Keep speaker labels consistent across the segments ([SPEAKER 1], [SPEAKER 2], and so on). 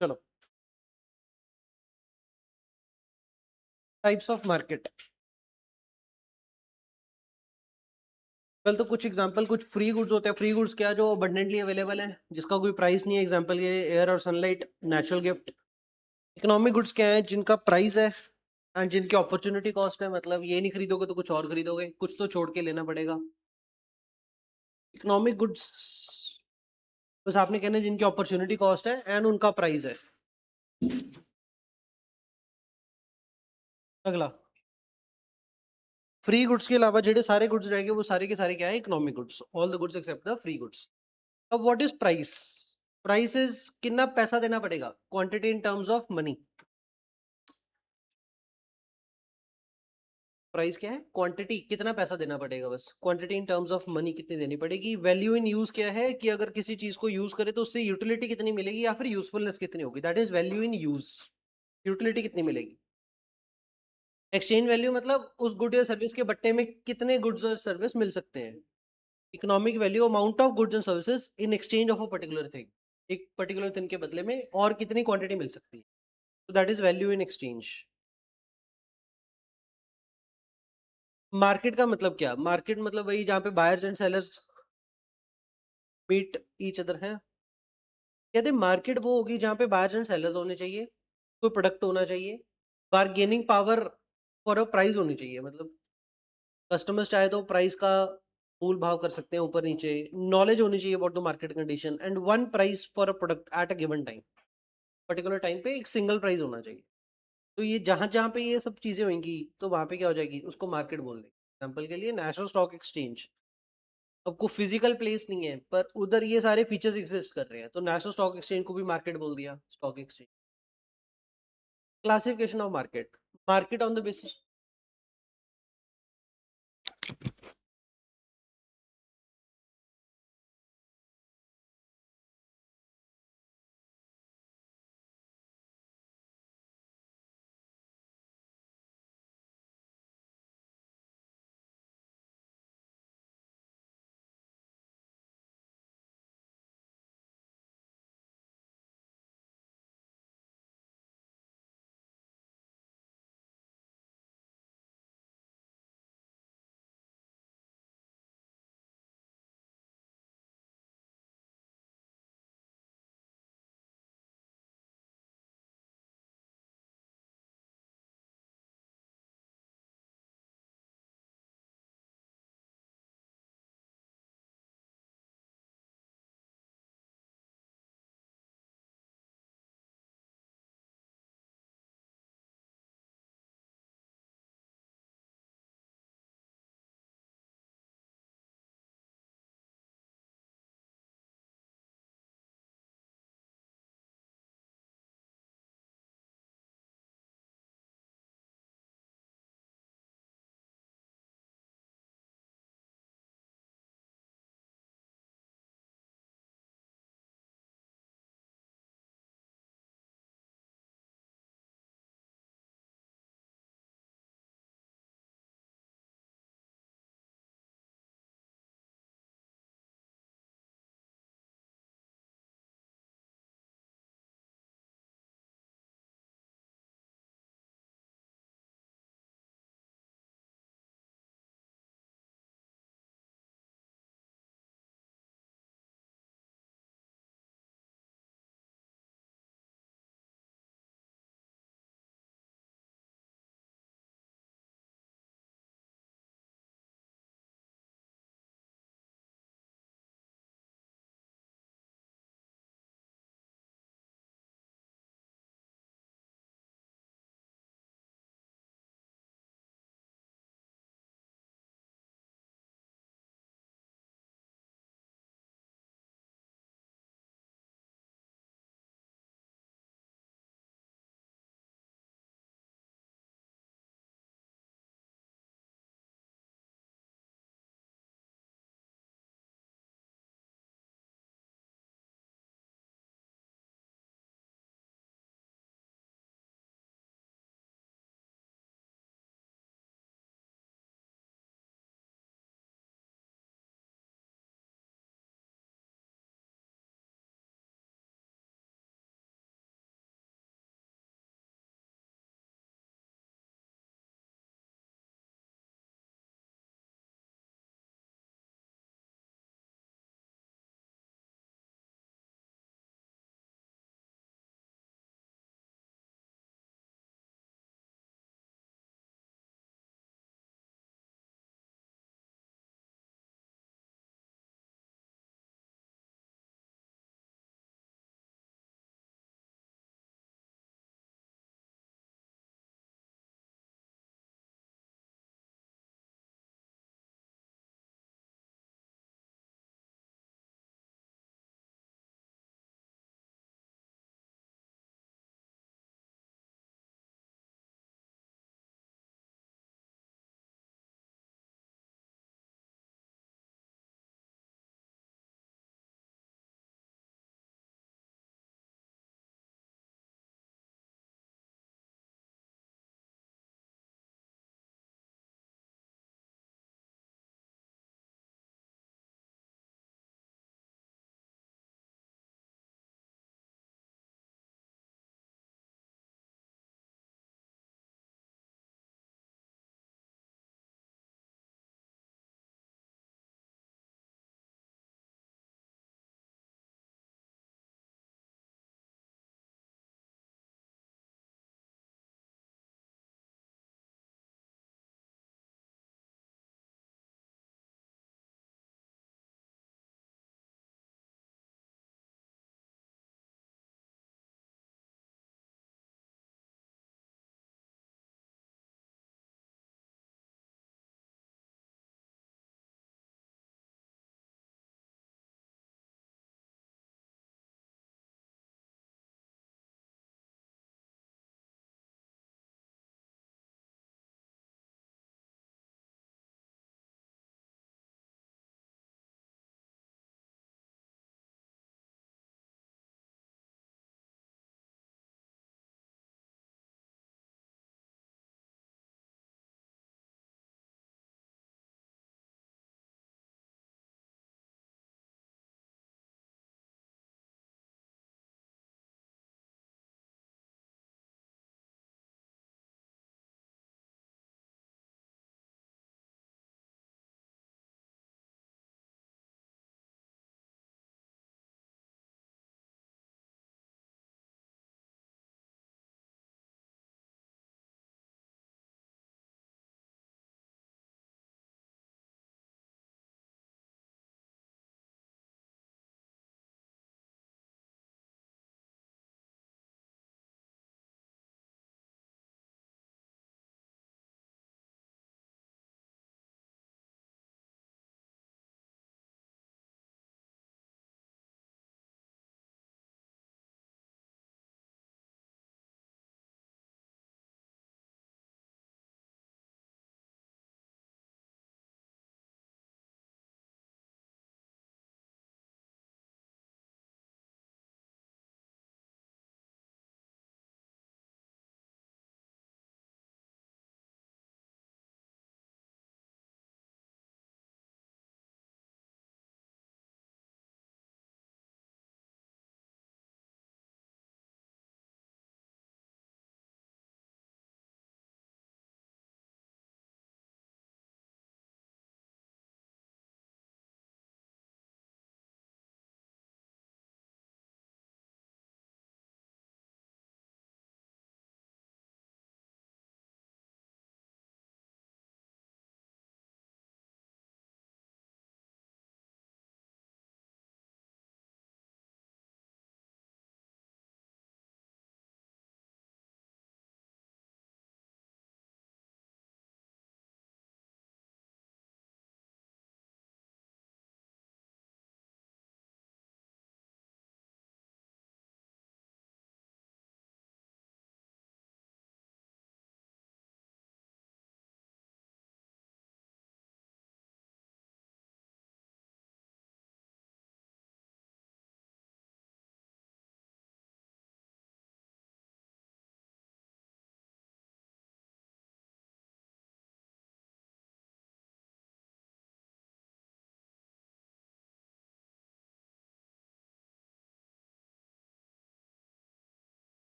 [SPEAKER 1] चलो, types of market. कल तो कुछ एग्जांपल, कुछ फ्री गुड्स होते हैं। फ्री गुड्स क्या, जो अबंडेंटली अवेलेबल है, जिसका कोई प्राइस नहीं है। एग्जांपल ये एयर और sunlight, natural gift. Economic goods क्या है, जिनका प्राइस है एंड जिनकी अपॉर्चुनिटी कॉस्ट है, मतलब ये नहीं खरीदोगे तो कुछ और खरीदोगे, कुछ तो छोड़ के लेना पड़ेगा। इकोनॉमिक गुड्स बस आपने कहना है जिनकी अपॉर्चुनिटी कॉस्ट है एंड उनका प्राइस है। अगला, फ्री गुड्स के अलावा जेडे सारे गुड्स रहेंगे वो सारे के सारे क्या है, economic goods. All the goods except the free goods. अब what is price? Price is कितना पैसा देना पड़ेगा, quantity in terms of money. Price क्या है, क्वांटिटी, कितना पैसा देना पड़ेगा, बस quantity in terms of money कितनी देनी पड़ेगी। वैल्यू इन यूज क्या है, कि अगर किसी चीज को यूज करे तो उससे यूटिलिटी कितनी मिलेगी या फिर यूजफुलनेस कितनी होगी, that is value in use. Utility कितनी मिलेगी। एक्सचेंज वैल्यू मतलब उस गुड या सर्विस के बट्टे में कितने गुड्स और सर्विस मिल सकते हैं। Economic value, amount of goods and services in exchange of a particular thing. एक पर्टिकुलर थिंग के बदले में और कितनी क्वांटिटी मिल सकती है, तो that is value in exchange. Market का मतलब क्या, मार्केट मतलब वही जहाँ पे buyers and sellers meet each other है। कहते मार्केट वो होगी जहाँ पे बायर्स एंड सेलर्स होने चाहिए, कोई प्रोडक्ट होना चाहिए, bargaining power for a price होनी चाहिए, मतलब कस्टमर्स चाहे तो प्राइस का मूल भाव कर सकते हैं ऊपर नीचे। नॉलेज होनी चाहिए about the market condition and one price for a product at a given time. Particular time पे एक सिंगल प्राइस होना चाहिए। तो ये जहां जहां पे ये सब चीजें होंगी तो वहां पे क्या हो जाएगी, उसको मार्केट बोल देंगे। एग्जाम्पल के लिए नेशनल स्टॉक एक्सचेंज, अब को फिजिकल प्लेस नहीं है पर उधर ये सारे फीचर्स एग्जिस्ट कर रहे हैं, तो नेशनल स्टॉक एक्सचेंज को भी मार्केट बोल दिया, stock exchange. Classification of market, market on the basis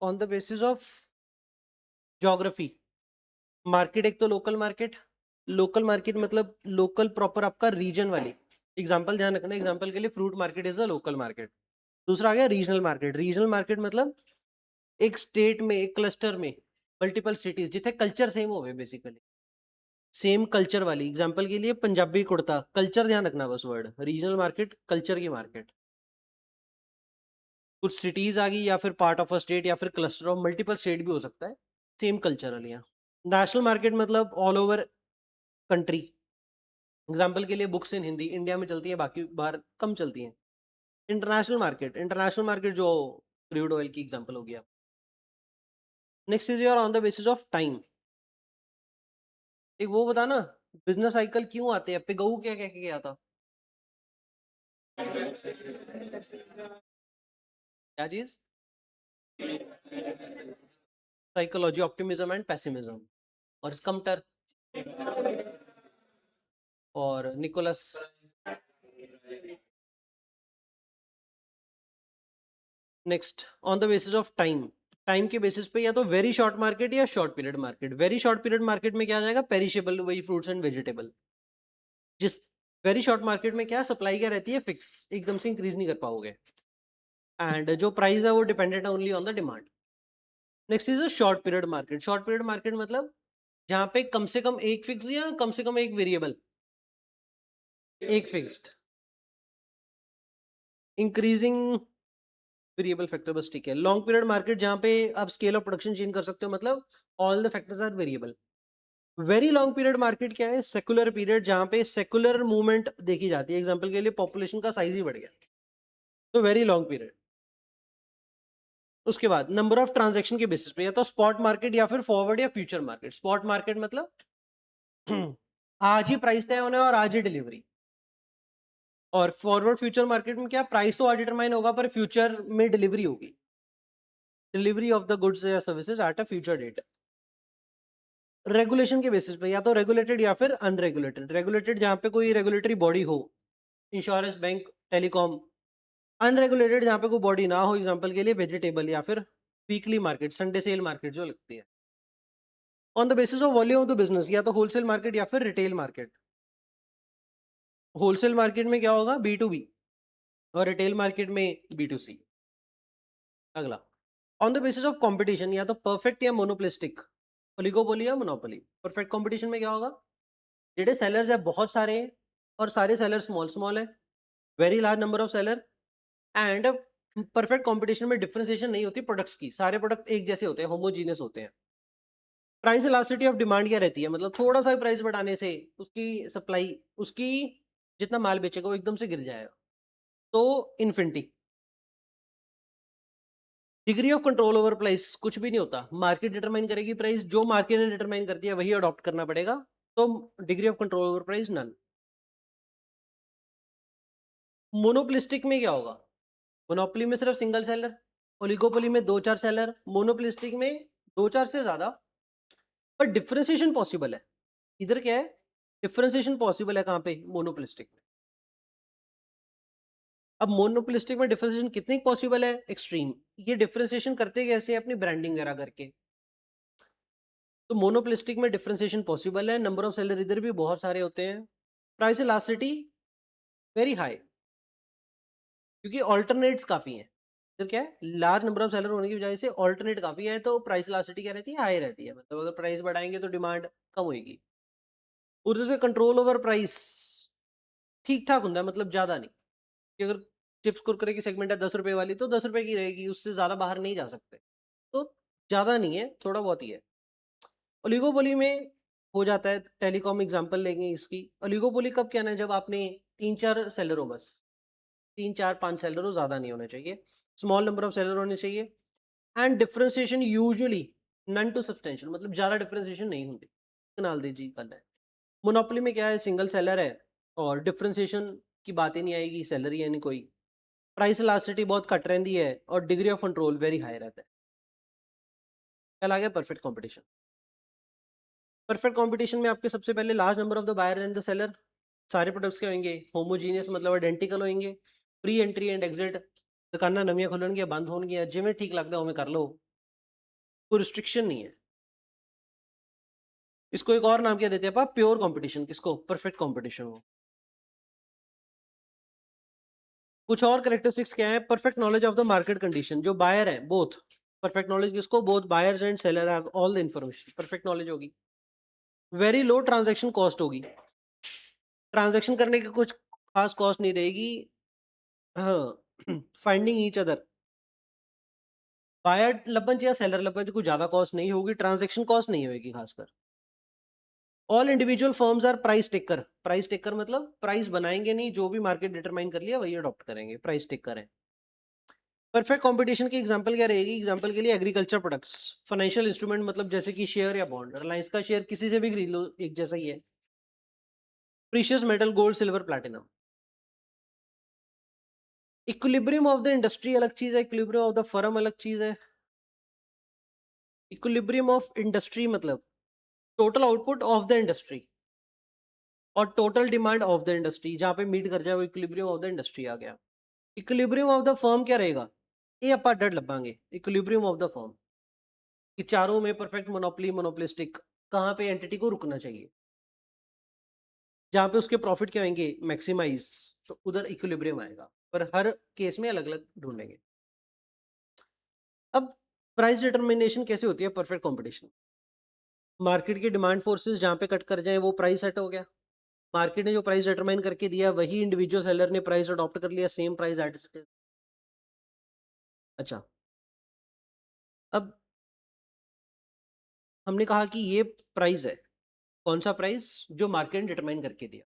[SPEAKER 1] on the basis of geography. Market एक तो लोकल मार्केट मतलब लोकल प्रॉपर आपका रीजन वाली। एग्जांपल ध्यान रखना, एग्जांपल के लिए fruit market is a local market. दूसरा आ गया रीजनल मार्केट मतलब एक स्टेट में, एक क्लस्टर में मल्टीपल सिटीज जिथे कल्चर सेम हो बेसिकली, सेम कल्चर वाली। एग्जांपल के लिए पंजाबी कुर्ता, कल्चर ध्यान रखना बस वर्ड। रीजनल मार्केट कल्चर की मार्केट। कुछ सिटीज आ गई या फिर पार्ट ऑफ अ स्टेट या फिर क्लस्टर ऑफ मल्टीपल स्टेट भी हो सकता है, सेम कल्चर वाली। नेशनल मार्केट मतलब ऑल ओवर कंट्री। एग्जाम्पल के लिए बुक्स इन हिंदी इंडिया में चलती है, बाकी बाहर कम चलती हैं। इंटरनेशनल मार्केट जो क्रूड ऑयल की एग्जाम्पल हो गया। Next is your on the basis of time. एक वो बता ना, बिजनेस साइकिल क्यों आते हैं, पे गऊ क्या कह के गया था? क्या चीज? Psychology, optimism and pessimism. और स्कम्टर और Nicholas. Next, on the basis of time. Time के बेसिस पे या तो वेरी शॉर्ट मार्केट या short period market. Very short period market में क्या आ जाएगा? पेरिशेबल, वही फ्रूट्स एंड वेजिटेबल। जिस वेरी शॉर्ट मार्केट में क्या सप्लाई क्या रहती है? फिक्स, एकदम से इंक्रीज नहीं कर पाओगे। एंड जो प्राइस है वो डिपेंडेंट है only on the demand. Next is a short period market. Short period market मतलब जहां पे कम से कम एक फिक्स या कम से कम एक वेरिएबल, एक फिक्स्ड इंक्रीजिंग वेरिएबल फैक्टर, बस ठीक है। लॉन्ग पीरियड मार्केट जहां पे आप स्केल ऑफ प्रोडक्शन चेंज कर सकते हो, मतलब all the factors are variable. Very long period market क्या है? सेकुलर पीरियड, जहां पे सेकुलर मूवमेंट देखी जाती है। एग्जांपल के लिए पॉपुलेशन का साइज ही बढ़ गया, तो वेरी लॉन्ग पीरियड। उसके बाद नंबर ऑफ ट्रांजैक्शन के बेसिस पे, या तो स्पॉट मार्केट या फिर फॉरवर्ड या फ्यूचर मार्केट। स्पॉट मार्केट मतलब आज ही प्राइस तय होना है और आज ही डिलीवरी। और फॉरवर्ड फ्यूचर मार्केट में क्या, प्राइस तो आज डिटरमाइन होगा पर फ्यूचर में डिलीवरी होगी, डिलीवरी ऑफ द गुड्स या services at a future date. Regulation के बेसिस पे, या तो रेगुलेटेड या फिर अनरेगुलेटेड। रेगुलेटेड जहां पे कोई रेगुलेटरी बॉडी हो, इंश्योरेंस, बैंक, टेलीकॉम। अनरेगुलेटेड जहां पे कोई बॉडी ना हो, एग्जांपल के लिए वेजिटेबल या फिर weekly market, Sunday sale market जो लगती है। On the basis of volume of the business, या तो होलसेल मार्केट या फिर रिटेल मार्केट। होलसेल मार्केट में क्या होगा? B2B। और रिटेल मार्केट में B2C। अगला, on the basis of competition, या तो परफेक्ट या मोनोपोलिस्टिक, ओलिगोपोली या मोनोपोली। परफेक्ट कंपटीशन में क्या होगा? जेडे सेलर्स है बहुत सारे हैं और सारे सेलर स्मॉल स्मॉल है, very large number of seller. And perfect competition में डिफरेंशिएशन नहीं होती प्रोडक्ट्स की, सारे प्रोडक्ट एक जैसे होते हैं, होमोजीनियस होते हैं। प्राइस इलास्टिसिटी ऑफ डिमांड क्या रहती है? मतलब थोड़ा सा प्राइस बढ़ाने से उसकी सप्लाई, उसकी जितना माल बेचेगा वो एकदम से गिर जाएगा, तो infinity. Degree of control over price कुछ भी नहीं होता, मार्केट डिटरमाइन करेगी प्राइस, जो मार्केट ने डिटरमाइन करती है वही अडॉप्ट करना पड़ेगा। तो degree of control over price none. Monopolistic में क्या होगा? मोनोपोली में सिर्फ सिंगल सेलर, ओलिगोपोली में दो चार सेलर, मोनोपोलिस्टिक में दो चार से ज्यादा। पर डिफरेंशिएशन पॉसिबल है। इधर क्या है? डिफरेंशिएशन पॉसिबल है कहां पे? मोनोपोलिस्टिक में। अब मोनोपोलिस्टिक में डिफरेंशिएशन कितनी पॉसिबल है? एक्सट्रीम। ये डिफरेंशिएशन करते कैसे? अपनी ब्रांडिंग वगैरह करके। तो मोनोपोलिस्टिक में डिफरेंशिएशन पॉसिबल है, नंबर ऑफ सेलर इधर भी बहुत सारे होते हैं, प्राइस इलास्टिसिटी वेरी हाई, क्योंकि ऑल्टरनेट्स काफी हैं। इधर क्या है? लार्ज नंबर ऑफ सेलर होने की वजह से ऑल्टरनेट काफी है, तो प्राइस इलास्टिसिटी क्या रहती है? हाई रहती है। मतलब अगर प्राइस बढ़ाएंगे तो डिमांड कम होगी। उधर से कंट्रोल ओवर प्राइस ठीक ठाक होता है, मतलब ज्यादा नहीं। कि अगर चिप्स कुरकुरे की सेगमेंट है 10 रुपए वाली, तो 10 रुपए की रहेगी, उससे ज्यादा बाहर नहीं जा सकते। तो ज्यादा नहीं है, थोड़ा बहुत ही है। ओलिगोपोली में हो जाता है, टेलीकॉम एग्जांपल लेंगे इसकी। ओलिगोपोली कब कहना है? जब आपने तीन चार सेलर हो, बस तीन चार पांच सेलर हो, ज्यादा नहीं होने चाहिए, स्मॉल नंबर ऑफ सेलर होने चाहिए। And differentiation usually none to substantial, मतलब ज्यादा डिफरेंशिएशन नहीं होती। कनाल दीजिए कल है। मोनोपोली में क्या है? सिंगल सेलर है और डिफरेंशिएशन की बात ही नहीं आएगी, सेलर ही है नहीं कोई। प्राइस इलास्टिसिटी बहुत कट रहती है और degree of control very high रहता है। कल आ गया परफेक्ट कंपटीशन। परफेक्ट कंपटीशन में आपके सबसे पहले large number of the buyer and the seller, सारे प्रोडक्ट्स के होंगे, होमोजीनियस मतलब आइडेंटिकल होंगे, फ्री एंट्री एंड एग्जिट, दुकाना नवियां खुलणगियां बंद होणगियां, जिवें ठीक लगता उवें कर लो। कोई रिस्ट्रिक्शन नहीं है। इसको एक और नाम क्या देते हैं आप? Pure competition. किसको? परफेक्ट कंपटीशन को। कुछ और कैरेक्टरिस्टिक्स क्या है? Perfect knowledge of the market condition. जो बायर है बोथ, परफेक्ट नॉलेज किसको? Both buyers and seller have all the information. Perfect knowledge होगी। वेरी लो ट्रांजैक्शन कॉस्ट होगी। ट्रांजैक्शन करने की कुछ खास कॉस्ट नहीं रहेगी। हाँ फाइंडिंग ईच अदर, बायर लबंच या सेलर लबंच कुछ ज्यादा कॉस्ट नहीं होगी, ट्रांजैक्शन कॉस्ट नहीं होगी खासकर। All individual firms are price taker. Price taker मतलब प्राइस बनाएंगे नहीं, जो भी मार्केट डिटरमाइन कर लिया वही अडॉप्ट करेंगे, प्राइस टेकर है। परफेक्ट कंपटीशन की एग्जांपल क्या रहेगी? एग्जांपल के लिए एग्रीकल्चर प्रोडक्ट्स, फाइनेंशियल इंस्ट्रूमेंट मतलब जैसे कि शेयर या बॉन्ड। रिलायंस का शेयर किसी से भी खरीद लो एक जैसा ही है। Precious metal, gold, silver, platinum. Equilibrium of the industry अलग चीज है, इक्विलिब्रियम ऑफ द फर्म अलग चीज है। इक्विलिब्रियम ऑफ इंडस्ट्री मतलब total output of the industry और total demand of the industry, जहां पे मीट कर जाए वो इक्विलिब्रियम ऑफ द इंडस्ट्री आ गया। इक्विलिब्रियम ऑफ द फर्म क्या रहेगा? ये ਆਪਾਂ ਡੜ ਲੱਭਾਂਗੇ इक्विलिब्रियम ऑफ द फर्म कि चारों में परफेक्ट मोनोपोली, मोनोपोलिस्टिक, कहाँ पे एंटिटी को रुकना चाहिए, जहाँ पे उसके प्रॉफिट क्या होंगे? मैक्सिमाइज, तो उधर इक्विलिब्रियम आएगा। पर हर केस में अलग अलग ढूंढेंगे। अब प्राइस डिटर्मिनेशन कैसे होती है परफेक्ट कंपटीशन? मार्केट की डिमांड फोर्सेस जहाँ पे कट कर जाए वो प्राइस सेट हो गया। मार्केट ने जो प्राइस डिटरमाइन करके दिया वही इंडिविजुअल सेलर ने प्राइस अडॉप्ट कर लिया, same price at it is. अच्छा, अब हमने कहा कि ये प्राइस है। कौन सा प्राइस? जो मार्केट ने डिटरमाइन करके दिया।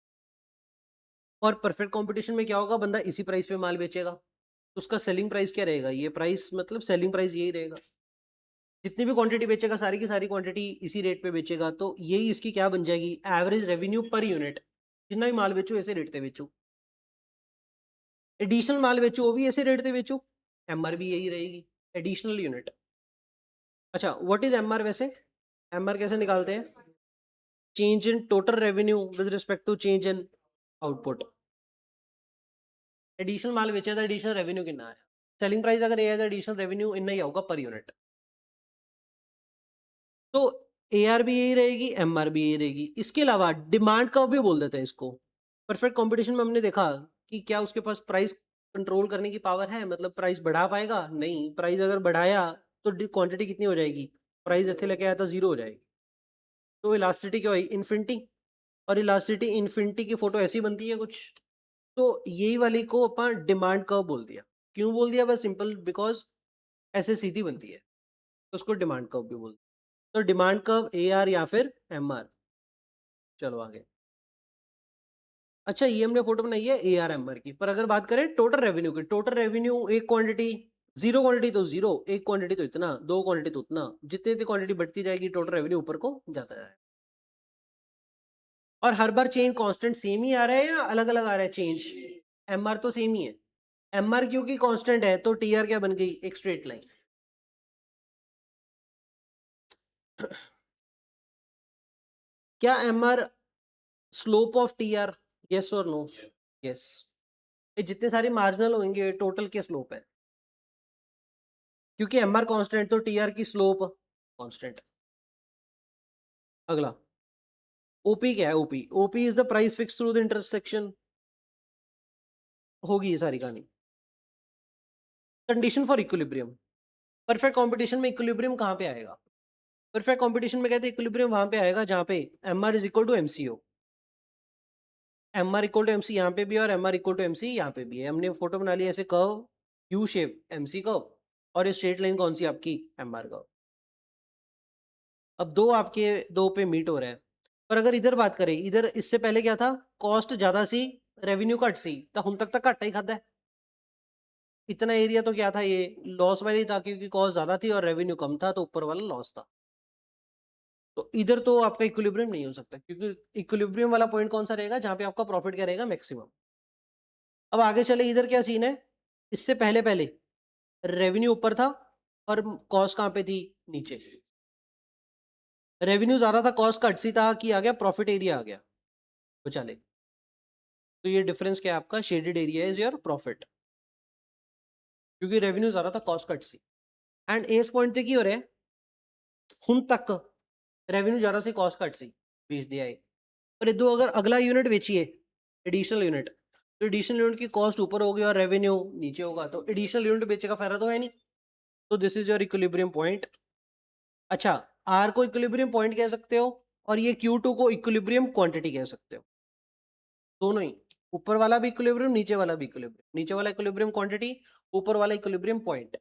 [SPEAKER 1] और परफेक्ट कंपटीशन में क्या होगा? बंदा इसी प्राइस पे माल बेचेगा, तो उसका सेलिंग प्राइस क्या रहेगा? ये प्राइस मतलब सेलिंग प्राइस यही रहेगा। जितनी भी क्वांटिटी बेचेगा सारी की सारी क्वांटिटी इसी रेट पे बेचेगा, तो यही इसकी क्या बन जाएगी? Average revenue per unit. जितना भी माल बेचो ऐसे रेट पे बेचो, एडिशनल माल बेचो वो भी ऐसे रेट पे बेचो, एमआर भी यही रहेगी, एडिशनल यूनिट। अच्छा, व्हाट इज एमआर वैसे? एमआर कैसे निकालते हैं? Change in total revenue with respect to change in output. Additional माल बेचा तो एडिशनल रेवेन्यू कितना है? सेलिंग प्राइस अगर ये है तो एडिशनल रेवेन्यू इतना ही होगा पर यूनिट। तो एआर भी यही रहेगी, एमआर भी यही रहेगी। इसके अलावा डिमांड कर्व भी बोल देते हैं इसको। परफेक्ट कंपटीशन में हमने देखा कि क्या उसके पास प्राइस कंट्रोल करने की पावर है? मतलब प्राइस बढ़ा पाएगा? नहीं। प्राइस अगर बढ़ाया तो क्वांटिटी कितनी हो जाएगी? प्राइस इतने लेके आया था जीरो हो जाएगी। तो इलास्टिसिटी क्या हुई? इन्फिनिटी। और इलास्टिसिटी इन्फिनिटी की फोटो ऐसी बनती है कुछ। तो यही वाली को अपन डिमांड कर्व बोल दिया। क्यों बोल दिया? बस सिंपल, बिकॉज ऐसे सीधी बनती है, तो उसको डिमांड कर्व भी बोलते हैं। तो डिमांड कर्व ए आर या फिर एम आर। चलो आगे। अच्छा, ये हमने फोटो बनाई है ए आर एम आर की, पर अगर बात करें टोटल रेवेन्यू की, टोटल रेवेन्यू एक क्वांटिटी, जीरो क्वांटिटी तो जीरो, एक क्वांटिटी तो इतना, दो क्वांटिटी तो उतना, जितनी जितनी क्वांटिटी बढ़ती जाएगी टोटल रेवेन्यू ऊपर को जाता जाएगा। और हर बार चेंज कांस्टेंट सेम ही आ रहा है या अलग अलग आ रहा है चेंज? एम आर तो सेम ही है। एम आर क्योंकि कांस्टेंट है तो टी आर क्या बन गई? एक स्ट्रेट लाइन। क्या M R slope of T R? Yes और नो? यस। ये जितने सारे मार्जिनल होंगे टोटल के स्लोप है, क्योंकि एम आर कॉन्स्टेंट तो टी आर की स्लोप कॉन्स्टेंट। अगला, ओपी क्या है? OP, OP is the price fix through the intersection. होगी ये सारी कहानी। Condition for equilibrium. Perfect competition में इक्विलिब्रियम कहाँ पे आएगा? परफेक्ट कंपटीशन में कहते हैं इक्विलिब्रियम वहां पे आएगा जहां पे M R is equal to MCO. M R equal to MC यहाँ पे भी है और M R equal to MC यहाँ पे भी है। हमने फोटो बना ली ऐसे curve, U shape, MC curve, और ये स्ट्रेट लाइन कौन सी आपकी? M R curve. अब दो आपके दो पे मीट हो रहे हैं। पर अगर इधर बात करें, इधर इससे पहले क्या था? कॉस्ट ज्यादा सी, रेवेन्यू घट सी, तो हम तक घाटा ही खाता है। इतना एरिया तो क्या था? ये लॉस वाली था, क्योंकि कॉस्ट ज्यादा थी और रेवेन्यू कम था, तो ऊपर वाला लॉस था। तो इधर तो आपका इक्विलिब्रियम नहीं हो सकता, क्योंकि इक्विलिब्रियम वाला पॉइंट कौन सा रहेगा? जहां पे आपका प्रॉफिट क्या रहेगा? मैक्सिमम। अब आगे चले, इधर क्या सीन है? इससे पहले पहले रेवेन्यू ऊपर था और कॉस्ट कहां पे थी? नीचे। रेवेन्यू ज्यादा था, कॉस्ट घट सी था, कि आ गया प्रॉफिट एरिया आ गया बचाले। तो ये डिफरेंस क्या है आपका? Shaded area is your profit, क्योंकि रेवेन्यू ज्यादा था, कॉस्ट कट सी। एंड एस पॉइंट पे की हो रहा है? ਹੁਣ ਤੱਕ ਰੈਵਨਿਊ ਜ਼ਿਆਦਾ ਸੀ, ਕਾਸਟ ਘੱਟ ਸੀ, ਵੇਚਦੇ ਆਏ। पर इधर अगर अगला यूनिट बेचिए, एडिशनल यूनिट, तो एडिशनल यूनिट की कॉस्ट ऊपर होगी और रेवेन्यू नीचे होगा, तो एडिशनल यूनिट बेचे का फायदा तो है नहीं। तो this is your equilibrium point. अच्छा, आर को इक्विलिब्रियम पॉइंट कह सकते हो और ये Q2 को इक्विलिब्रियम क्वांटिटी कह सकते हो, दोनों ही। ऊपर वाला भी इक्विलिब्रियम, नीचे वाला भी इक्विलिब्रियम, नीचे वाला इक्विलिब्रियम क्वांटिटी, ऊपर वाला इक्विलिब्रियम पॉइंट।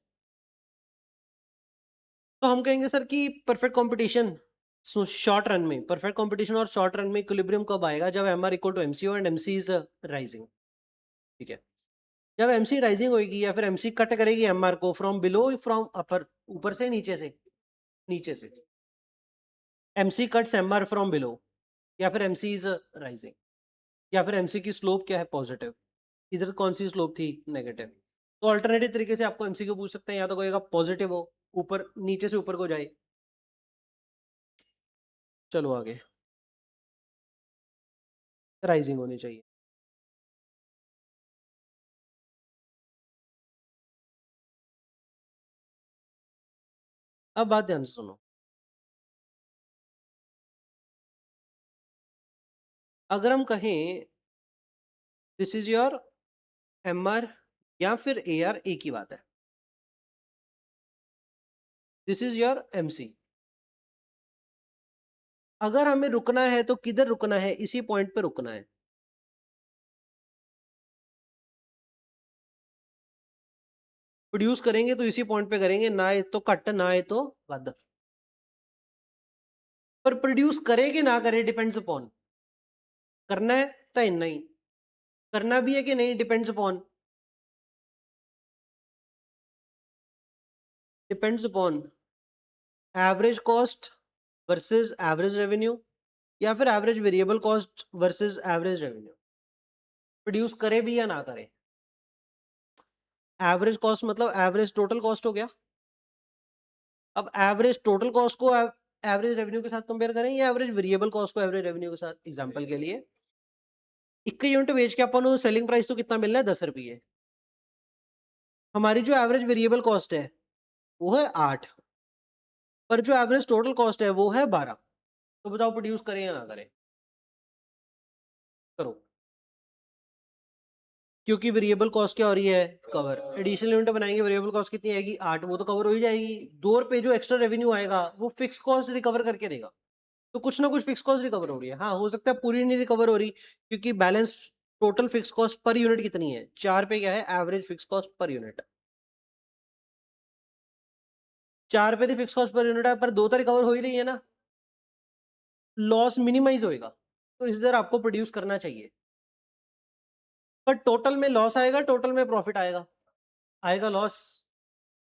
[SPEAKER 1] तो हम कहेंगे सर कि परफेक्ट कंपटीशन शॉर्ट रन में, परफेक्ट कंपटीशन और शॉर्ट रन में इक्विलिब्रियम कब आएगा? जब M R equal to MC हो एंड एमसी इज राइजिंग। ठीक है, जब एमसी राइजिंग होगी या फिर एमसी कट करेगी एमआर को फ्रॉम बिलो, फ्रॉम अपर, ऊपर से नीचे से, नीचे से MC cuts MR from below, या फिर एमसी इज राइजिंग, या फिर एमसी की स्लोप क्या है? पॉजिटिव। इधर कौन सी स्लोप थी? नेगेटिव। तो अल्टरनेटिव तरीके से आपको एमसी को पूछ सकते हैं, या तो कहेगा पॉजिटिव हो, ऊपर नीचे से ऊपर को जाए। चलो आगे, राइजिंग होनी चाहिए। अब बात ध्यान से सुनो, अगर हम कहें दिस इज योर एमआर या फिर एआर, एक ही बात है। This is your MC. अगर हमें रुकना है तो किधर रुकना है? इसी पॉइंट पे रुकना है। प्रोड्यूस करेंगे तो इसी पॉइंट पे करेंगे, ना ये तो कट ना ये तो वध। पर प्रोड्यूस करे कि ना करे डिपेंड्स अपॉन, करना है तो इतना ही, करना भी है कि नहीं depends upon, depends upon average cost versus average revenue, या फिर average variable cost versus average revenue. Produce करे भी या ना करे। एवरेज कॉस्ट मतलब एवरेज टोटल कॉस्ट हो गया। अब एवरेज टोटल कॉस्ट को एवरेज रेवेन्यू के साथ कंपेयर करें, या एवरेज वेरिएबल कॉस्ट को एवरेज रेवेन्यू के साथ। एग्जांपल के लिए, एक यूनिट बेच के अपन सेलिंग प्राइस तो कितना मिल रहा है? 10 रुपये। हमारी जो एवरेज वेरिएबल कॉस्ट है वो है 8, पर जो एवरेज टोटल कॉस्ट है वो है 12। तो बताओ प्रोड्यूस करें या ना करें? करो, क्योंकि वेरिएबल कॉस्ट क्या हो रही है? कवर। एडिशनल यूनिट बनाएंगे, वेरिएबल कॉस्ट कितनी आएगी? 8, वो तो कवर हो ही जाएगी। 2 रुपए जो एक्स्ट्रा रेवेन्यू आएगा वो फिक्स कॉस्ट रिकवर करके देगा। तो कुछ ना कुछ फिक्स कॉस्ट रिकवर हो रही है। हाँ, हो सकता है पूरी नहीं रिकवर हो रही, क्योंकि balance total fix cost per unit कितनी है? 4 पे क्या है? Average fix cost per unit. 4 पे थी फिक्स कॉस्ट पर यूनिट है, पर 2 तो रिकवर हो ही रही है ना, लॉस मिनिमाइज होएगा। तो इस तरह आपको प्रोड्यूस करना चाहिए, पर टोटल में लॉस आएगा, टोटल में प्रॉफिट आएगा? आएगा लॉस।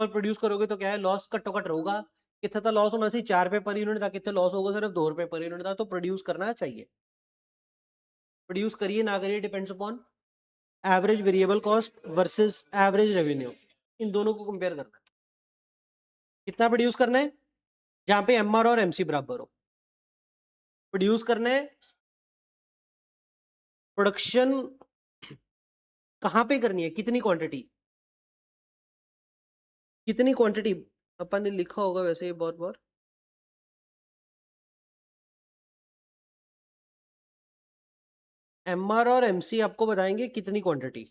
[SPEAKER 1] पर प्रोड्यूस करोगे तो क्या है? लॉस कट्टो कट रहूगा। कितना था लॉस होना सी? 4 पे पर यूनिट था, कितने लॉस होगा? सिर्फ 2 रुपए पर यूनिट था। तो प्रोड्यूस करना चाहिए। प्रोड्यूस करिए ना करिए depends upon average variable cost versus average revenue, इन दोनों को कंपेयर करना है। कितना प्रोड्यूस करना है? जहां पे एमआर और एमसी बराबर हो। प्रोड्यूस करना है। प्रोडक्शन कहां पे करनी है? कितनी क्वांटिटी? कितनी क्वांटिटी अपन ने लिखा होगा वैसे ही बहुत बार। एमआर और एमसी आपको बताएंगे कितनी क्वांटिटी।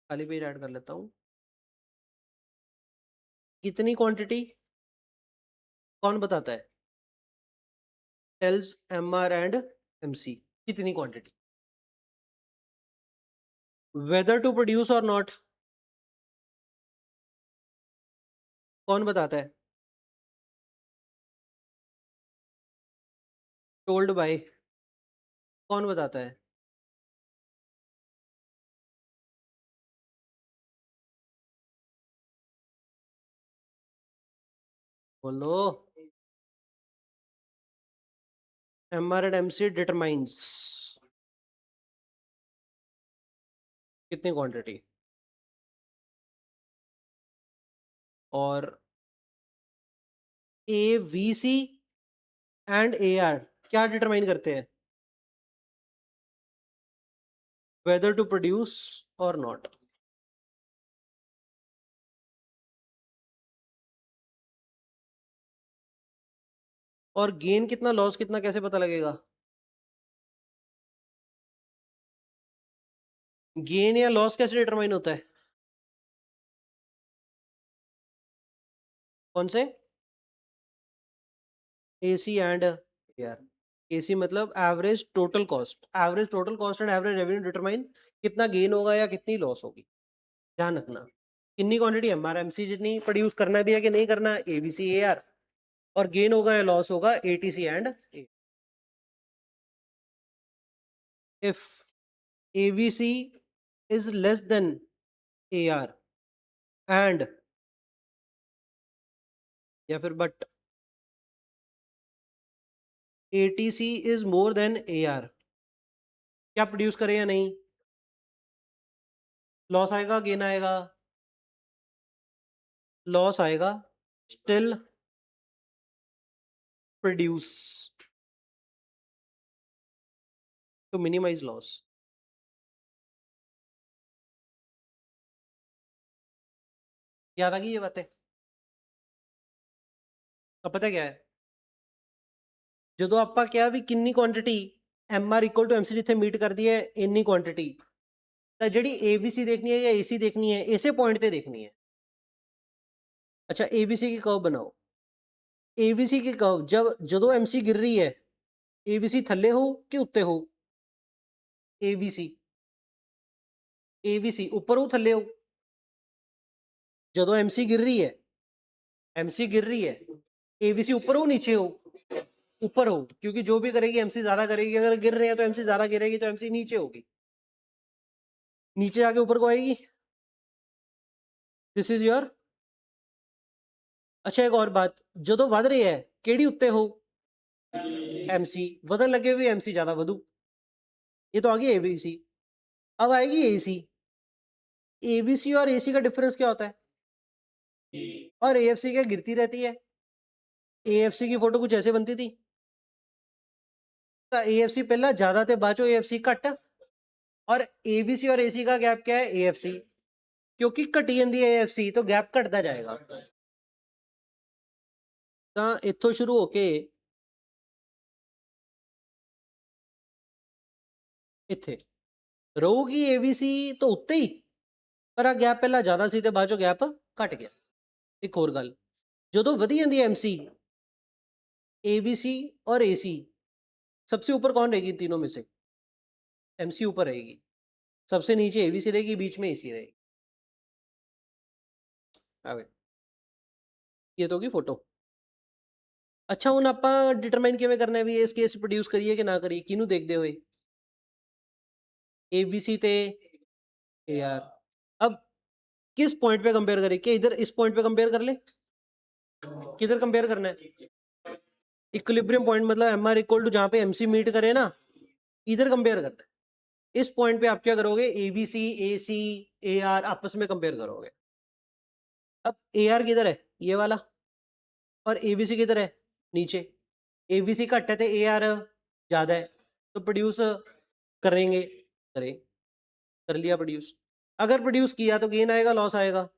[SPEAKER 1] खाली पेज ऐड कर लेता हूं। कितनी क्वांटिटी कौन बताता है? Tells MR and MC. कितनी क्वांटिटी, वेदर टू प्रोड्यूस और नॉट, कौन बताता है? टोल्ड बाय, कौन बताता है? बोलो। एमआर एंड एमसी डिटरमाइंस कितनी क्वांटिटी। और A V C and A R क्या डिटरमाइन करते हैं? वेदर टू प्रोड्यूस और नॉट। और गेन कितना, लॉस कितना, कैसे पता लगेगा? गेन या लॉस कैसे डिटरमाइन होता है? कौन से? AC and AR. एसी मतलब average total cost, average total cost and average revenue determine कितना गेन होगा या कितनी लॉस होगी। ध्यान रखना कितनी क्वांटिटी एमआरएमसी जितनी प्रोड्यूस करना भी है कि नहीं करना, एबीसी एआर, और गेन होगा या लॉस होगा ATC and A. If ABC is less than AR and, या फिर but ATC is more than AR, क्या प्रोड्यूस करे या नहीं, लॉस आएगा गेन आएगा? लॉस आएगा। Still produce to minimise loss. याद आ गई ये बातें? अब पता क्या है, ਜਦੋਂ ਆਪਾਂ ਕਿਹਾ ਵੀ ਕਿੰਨੀ quantity MR equal to MC ਜਿੱਥੇ ਮੀਟ ਕਰਦੀ ਹੈ ਇੰਨੀ ਕੁਆਂਟੀਟੀ, ਤਾਂ ਜਿਹੜੀ ABC देखनी है या AC देखनी है इसे पॉइंट पे देखनी है। अच्छा ABC की कर्व बनाओ। ABC की कर्व जब ਜਦੋਂ MC गिर रही है ABC थल्ले हो कि उत्ते हो? ABC ऊपर हो थल्ले हो? ਜਦੋਂ MC गिर रही है, MC गिर रही है, ABC ऊपर हो नीचे हो? ऊपर हो, क्योंकि जो भी करेगी MC ज्यादा करेगी, अगर गिर रहे हैं तो MC ज्यादा गिरेगी तो MC नीचे होगी, नीचे आके ऊपर को आएगी। This is your. अच्छा एक और बात, ਜਦੋਂ ਵੱਧ ਰਹੀ ਹੈ ਕਿਹੜੀ ਉੱਤੇ ਹੋ? MC ਵਧਣ ਲੱਗੇ भी MC ज्यादा ਵਧू। ये तो आ गई ABC। अब आएगी AC। ABC और AC का डिफरेंस क्या होता है? और AFC क्या गिरती रहती है? AFC की फोटो कुछ ऐसे बनती थी, तो AFC पहला ज्यादा थे बाद चो AFC घट, और ABC और AC का गैप क्या है? AFC, क्योंकि घटी जाती है AFC तो गैप घटता जाएगा। ਤਾਂ ਇੱਥੋਂ ਸ਼ੁਰੂ ਹੋ ਕੇ ਇੱਥੇ ਰਹੂਗੀ ABC ਤੋਂ ਉੱਤੇ ਹੀ, ਪਰ ਆ ਗੈਪ ਪਹਿਲਾਂ ਜ਼ਿਆਦਾ ਸੀ ਤੇ ਬਾਅਦ ਚੋਂ ਗੈਪ ਘਟ ਗਿਆ। ਇੱਕ ਹੋਰ ਗੱਲ, ਜਦੋਂ ਵਧੀ ਜਾਂਦੀ ਹੈ MC, ABC और AC, सबसे ऊपर कौन रहेगी इन तीनों में से? MC ऊपर रहेगी, सबसे नीचे ABC रहेगी, बीच में AC रहेगी। आगे ये तो होगी फोटो। अच्छा ਹੁਣ ਆਪਾਂ ਡਿਟਰਮਾਈਨ ਕਿਵੇਂ ਕਰਨਾ ਹੈ ਵੀ ਇਸ ਕੇਸ ਪ੍ਰੋਡਿਊਸ ਕਰੀਏ ਕਿ ਨਾ ਕਰੀਏ, ਕਿਹਨੂੰ ਦੇਖਦੇ ਹੋਏ? ABC ਤੇ AR। अब किस पॉइंट पे कंपेयर करें, क्या इधर इस पॉइंट पे कंपेयर कर ले? किधर कंपेयर करना है? इक्विलिब्रियम पॉइंट मतलब MR इक्वल टू जहां पे MC मीट करे ना, इधर कंपेयर करना है। इस पॉइंट पे आप क्या करोगे? ABC AC AR आपस में कंपेयर करोगे। अब AR किधर है? ये वाला। और ABC किधर है? नीचे। ABC घट है तो AR ज्यादा है, तो प्रोड्यूस करेंगे, करें, कर लिया प्रोड्यूस। अगर प्रोड्यूस किया तो गेन आएगा लॉस आएगा?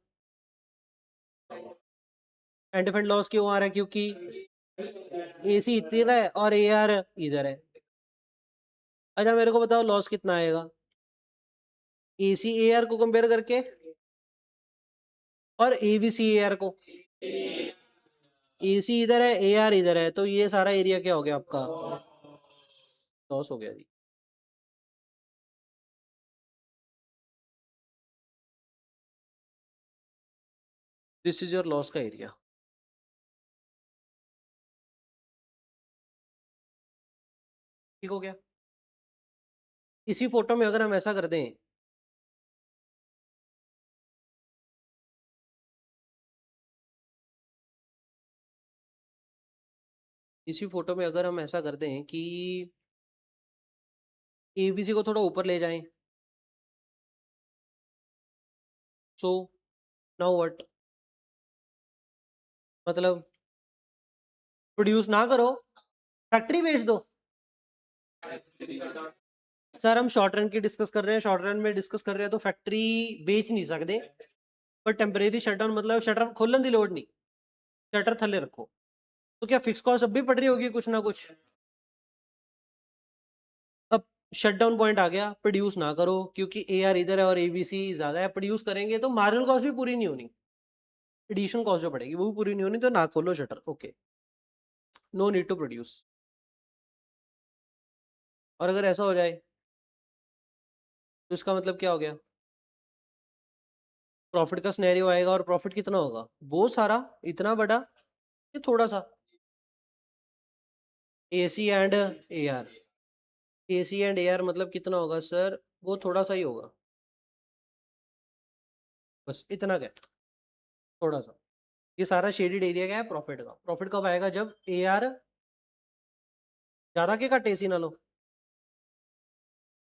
[SPEAKER 1] एंड डिफरेंट लॉस क्यों आ रहा है? क्योंकि AC इधर है और AR इधर है। अच्छा मेरे को बताओ लॉस कितना आएगा AC AR को कंपेयर करके और ABC AR को? AC इधर है AR इधर है, तो ये सारा एरिया क्या हो गया आपका? लॉस हो गया जी। दिस इज योर लॉस का एरिया। ठीक हो गया। इसी फोटो में अगर हम ऐसा कर दें, इसी फोटो में अगर हम ऐसा कर दें कि ABC को थोड़ा ऊपर ले जाएं, सो नाउ व्हाट, मतलब प्रोड्यूस ना करो, फैक्ट्री बेच दो। सर हम शॉर्ट रन की डिस्कस कर रहे हैं, शॉर्ट रन में डिस्कस कर रहे हैं तो फैक्ट्री बेच नहीं सकते, पर टेम्परेरी शटडाउन मतलब शटर खोलन की लोड़ नहीं, शटर थले रखो। तो क्या फिक्स कॉस्ट अब भी पड़ रही होगी कुछ ना कुछ? अब शटडाउन पॉइंट आ गया, प्रोड्यूस ना करो क्योंकि ए आर इधर है और एबीसी ज्यादा है, प्रोड्यूस करेंगे तो मार्जिनल कॉस्ट भी पूरी नहीं होनी, एडिशनल कॉस्ट जो पड़ेगी वो भी पूरी नहीं होनी, तो ना खोलो shutter, okay, no need to produce. और अगर ऐसा हो जाए तो इसका मतलब क्या हो गया? प्रॉफिट का सिनेरियो आएगा, और प्रॉफिट कितना होगा? बहुत सारा, इतना बड़ा, ये थोड़ा सा? AC and A are, AC and A are मतलब कितना होगा सर? वो थोड़ा सा ही होगा, बस इतना क्या, थोड़ा सा। ये सारा शेडेड एरिया क्या है? प्रॉफिट का। प्रॉफिट कब आएगा? जब ए आर ज्यादा के घट एसी ना लो,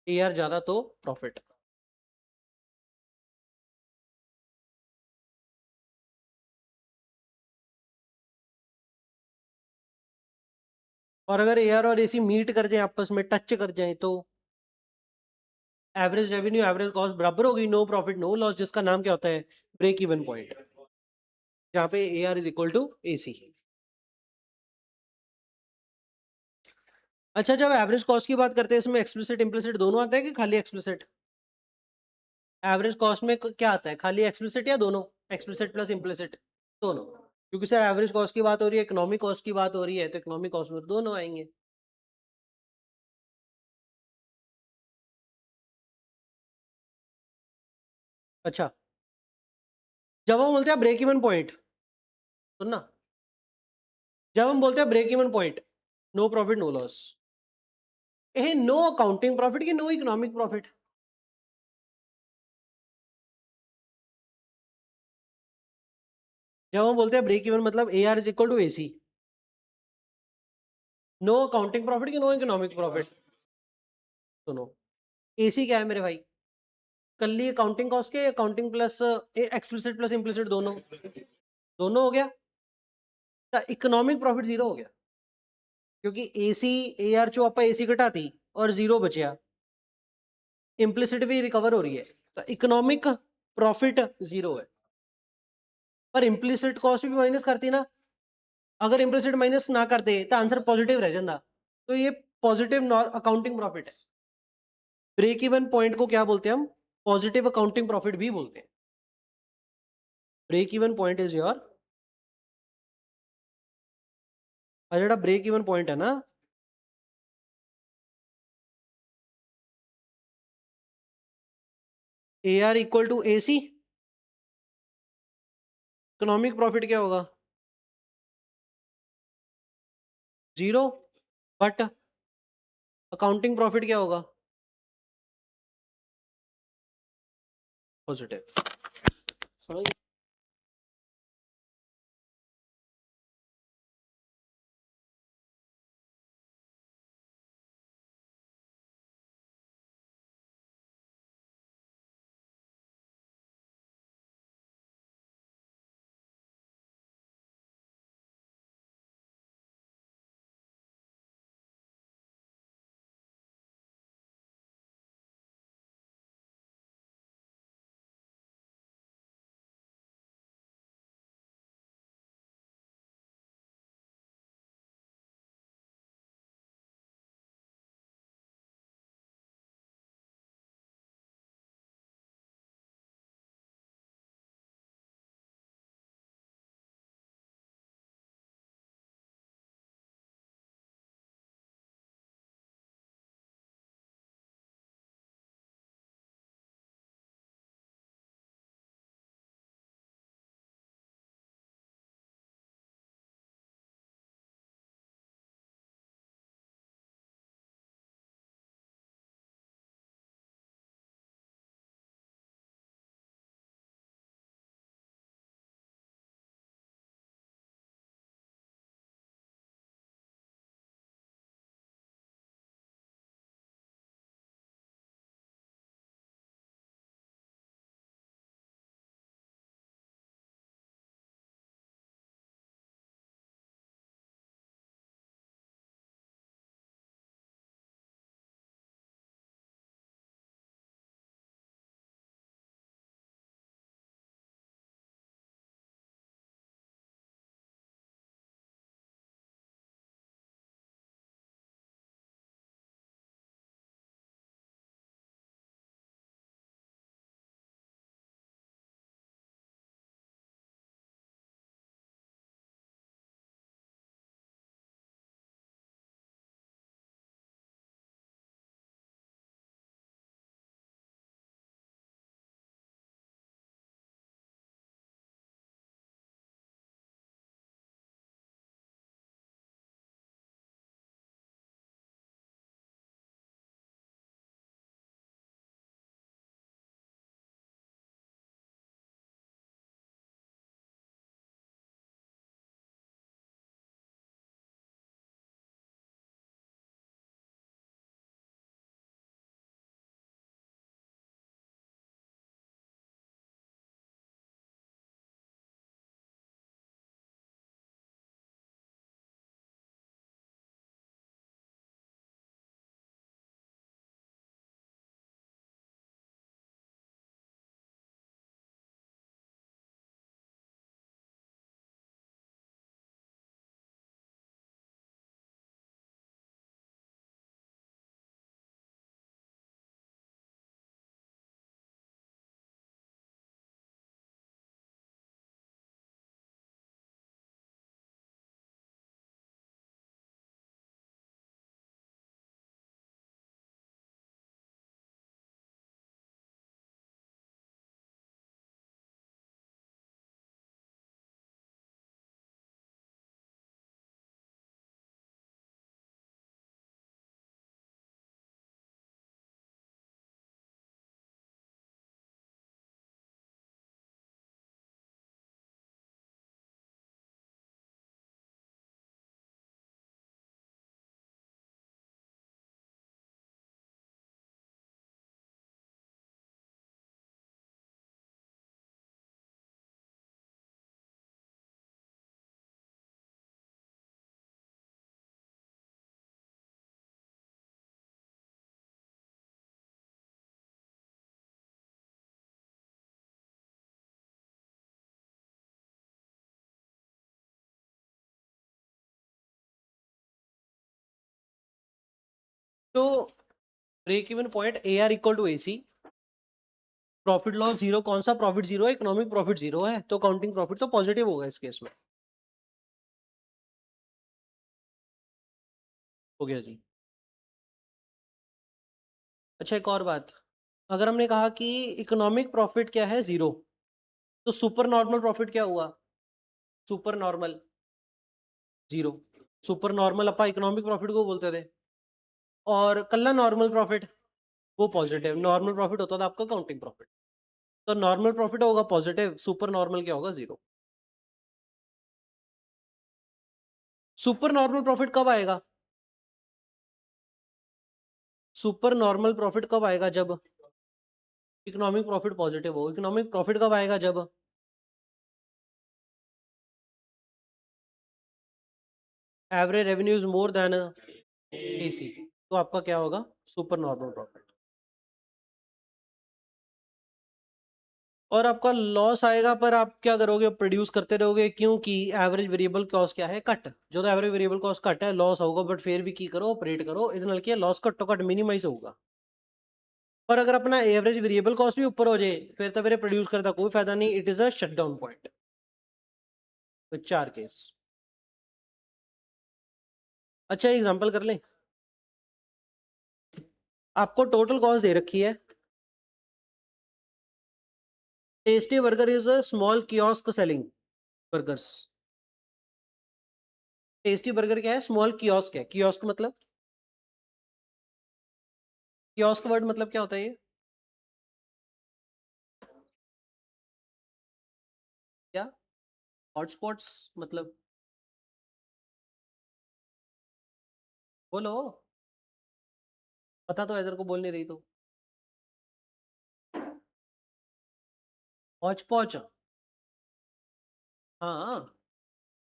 [SPEAKER 1] ए आर ज्यादा तो प्रॉफिट। और अगर ए आर और एसी मीट कर जाए, आपस में टच कर जाए, तो एवरेज रेवेन्यू एवरेज कॉस्ट बराबर होगी, नो प्रॉफिट नो लॉस, जिसका नाम क्या होता है? ब्रेक इवन पॉइंट, जहाँ पे A R is equal to A C. अच्छा, जब एवरेज कॉस्ट की बात करते हैं, इसमें एक्सप्लिसिट इम्प्लिसिट दोनों आता है कि खाली एक्सप्लिसिट? एवरेज कॉस्ट में क्या आता है, खाली एक्सप्लिसिट या दोनों? एक्सप्लिसिट प्लस इम्प्लिसिट, दोनों। क्योंकि सर एवरेज कॉस्ट की बात हो रही है, इकोनॉमिक कॉस्ट की बात हो रही है, तो इकोनॉमिक कॉस्ट में तो दोनों आएंगे। अच्छा, जब हम बोलते हैं ब्रेक इवन पॉइंट, सुनना, जब हम बोलते हैं break even point, no profit no loss, ए नो अकाउंटिंग प्रॉफिट की नो इकोनॉमिक प्रॉफिट? जब हम बोलते हैं ब्रेक इवन मतलब A R is equal to A C, no accounting profit की नो इकोनॉमिक प्रॉफिट? सुनो, ए सी क्या है मेरे भाई? कल अकाउंटिंग कॉस्ट के accounting plus explicit plus implicit दोनों, दोनों हो गया, इकोनॉमिक प्रॉफिट जीरो हो गया, क्योंकि एसी ए आर चो आप एसी घटाती और जीरो बचया, इम्प्लिसिट भी रिकवर हो रही है, तो इकोनॉमिक प्रॉफिट जीरो है। पर इम्प्लिसिट कॉस्ट भी माइनस करती ना, अगर इम्प्लिसिट माइनस ना करते तो आंसर पॉजिटिव रह जाता, तो ये पॉजिटिव अकाउंटिंग प्रॉफिट है। ब्रेक इवन पॉइंट को क्या बोलते हैं हम? पॉजिटिव अकाउंटिंग प्रॉफिट भी बोलते हैं। Break even point is your, ਜਿਹੜਾ ब्रेक इवन पॉइंट है ना, A R equal to A C, economic profit क्या होगा? जीरो, बट अकाउंटिंग प्रॉफिट क्या होगा? पॉजिटिव। तो break even point A R equal to A C, profit loss zero, कौन सा प्रॉफिट जीरो है? इकोनॉमिक प्रॉफिट जीरो है, तो काउंटिंग प्रॉफिट तो पॉजिटिव होगा इस केस में। हो गया जी। अच्छा एक और बात, अगर हमने कहा कि इकोनॉमिक प्रॉफिट क्या है? जीरो, तो सुपर नॉर्मल प्रॉफिट क्या हुआ? Super normal zero. Super normal अपा इकोनॉमिक प्रॉफिट को बोलते थे, और कल्ला नॉर्मल प्रॉफिट वो पॉजिटिव, नॉर्मल प्रॉफिट होता था आपका काउंटिंग प्रॉफिट। तो नॉर्मल प्रॉफिट होगा पॉजिटिव, सुपर नॉर्मल क्या होगा? जीरो। सुपर नॉर्मल प्रॉफिट कब आएगा? सुपर नॉर्मल प्रॉफिट कब आएगा? जब इकोनॉमिक प्रॉफिट पॉजिटिव हो। इकोनॉमिक प्रॉफिट कब आएगा? जब average revenue is more then AC, तो आपका क्या होगा? Super normal profit. और आपका लॉस आएगा, पर आप क्या करोगे? प्रोड्यूस करते रहोगे, क्योंकि एवरेज वेरिएबल कॉस्ट क्या है? कट। जो तो एवरेज वेरिएबल कॉस्ट कट है, लॉस होगा, बट फिर भी की करो, ऑपरेट करो, इतना क्या लॉस कट तो कट मिनिमाइज होगा। पर अगर अपना एवरेज वेरिएबल कॉस्ट भी ऊपर हो जाए, फिर तो मेरे प्रोड्यूस करता कोई फायदा नहीं, it is a shut down point. तो चार केस। अच्छा एग्जांपल कर लें, आपको टोटल कॉस्ट दे रखी है, tasty burger is a small kiosk selling burgers. Tasty burger क्या है? स्मॉल कियोस्क है। कियोस्क मतलब, कियोस्क वर्ड मतलब क्या होता है ये? क्या? हॉटस्पॉट्स मतलब? बोलो, पता तो है, इधर को बोल नहीं रही तो। हौच पौच, हाँ,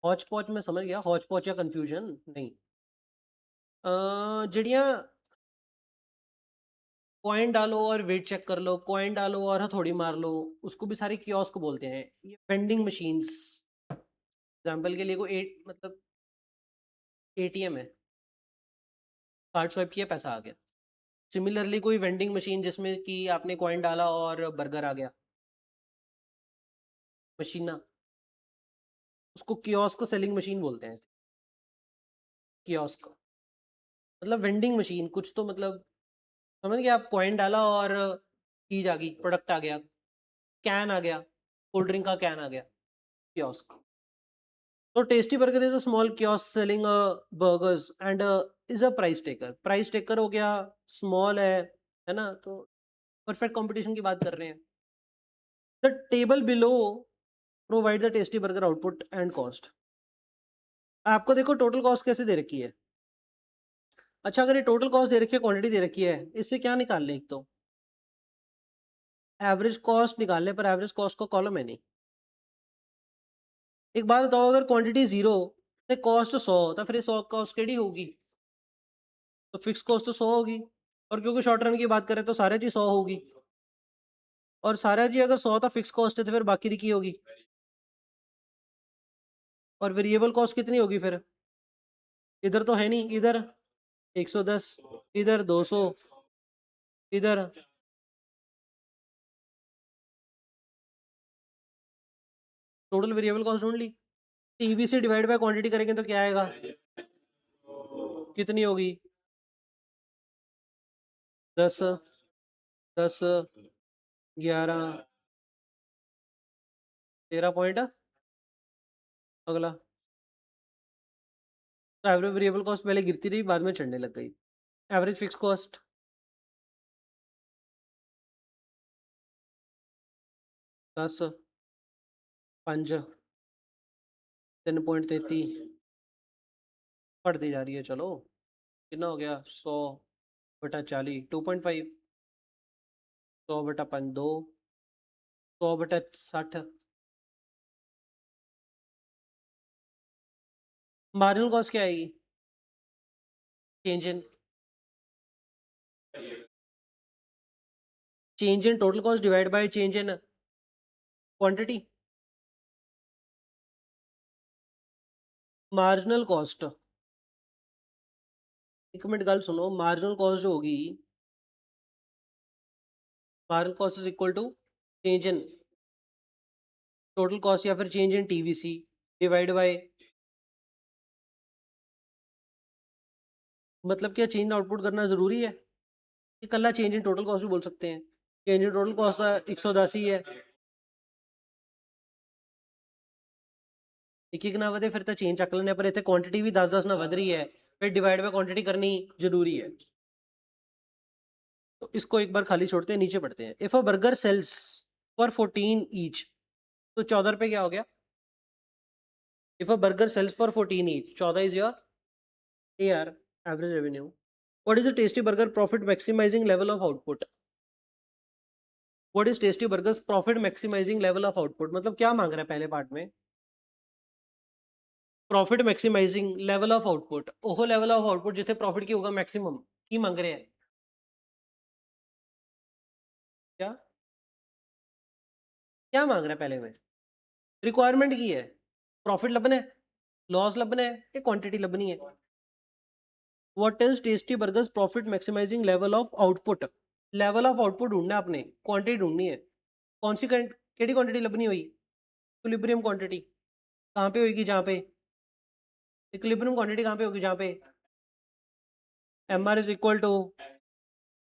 [SPEAKER 1] हौच पौच मैं समझ गया, हौच पौच या कंफ्यूजन नहीं। जड़ियाँ कॉइन डालो और वेट चेक कर लो, कॉइन डालो और हथौड़ी मार लो, उसको भी सारे कियोस्क बोलते हैं। ये वेंडिंग मशीन्स, एग्जाम्पल के लिए कोई एट मतलब एटीएम है, कार्ड स्वाइप किया पैसा आ गया। सिमिलरली कोई वेंडिंग मशीन जिसमें कि आपने कॉइन डाला और बर्गर आ गया, मशीना, उसको कियोस्क सेलिंग मशीन बोलते हैं। कियोस्क मतलब वेंडिंग मशीन, कुछ तो मतलब समझ गए आप? कॉइन डाला और चीज आ गई, प्रोडक्ट आ गया, कैन आ गया, कोल्ड ड्रिंक का कैन आ गया, कियोस्क। तो tasty burger is a small kiosk selling burgers and is a price taker. Price taker हो गया, स्मॉल है ना? तो परफेक्ट कंपटीशन की बात कर रहे हैं। The table below provide the tasty burger output and cost. आपको देखो टोटल कॉस्ट कैसे दे रखी है। अच्छा अगर ये टोटल कॉस्ट दे रखी है, क्वांटिटी दे रखी है, इससे क्या निकाल लें? एक तो एवरेज कॉस्ट निकालने, पर एवरेज कॉस्ट का कॉलम है नहीं। एक बात बताओ, अगर क्वांटिटी जीरो तो कॉस्ट 100, तो फिर 100 कॉस्ट केड़ी होगी? तो फिक्स कॉस्ट तो 100 होगी, और क्योंकि शॉर्ट रन की बात करें तो सारे जी 100 होगी, और सारा जी अगर 100 था फिक्स कॉस्ट है, तो फिर बाकी की होगी, और वेरिएबल कॉस्ट कितनी होगी फिर? इधर तो है नहीं, इधर 110, इधर 200, इधर टोटल वेरिएबल कॉस्ट ढूंढ ली। टीवी से डिवाइड बाय क्वांटिटी करेंगे तो क्या आएगा? कितनी होगी? 10, 10, 11, 13 पॉइंट। अगला, तो एवरेज वेरिएबल कॉस्ट पहले गिरती रही, बाद में चढ़ने लग गई। एवरेज फिक्स कॉस्ट 10, 5, 3.33 बढ़ती जा रही है। चलो कितना हो गया? 100/40, 2.5, 100/5 2, 100/60। मार्जिनल कॉस्ट क्या आएगी? Change in total cost divide by change in quantity. Marginal cost एक मिनट गल सुनो, मार्जिनल कॉस्ट जो होगी, marginal cost is equal to change in total cost या फिर change in TVC divide by, मतलब क्या चेंज आउटपुट करना जरूरी है? ये कल्ला चेंज इन टोटल कॉस्ट भी बोल सकते हैं। चेंज इन टोटल कॉस्ट 110 ही है, एक ना ਵਧੇ फिर तो चेंज ਚੱਕ ਲੈਣੇ, पर इतने क्वांटिटी भी 10-10 ना वध रही है, फिर डिवाइड बाय क्वांटिटी करनी जरूरी है। तो इसको एक बार खाली छोड़ते हैं, नीचे पढ़ते हैं। If a burger sells for 14 each, तो 14 रुपए क्या हो गया? If a burger sells for 14 each, 14 is your AR, average revenue. What is a tasty burger profit maximising level of output? What is tasty burgers profit maximising level of output, मतलब क्या मांग रहा है पहले पार्ट में? Profit maximising level of output, ओहो level of output जिथे profit की होगा मैक्सिमम की मांग रहे हैं क्या? क्या मांग रहा है पहले में? रिक्वायरमेंट की है, प्रॉफिट लबना है, लॉस लबना है, कि क्वांटिटी लबनी है? What is tasty burgers profit maximising level of output? Level of output ढूंढना है आपने, क्वांटिटी ढूंढनी है। कौन सी केड़ी क्वांटिटी लबनी हुई? इक्विलिब्रियम क्वांटिटी कहाँ पे होगी? जहाँ पे इक्विलिब्रियम क्वांटिटी कहाँ पे होगी? जहाँ पे MR इज इक्वल टू,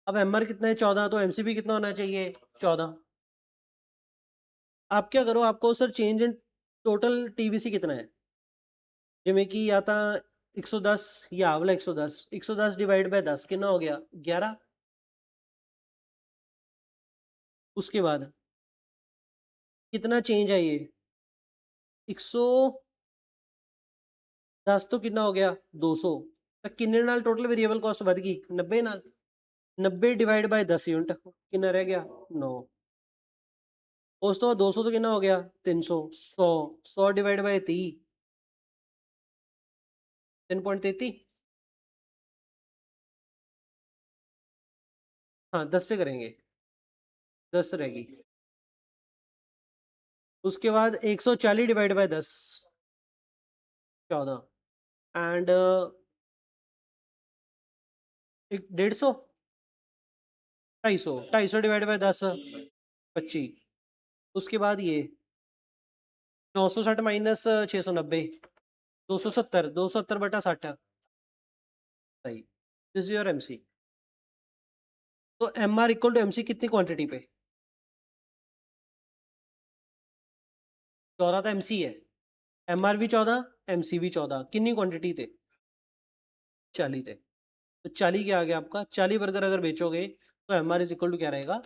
[SPEAKER 1] अब MR कितना है? 14, तो MCP कितना होना चाहिए? 14। आप क्या करो, आपको sir change in total TVC कितना है, जिमें कि या तो 110 या वाला 110, 110 डिवाइड बाय 10 कितना हो गया? 11। उसके बाद कितना चेंज है ये? 110 तो कितना हो गया? 200। तो किन्ने नाल टोटल वेरिएबल कॉस्ट बढ़ गई? 90 नाल। 90 डिवाइड बाय 10 यूनिट कितना रह गया? 9। उस तो बाद 200 तो कितना हो गया? 300। 100, 100 डिवाइड बाय 30, 3.33। हाँ 10 से करेंगे, 10 रहेगी। उसके बाद 140 divide by 10, 14। And 150, 250, 250 divide by 10, 25। उसके बाद ये 960 माइनस 690, 270, 270 बटा 60। सही, दिस इज योर MC। तो MR इक्वल टू MC कितनी क्वांटिटी पे? 14 तो MC है, MR भी 14, MC भी 14, कितनी क्वांटिटी थे? 40 थे। तो 40 क्या आ गया आपका? 40 बर्गर अगर बेचोगे तो MR इज इक्वल टू क्या रहेगा?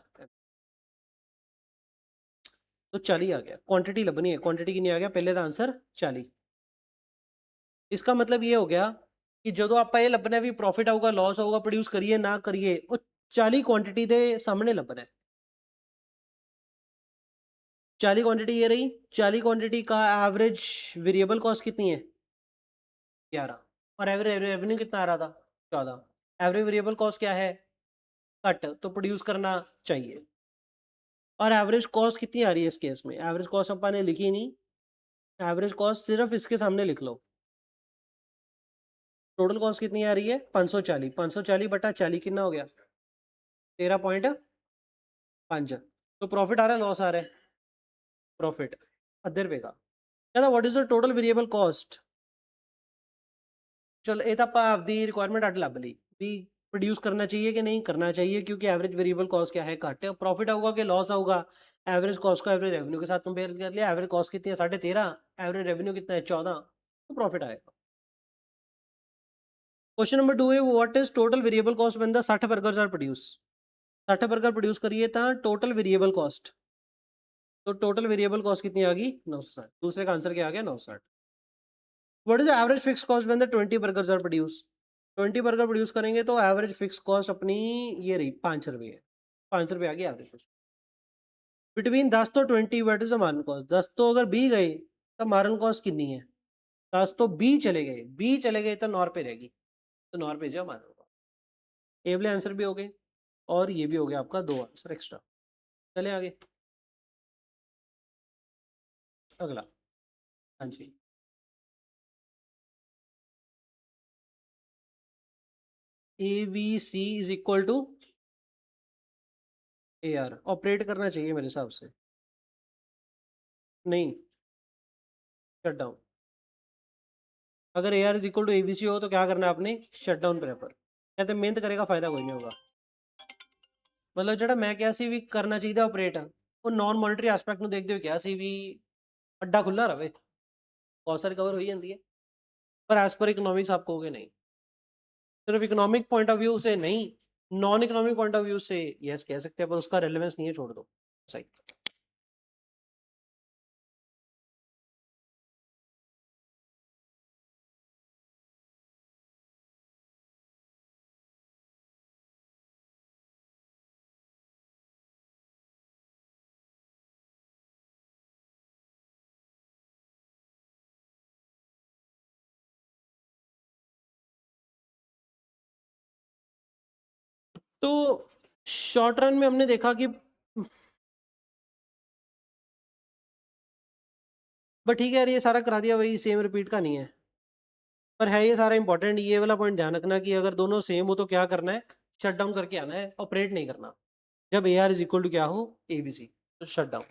[SPEAKER 1] तो 40 आ गया, क्वांटिटी लबनी है, क्वांटिटी कितनी आ गया? पहले का आंसर 40। इसका मतलब ये हो गया कि जो आप ये लबना है भी प्रॉफिट आऊगा लॉस होगा, प्रोड्यूस करिए ना करिए, वो 40 क्वांटिटी के सामने लबना है। 40 क्वांटिटी ये रही, 40 क्वांटिटी का एवरेज वेरिएबल कॉस्ट कितनी है? 11। और एवरेज रेवेन्यू कितना आ रहा था? 14। एवरेज वेरिएबल कॉस्ट क्या है? घट, तो प्रोड्यूस करना चाहिए। और एवरेज कॉस्ट कितनी आ रही है इस केस में? एवरेज कॉस्ट अपन ने लिखी नहीं, एवरेज कॉस्ट सिर्फ इसके सामने लिख लो। टोटल कॉस्ट कितनी आ रही है? 540, 540 बटा 40 कितना हो गया? 13.5। तो प्रॉफिट आ रहा है लॉस आ रहा है? प्रॉफिट अद्धे रुपए का। कहता what is the total variable cost? चलो ये तो आप आपकी रिक्वायरमेंट अट लभ ली भी, प्रोड्यूस करना चाहिए कि नहीं करना चाहिए, क्योंकि एवरेज वेरिएबल कॉस्ट क्या है? घट। प्रॉफिट आऊगा कि लॉस आऊगा? एवरेज कॉस्ट को एवरेज रेवेन्यू के साथ कंपेयर कर लिया, एवरेज कॉस्ट कितनी है? 13.5, एवरेज रेवेन्यू कितना है? 14, तो प्रॉफिट आएगा। क्वेश्चन नंबर 2 है, what is total variable cost when the 60 burgers are produce? 60 burger produce करिए था, टोटल वेरिएबल कॉस्ट, तो टोटल वेरिएबल कॉस्ट कितनी आ गई? 960। दूसरे का आंसर क्या आ गया? 960। What is average fix cost when the 20 burgers are produce? 20 burger produce करेंगे तो एवरेज फिक्स कॉस्ट अपनी ये रही 5 रुपये है, 5 रुपये आ गई एवरेज। बिटवीन 10 तो 20 what is the marginal cost? 10 तो अगर बी गए तो मार्जिनल कॉस्ट कितनी है? 10 तो बी चले गए, बी चले गए तो 9 रुपये रहेगी, तो 9 रुपये जो मार्जिनल कॉस्ट। ए वाले आंसर भी हो गए, और ये भी हो गया आपका 2 आंसर एक्स्ट्रा। चले आगे, अगला। हाँ जी। ABC is equal to AR operate करना चाहिए मेरे हिसाब से। नहीं, शट डाउन। अगर AR is equal to ABC हो तो क्या करना है आपने? Shut down prefer. कहते मेहनत करेगा फायदा कोई नहीं होगा। मतलब ਜਿਹੜਾ ਮੈਂ ਕਿਹਾ ਸੀ ਵੀ ਕਰਨਾ ਚਾਹੀਦਾ ਆਪਰੇਟ, ਉਹ ਨਾਨ ਮੋਨਿਟਰੀ ਐਸਪੈਕਟ ਨੂੰ ਦੇਖਦੇ ਹੋਏ ਕਿਹਾ ਸੀ ਵੀ ਅੱਡਾ ਖੁੱਲਾ ਰਵੇ, ਬਹੁਤ ਸਾਰੀ कवर हो ही जाती है। पर एज पर इकोनॉमिक्स आप कहोगे नहीं, सिर्फ इकोनॉमिक पॉइंट ऑफ व्यू से नहीं, non economic point of view से यस कह सकते हैं, पर उसका रेलेवेंस नहीं है, छोड़ दो। सही। तो शॉर्ट रन में हमने देखा कि बट ठीक है यार, ये सारा करा दिया, वही सेम रिपीट का नहीं है, पर है ये सारा इंपॉर्टेंट। ये वाला पॉइंट ध्यान रखना कि अगर दोनों सेम हो तो क्या करना है? शट डाउन करके आना है, ऑपरेट नहीं करना। जब AR इज इक्वल टू क्या हो? ABC, तो शट डाउन।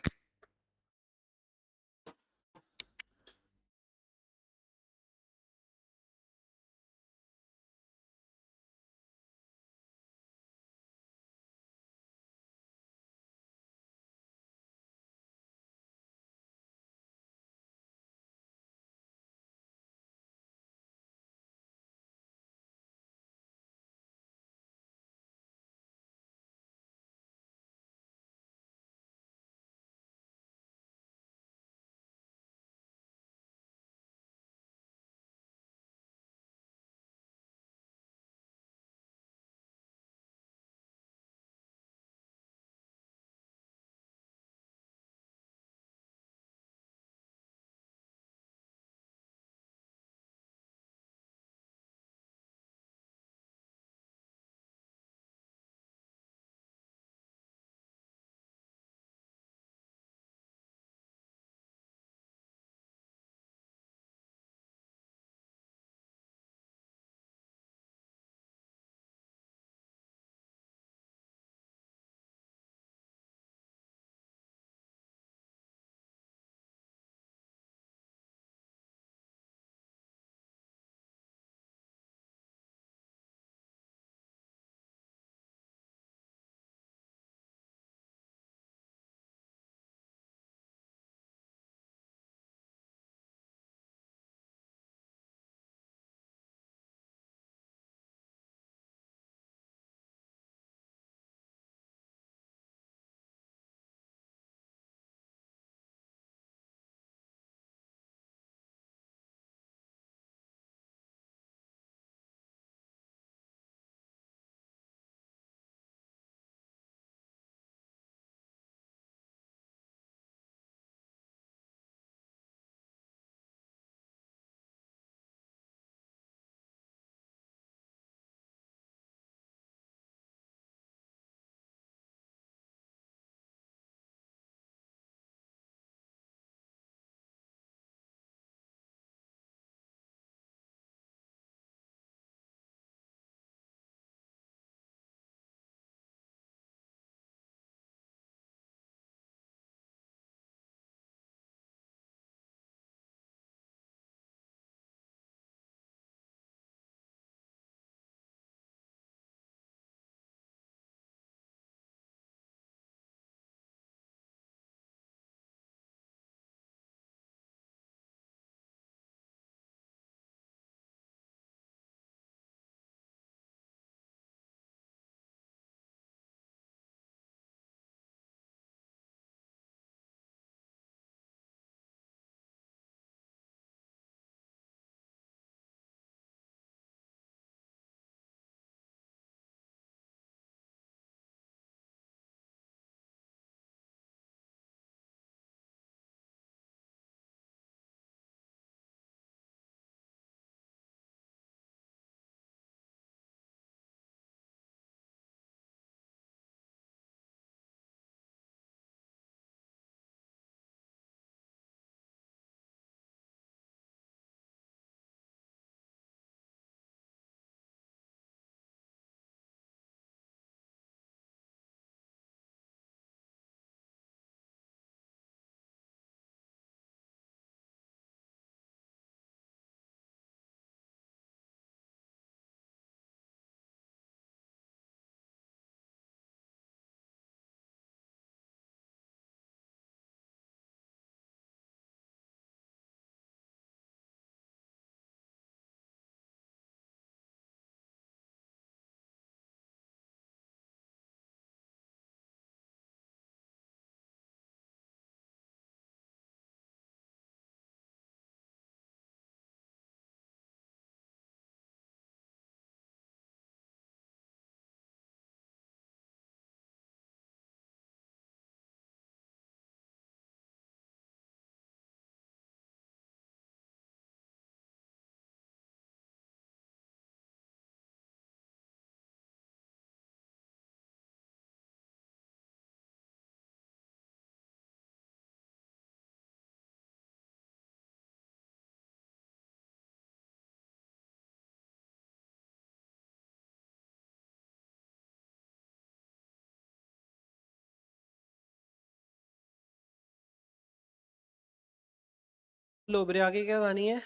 [SPEAKER 1] लो मेरे आगे क्या कहानी है?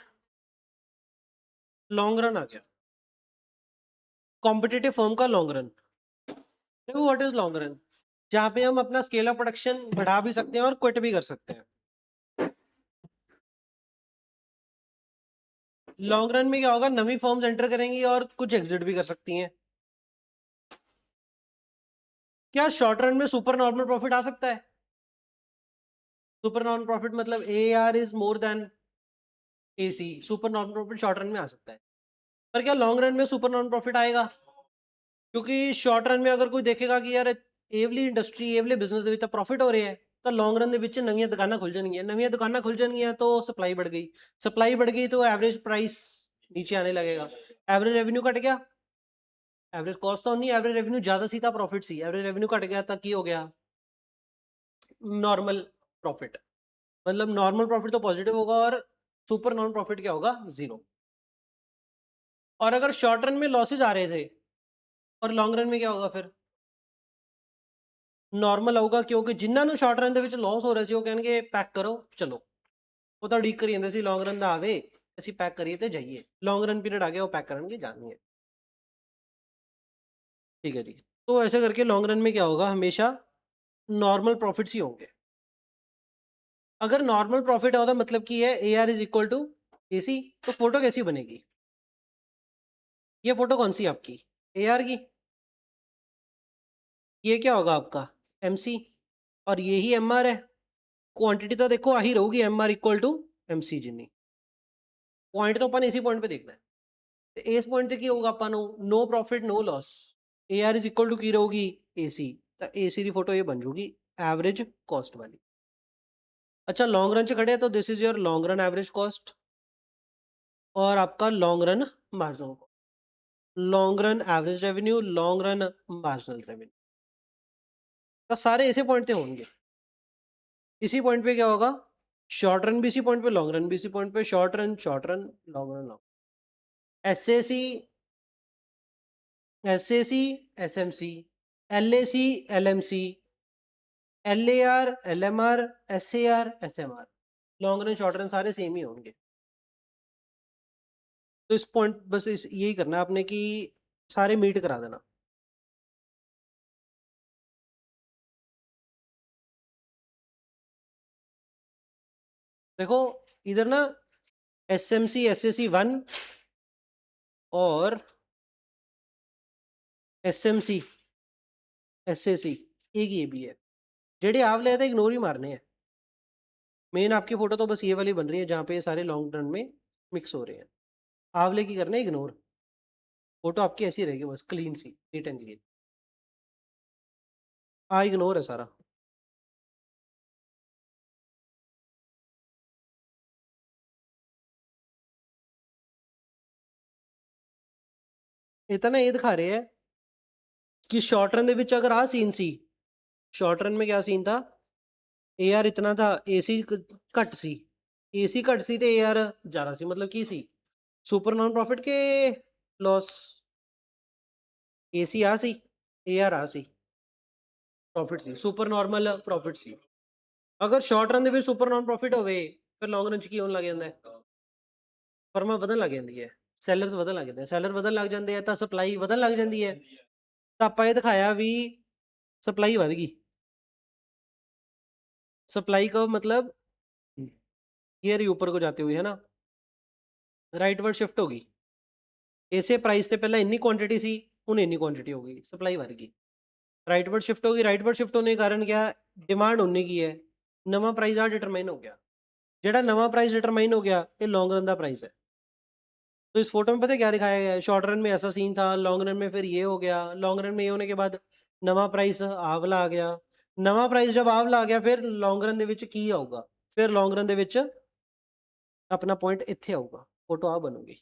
[SPEAKER 1] लॉन्ग रन आ गया। कॉम्पिटिटिव फर्म का लॉन्ग रन। देखो व्हाट इज लॉन्ग रन? जहाँ पे हम अपना स्केल ऑफ प्रोडक्शन बढ़ा भी सकते हैं और क्विट भी कर सकते हैं। लॉन्ग रन में क्या होगा, नवी फर्म्स एंटर करेंगी और कुछ एग्जिट भी कर सकती हैं। क्या शॉर्ट रन में सुपर नॉर्मल प्रॉफिट आ सकता है? सुपर नॉर्मल प्रॉफिट मतलब A R is more than A C. Super normal profit short run में आ सकता है, पर क्या लॉन्ग रन में सुपर नॉर्मल प्रॉफिट आएगा? क्योंकि शॉर्ट रन में अगर कोई देखेगा कि यार एवली इंडस्ट्री एवले बिजनेस ਦੇ ਵਿੱਚ ਤਾਂ ਪ੍ਰੋਫਿਟ ਹੋ ਰਿਹਾ ਹੈ, ਤਾਂ ਲੌਂਗ ਰਨ ਦੇ ਵਿੱਚ ਨਵੀਆਂ ਦੁਕਾਨਾਂ ਖੁੱਲ ਜਾਣਗੀਆਂ। ਨਵੀਆਂ ਦੁਕਾਨਾਂ ਖੁੱਲ ਜਾਣਗੀਆਂ तो सप्लाई बढ़ गई। सप्लाई बढ़ गई तो एवरेज प्राइस नीचे आने लगेगा। एवरेज रेवेन्यू घट गया। एवरेज कॉस्ट तो नहीं, एवरेज रेवेन्यू ज्यादा सी था, प्रॉफिट सी। एवरेज रेवेन्यू घट गया तो की हो गया? Normal profit. मतलब नॉर्मल प्रॉफिट तो पॉजिटिव होगा और सुपर नॉर्मल प्रॉफिट क्या होगा? जीरो। और अगर शॉर्ट रन में लॉसेज आ रहे थे और लॉन्ग रन में क्या होगा फिर? नॉर्मल होगा, क्योंकि जिन्हों ਨੂੰ ਸ਼ਾਰਟ ਰਨ ਦੇ ਵਿੱਚ ਲਾਸ ਹੋ ਰਿਹਾ ਸੀ ਉਹ ਕਹਿਣਗੇ ਪੈਕ ਕਰੋ ਚਲੋ। ਉਹ ਤਾਂ ਉਡੀਕ ਕਰੀ ਜਾਂਦੇ ਸੀ ਲੌਂਗ ਰਨ ਦਾ ਆਵੇ, ਅਸੀਂ ਪੈਕ ਕਰੀਏ ਤੇ ਜਾਈਏ। ਲੌਂਗ ਰਨ ਪੀਰੀਅਡ आ गया, वो पैक करेंगे जानी है। ठीक है जी। तो ऐसे करके लॉन्ग रन में क्या होगा, हमेशा नॉर्मल प्रॉफिट्स ही होंगे। अगर नॉर्मल प्रॉफिट होगा मतलब कि है A R is equal to A C, तो फोटो कैसी बनेगी? ये फोटो कौन सी है आपकी? ए आर की। ये क्या होगा आपका? M C. और ये ही एम आर है। क्वांटिटी तो देखो आही रहूगी M R equal to M C जिनी। पॉइंट तो अपन इसी पॉइंट पे देखना है। ਤੇ ਇਸ ਪੁਆਇੰਟ ਤੇ ਕੀ ਹੋਊਗਾ ਆਪਾਂ ਨੂੰ? No profit no loss. A R is equal to ਕੀ ਰਹੂਗੀ? ਏ ਸੀ। ਤਾਂ ਏ ਸੀ ਦੀ ਫੋਟੋ ਇਹ ਬਣ ਜੂਗੀ ਐਵਰੇਜ कॉस्ट वाली। अच्छा लॉन्ग रन च खड़े तो this is your long run average cost और आपका long run marginal. Long run average revenue, long run marginal revenue, तो सारे इसी पॉइंट पे होंगे। इसी पॉइंट पे क्या होगा? शॉर्ट रन भी इसी पॉइंट पे, लॉन्ग रन भी इसी पॉइंट पे। Short run long run long. S A C, S A C, S M C, L A C, L M C, L A R, L M R, S A R, S M R. Long run short run सारे same ही होंगे। तो इस point बस इस यही करना है आपने कि सारे मीट करा देना। देखो इधर ना S M C, S A C one और S M C, S A C एक ये भी है। जेडे आप ले आते इग्नोर ही मारने हैं। मेन आपकी फोटो तो बस ये वाली बन रही है जहाँ पे ये सारे लॉन्ग रन में मिक्स हो रहे हैं। आवले की करना है इग्नोर। फोटो आपकी ऐसी रहेगी बस क्लीन सी, नीट एंड क्लीन। इग्नोर है सारा। इतना ये दिखा रहे हैं कि शॉर्ट रन ਦੇ ਵਿੱਚ अगर आ सीन सी, शॉर्ट रन में क्या सीन था? ए आर इतना था, ए सी घट सी। ए सी घट सी तो ए आर ज़्यादा सी, मतलब की सी? सुपर नॉन प्रॉफिट के लॉस। ए सी आ सी, ए आर आ C, profit C, super normal profit C. अगर शॉर्ट रन ਦੇ ਵਿੱਚ सुपर नॉन प्रॉफिट ਹੋਵੇ ਫਿਰ ਲੌਂਗ ਰਨ ਚ ਕੀ ਹੋਣ ਲੱਗ ਜਾਂਦਾ ਹੈ? ਫਰਮਾਂ ਵਧਣ ਲੱਗ ਜਾਂਦੀ ਹੈ, ਸੈਲਰਸ ਵਧਣ ਲੱਗ ਜਾਂਦੇ, ਸੈਲਰ ਵਧਣ ਲੱਗ ਜਾਂਦੇ ਆ ਤਾਂ ਸਪਲਾਈ ਵਧਣ ਲੱਗ ਜਾਂਦੀ ਹੈ। ਤਾਂ ਆਪਾਂ ਇਹ ਦਿਖਾਇਆ ਵੀ ਸਪਲਾਈ ਵਧ ਗਈ। सप्लाई का मतलब ये रही ऊपर को जाती हुई है ना, राइट वर्ड शिफ्ट होगी। इसे प्राइस से पहले इन्नी क्वांटिटी सी, ਹੁਣ ਇੰਨੀ क्वांटिटी हो गई, सप्लाई बढ़ गई। राइट वर्ड शिफ्ट होगी। राइट वर्ड शिफ्ट होने के कारण क्या? डिमांड उन्नी की है, नवा प्राइस आ डिटरमाइन हो गया। जेड़ा नवा प्राइस डिटरमाइन हो गया ये लॉन्ग रन का प्राइस है। तो इस फोटो में पता है क्या दिखाया गया है? शॉर्ट रन में ऐसा सीन था, लॉन्ग रन में फिर ये हो गया। लॉन्ग रन में ये होने के बाद नवा प्राइस आवला आ गया। नवा प्राइस जब आवला आ गया फिर लॉन्ग रन ਦੇ ਵਿੱਚ ਕੀ ਆਊਗਾ? ਫਿਰ ਲੌਂਗ ਰਨ ਦੇ ਵਿੱਚ अपना पॉइंट इत्थे आऊगा, फोटो आ बनूगी।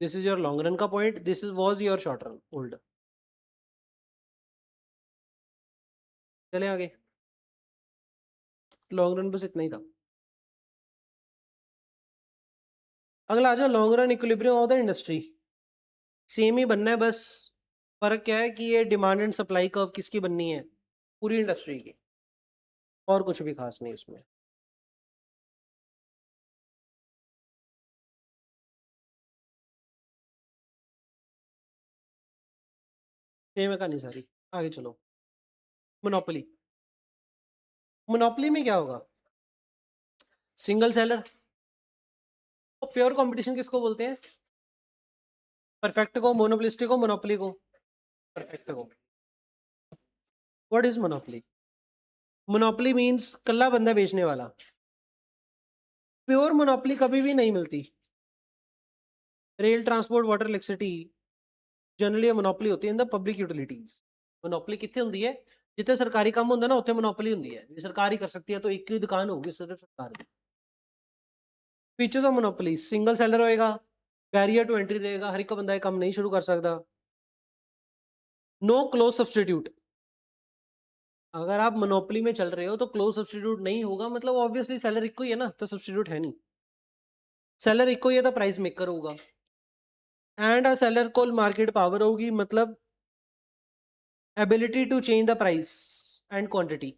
[SPEAKER 1] This is your long run का point, this is was your short run old. चले आगे। लॉन्ग रन बस इतना ही था। अगला आ जाओ long run equilibrium of the industry. Same ही बनना है, बस फर्क क्या है कि ये डिमांड एंड सप्लाई कर्व किसकी बननी है? पूरी इंडस्ट्री की, और कुछ भी खास नहीं इसमें। सेम है कहानी सारी। आगे चलो। मोनोपोली। मोनोपोली में क्या होगा? Single seller. तो प्योर कंपटीशन किसको बोलते हैं? परफेक्ट को, मोनोपोलिस्टिक को, मोनोपोली को? परफेक्ट को। What is monopoly? Monopoly means कल्ला बंदा बेचने वाला। प्योर मोनोपोली कभी भी नहीं मिलती। Rail, transport, water, electricity generally monopoly होती है in the public utilities. Monopoly कितने होंदी है? जितने सरकारी काम होंगे ना, उत्थे मोनोपोली होंदी है। जे सरकार ही कर सकती है तो एक ही दुकान होगी सिर्फ सरकार की। Features of monopoly: single seller होएगा, बैरियर टू एंट्री रहेगा, हर एक बंदा ये काम नहीं शुरू कर सकता। No close substitute. अगर आप मोनोपोली में चल रहे हो तो क्लोज सब्सटीट्यूट नहीं होगा, मतलब ऑब्वियसली सेलर एक ही है ना, तो सब्सटीट्यूट है नहीं। सेलर एक ही है तो प्राइस मेकर होगा। एंड अ सेलर को मार्केट पावर होगी, मतलब ability to change the price and quantity.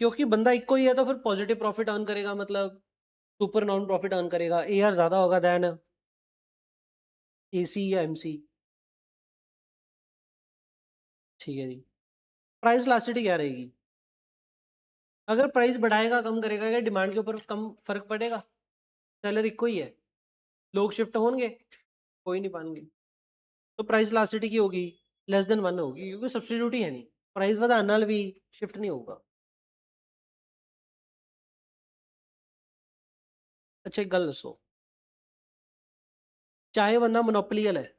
[SPEAKER 1] क्योंकि बंदा एक ही है तो फिर पॉजिटिव प्रॉफिट अर्न करेगा, मतलब सुपर नॉन प्रॉफिट अर्न करेगा। एआर ज्यादा होगा देन एसी या एमसी। ठीक है जी। प्राइस लास्टिटी क्या रहेगी? अगर प्राइस बढ़ाएगा कम करेगा, क्या डिमांड के ऊपर कम फर्क पड़ेगा? सेलर एक ही है, लोग शिफ्ट होंगे? कोई नहीं पाएंगे। तो प्राइस लास्टिटी की होगी लेस देन 1 होगी, क्योंकि सब्सटीट्यूट ही है नहीं। प्राइस ਵਧਾਉਣ ਨਾਲ भी शिफ्ट नहीं होगा। अच्छा एक गल दसो, चाहे बंदा मोनोपोली वाला है,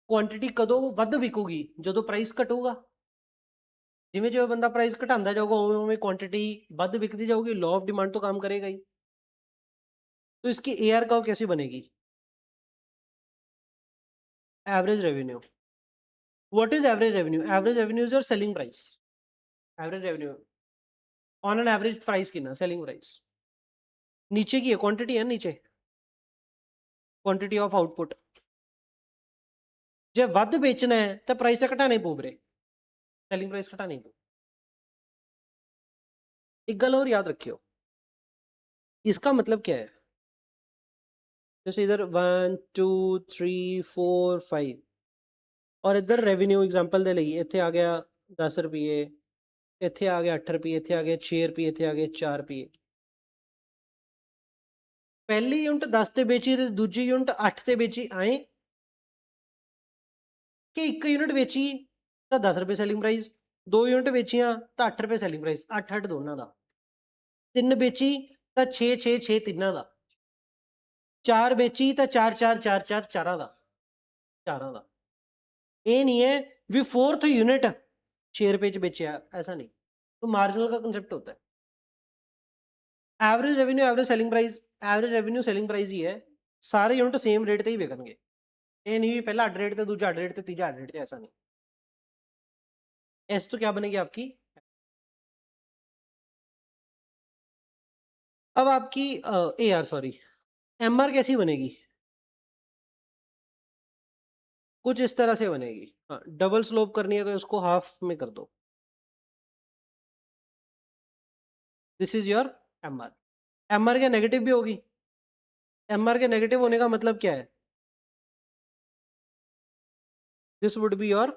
[SPEAKER 1] क्वांटिटी कदों ਵੱਧ ਵਿਕੂਗੀ ਜਦੋਂ ਪ੍ਰਾਈਸ ਘਟੂਗਾ? ਜਿਵੇਂ ਜਿਵੇਂ ਬੰਦਾ ਪ੍ਰਾਈਸ ਘਟਾਉਂਦਾ ਜਾਊਗਾ ਉਵੇਂ ਉਵੇਂ क्वांटिटी ਵੱਧ ਵਿਕਦੀ ਜਾਊਗੀ। लॉ ऑफ डिमांड तो काम करेगा ही। तो इसकी एआर कर्व कैसी बनेगी? Average revenue. What is average revenue? Average revenue is your selling price. Average revenue on an average price की ना, सेलिंग प्राइस नीचे की है, क्वांटिटी है नीचे, क्वांटिटी ऑफ आउटपुट। ਜੇ ਵੱਧ बेचना है तो प्राइस घटाने पू ਵੀਰੇ, सेलिंग प्राइस घटाने पू। एक गल और याद रखियो, इसका मतलब क्या है? जैसे इधर 1 2 3 4 5 और इधर रेवेन्यू एग्जांपल दे लई, इत्थे आ गया 10 रुपये, इत्थे आ गया 8 रुपये, इत्थे आ गया 6 रुपये, इत्थे आ गया 4 रुपये। पहली यूनिट 10 ते बेची ते दूजी यूनिट 8 ते बेची, आए कि एक यूनिट बेची तो 10 रुपये सेलिंग प्राइस, 2 यूनिट बेचियां तो 8 रुपये सेलिंग प्राइस, 8 8 दोनों का। 3 बेची तो 6 6 6 तीनों का। 4 बेची तो 4 4 4 4 चारों का, चारों का। ये नहीं है भी 4th यूनिट 6 रुपये च बेचा, ऐसा नहीं। तो मार्जिनल का कंसेप्ट होता है। Average revenue, average selling price, average revenue selling price ही है। सारे यूनिट सेम रेट ते ही बिकणगे। ये नहीं भी पहला अड रेट ते दूजा अड रेट ते तीजा अड रेट ते, ऐसा नहीं। एस तो क्या बनेगी आपकी? अब आपकी A R sorry M R कैसी बनेगी? कुछ इस तरह से बनेगी। हाँ, डबल स्लोप करनी है तो इसको हाफ में कर दो। This is your M R. M R क्या नेगेटिव भी होगी? एम आर के नेगेटिव होने का मतलब क्या है? This would be your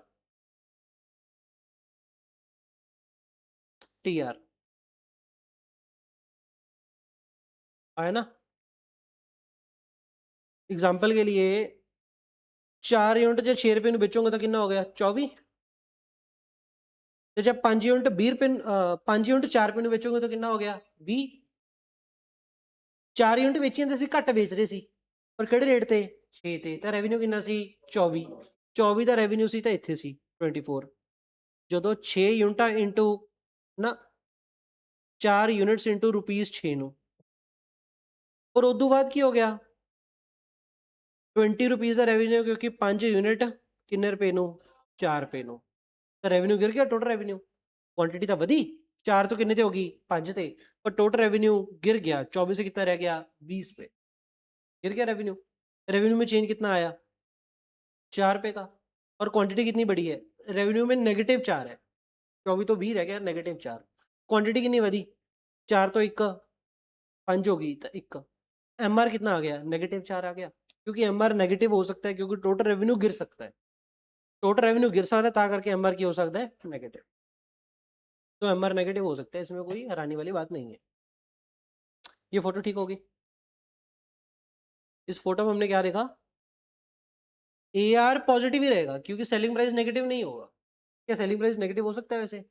[SPEAKER 1] T R, है ना? एग्जाम्पल के लिए 4 यूनिट जो 6 रुपये में बेचोगे तो कितना हो गया? 24। तो जब 5 यूनिट 20 रुपये, 5 यूनिट 4 रुपये में बेचोगे तो कितना हो गया? 20। 4 यूनिट बेचियां तो ਅਸੀਂ ਘੱਟ ਵੇਚ ਰਹੇ ਸੀ, ਪਰ ਕਿਹੜੇ ਰੇਟ ਤੇ? 6 ਤੇ। ਤਾਂ ਰੈਵਨਿਊ ਕਿੰਨਾ ਸੀ? 24। 24 ਦਾ ਰੈਵਨਿਊ ਸੀ ਤਾਂ ਇੱਥੇ ਸੀ 24। ਜਦੋਂ 6 यूनिटा इंटू ना 4 यूनिट्स इंटू रुपीज 6 ਨੂੰ, और उदू बाद की हो गया 20 रुपीज का रेवेन्यू, क्योंकि 5 यूनिट किन्ने रुपए ਨੂੰ? 4 रुपए ਨੂੰ। ਤਾਂ रेवेन्यू गिर गया टोटल रेवेन्यू। क्वांटिटी तो वधी 4 तो किन्ने ते होगी? 5 ते, पर टोटल रेवेन्यू गिर गया 24 से कितना रह गया? 20 पे। गिर गया रेवेन्यू। रेवेन्यू में चेंज कितना आया? 4 रुपए का। और क्वांटिटी कितनी बड़ी है? रेवेन्यू में -4 है, 24 तो 20 रह गया, -4। क्वांटिटी कितनी वधी? 4 तो 1 5 होगी तो 1। एम आर कितना आ गया? -4 आ गया। क्योंकि एमआर नेगेटिव हो सकता है, क्योंकि टोटल रेवेन्यू गिर सकता है, टोटल रेवेन्यू गिर सकता है, ता करके एमआर की हो सकता है नेगेटिव। तो एमआर नेगेटिव हो सकता है, इसमें कोई हैरानी वाली बात नहीं है। ये फोटो ठीक होगी। इस फोटो में हमने क्या देखा, एआर पॉजिटिव ही रहेगा क्योंकि सेलिंग प्राइस नेगेटिव नहीं होगा। क्या सेलिंग प्राइस नेगेटिव हो सकता है वैसे?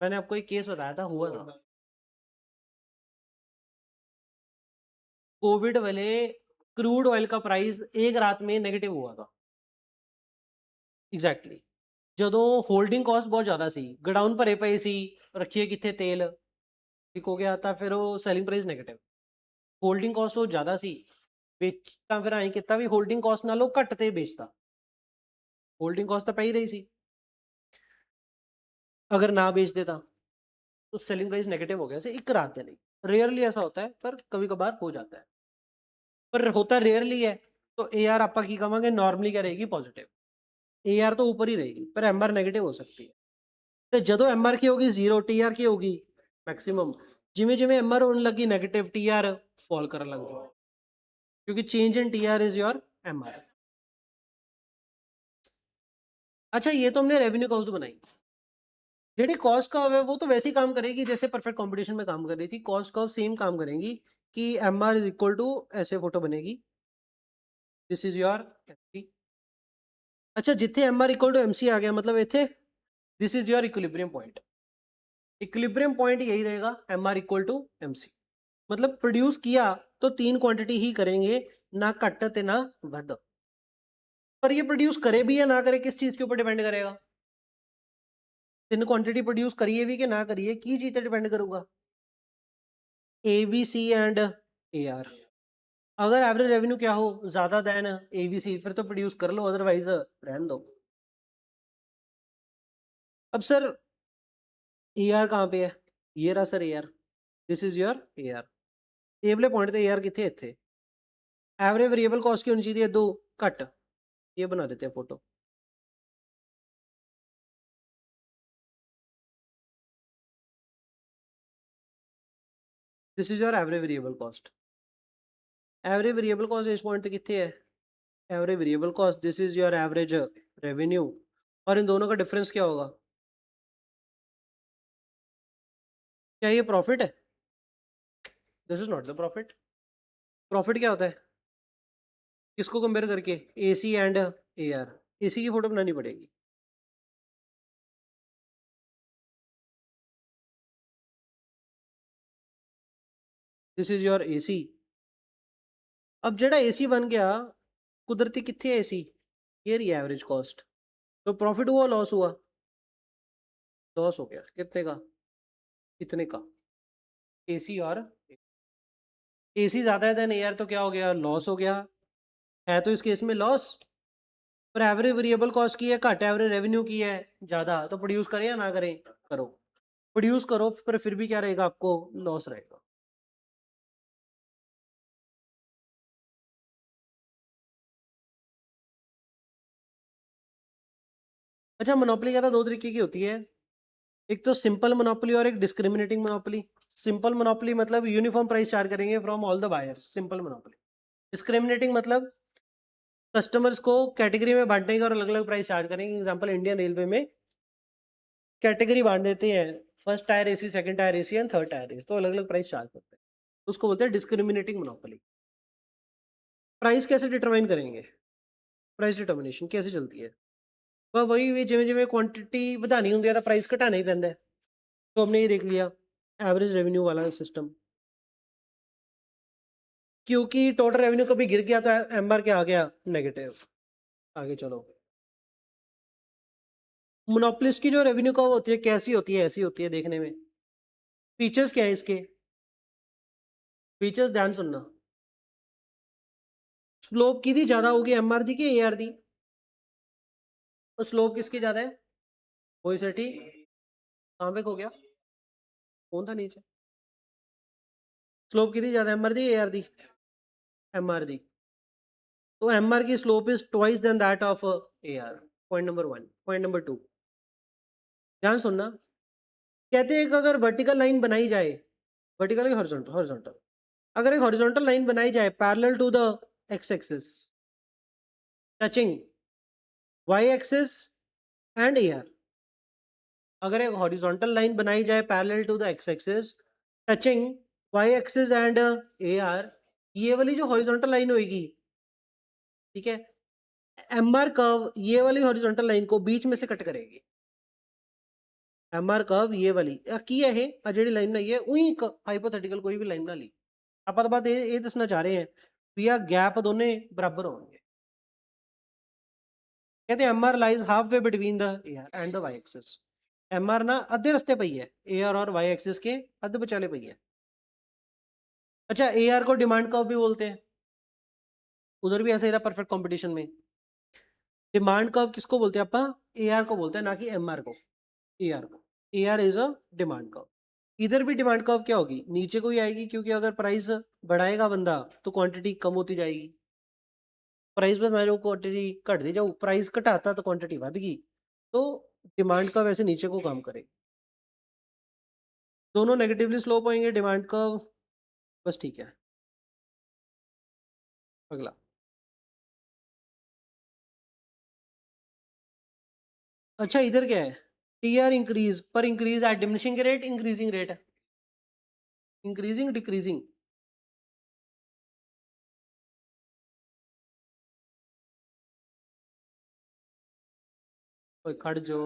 [SPEAKER 1] मैंने आपको एक केस बताया था, हुआ था कोविड वाले, क्रूड ऑयल का प्राइस एक रात में नेगेटिव हुआ था। Exactly exactly. ਜਦੋਂ ਹੋਲਡਿੰਗ ਕਾਸਟ ਬਹੁਤ ਜ਼ਿਆਦਾ ਸੀ, ਗਡਾਊਨ ਭਰੇ ਪਏ ਸੀ, ਰੱਖੀਏ ਕਿੱਥੇ ਤੇਲ, ਠੀਕ ਹੋ ਗਿਆ, ਤਾਂ ਫਿਰ ਉਹ selling price negative. Holding cost ਉਹ ਜ਼ਿਆਦਾ ਸੀ, ਵੇਚ ਤਾਂ ਫਿਰ ਐਂ ਕੀਤਾ ਵੀ ਹੋਲਡਿੰਗ ਕਾਸਟ ਨਾਲੋਂ ਘੱਟ ਤੇ ਵੇਚਤਾ। ਹੋਲਡਿੰਗ ਕਾਸਟ ਤਾਂ ਪੈ ਹੀ ਰਹੀ ਸੀ, अगर ना बेच देता तो सेलिंग प्राइस नेगेटिव हो गया से एक रात के लिए। रेयरली ऐसा होता है, पर कभी कभार हो जाता है, पर होता रेयरली है। तो ए आर आपा की कहेंगे नॉर्मली क्या रहेगी, पॉजिटिव। ए आर तो ऊपर ही रहेगी, पर एम आर नेगेटिव हो सकती है। तो जो एम आर की होगी जीरो, टी आर की होगी मैक्सिमम। जिमें जिमें एम आर होने लगी नेगेटिव, टी आर फॉल कर लग जाए, क्योंकि change in T R is your M R. अच्छा, ये तो हमने रेवेन्यू कॉस्ट बनाई। जेडी कॉस्ट कर्व है वो तो वैसे ही काम करेगी जैसे परफेक्ट कंपटीशन में काम कर रही थी। कॉस्ट कर्व सेम काम करेंगी कि M R is equal to, ऐसे फोटो बनेगी, दिस इज योर एमसी। अच्छा, जिथे M R equal to MC आ गया मतलब इथे this is your equilibrium point. Equilibrium point यही रहेगा, M R equal to MC. मतलब प्रोड्यूस किया तो तीन क्वांटिटी ही करेंगे, ना घट ते ना वध। पर ये प्रोड्यूस करे भी या ना करे, किस चीज के ऊपर डिपेंड करेगा? तीन क्वांटिटी प्रोड्यूस करिए भी कि ना करिए, की चीज पे डिपेंड करूंगा, A B C and A R. अगर एवरेज रेवेन्यू क्या हो, ज्यादा देन ए बी सी, फिर तो प्रोड्यूस कर लो, अदरवाइज रहने दो। अब सर ए आर कहाँ पे है? ये रहा sir A R, this is your A R. A वाले पॉइंट ते ए आर कितने इतने। एवरेज वेरिएबल कॉस्ट की होनी चाहिए दो घट, ये बना देते हैं photo. This is your average variable cost. Average variable cost इस पॉइंट तक कितने है, average variable cost, this is your average revenue. और इन दोनों का डिफरेंस क्या होगा? क्या ये प्रॉफिट है? This is not the profit. Profit क्या होता है? किसको कंपेयर करके, ए सी एंड ए आर। ए सी की फोटो बनानी पड़ेगी। दिस इज योर ए सी। अब जेड़ा ए सी बन गया, कुदरती कितने ए सी, ये रही एवरेज कॉस्ट। तो प्रॉफिट हुआ लॉस हुआ? लॉस हो गया, कितने का? इतने का। ए सी और ए सी ज्यादा है देन ए आर, तो क्या हो गया, लॉस हो गया। है तो इस केस में लॉस, पर एवरेज वेरिएबल कॉस्ट की है घट, एवरेज रेवेन्यू की है ज्यादा, तो प्रोड्यूस करें या ना करें? करो, प्रोड्यूस करो, पर फिर भी क्या रहेगा, आपको लॉस रहेगा। अच्छा, मोनोपोली क्या था, दो तरीके की होती है, एक तो सिंपल मोनोपोली और एक डिस्क्रिमिनेटिंग मोनोपोली। सिंपल मोनोपोली मतलब यूनिफॉर्म प्राइस चार्ज करेंगे from all the buyers, simple monopoly. Discriminating मतलब कस्टमर्स को कैटेगरी में बांटेंगे और अलग अलग प्राइस चार्ज करेंगे। एग्जांपल इंडियन रेलवे में कैटेगरी बांट देते हैं, first tier AC, second tier AC and third tier AC, तो अलग अलग प्राइस चार्ज करते हैं, उसको बोलते हैं डिस्क्रिमिनेटिंग मोनोपोली। प्राइस कैसे डिटरमाइन करेंगे? प्राइस डिटर्मिनेशन कैसे चलती है? वह वही भी जिमें जिमें क्वांटिटी ਵਧਾਣੀ ਹੁੰਦੀ है तो प्राइस घटाना ही पैंदा है। तो हमने ये देख लिया एवरेज रेवेन्यू वाला सिस्टम, क्योंकि टोटल रेवेन्यू कभी गिर गया तो एम्बर क्या आ गया, नेगेटिव। आगे चलो, मोनोपोलिस्ट की जो रेवेन्यू का होती है कैसी होती है, ऐसी होती है देखने में। फीचर्स क्या है इसके, फीचर्स ध्यान सुनना। स्लोप की दी ज्यादा होगी एमआर दी की एआर दी? तो स्लोप किसकी ज्यादा है, वही से ठीक। कहाँ पे खो गया, कौन था नीचे? स्लोप की दी ज्यादा एमआर दी एआर दी? एमआर दी। तो एमआर की slope is twice than that of AR. Point number one. Point number two, ध्यान सुनना। कहते हैं कि अगर वर्टिकल लाइन बनाई जाए वर्टिकल या हॉरिजॉन्टल? हॉरिजॉन्टल। अगर एक हॉरिजॉन्टल लाइन बनाई जाए parallel to the X axis touching Y axis and A R, अगर एक हॉरिजॉन्टल लाइन बनाई जाए parallel to the X axis touching Y axis and A R, ये वाली जो हॉरिजॉन्टल लाइन होगी, ठीक है, एम आर कर्व ये वाली हॉरिजॉन्टल लाइन को बीच में से कट करेगी। एम आर कर्व ये वाली की है आ ਜਿਹੜੀ ਲਾਈਨ ਬਣਾਈ ਹੈ ਉਹੀ ਹਾਈਪੋਥੈਟੀਕਲ ਕੋਈ ਵੀ ਲਾਈਨ ਬਣਾ ਲਈ, ਆਪਾਂ ਤਾਂ ਬਾਤ ਇਹ ਦੱਸਣਾ ਚਾਹ ਰਹੇ ਹਾਂ ਵੀ ਆ ਗੈਪ ਦੋਨੇ ਬਰਾਬਰ ਹੋਣਗੇ। कहते M R lies halfway between the A R and the Y axis. M R ना अद्धे रास्ते पई है ए आर और वाई एक्सिस के अद्धे बचाले पई है। अच्छा ए आर को डिमांड कर्व भी बोलते हैं, उधर भी ऐसे ही था परफेक्ट कंपटीशन में। डिमांड कर्व किसको बोलते हैं अपा? ए आर को बोलते हैं, ना कि एम आर को, ए आर को। ए R is a demand curve. इधर भी डिमांड कर्व क्या होगी? नीचे को ही आएगी, क्योंकि अगर प्राइस बढ़ाएगा बंदा तो क्वांटिटी कम होती जाएगी। प्राइस बढ़ाने क्वांटिटी घटती जाऊ, प्राइस घटाता तो क्वांटिटी बढ़ गई, तो डिमांड कर्व ऐसे नीचे को काम करे। दोनों नेगेटिवली स्लोप होंगे डिमांड कर्व, बस ठीक है। अगला अच्छा इधर क्या है? टी आर इंक्रीज पर increase at diminishing rate, increasing rate, increasing decreasing? खड़ जो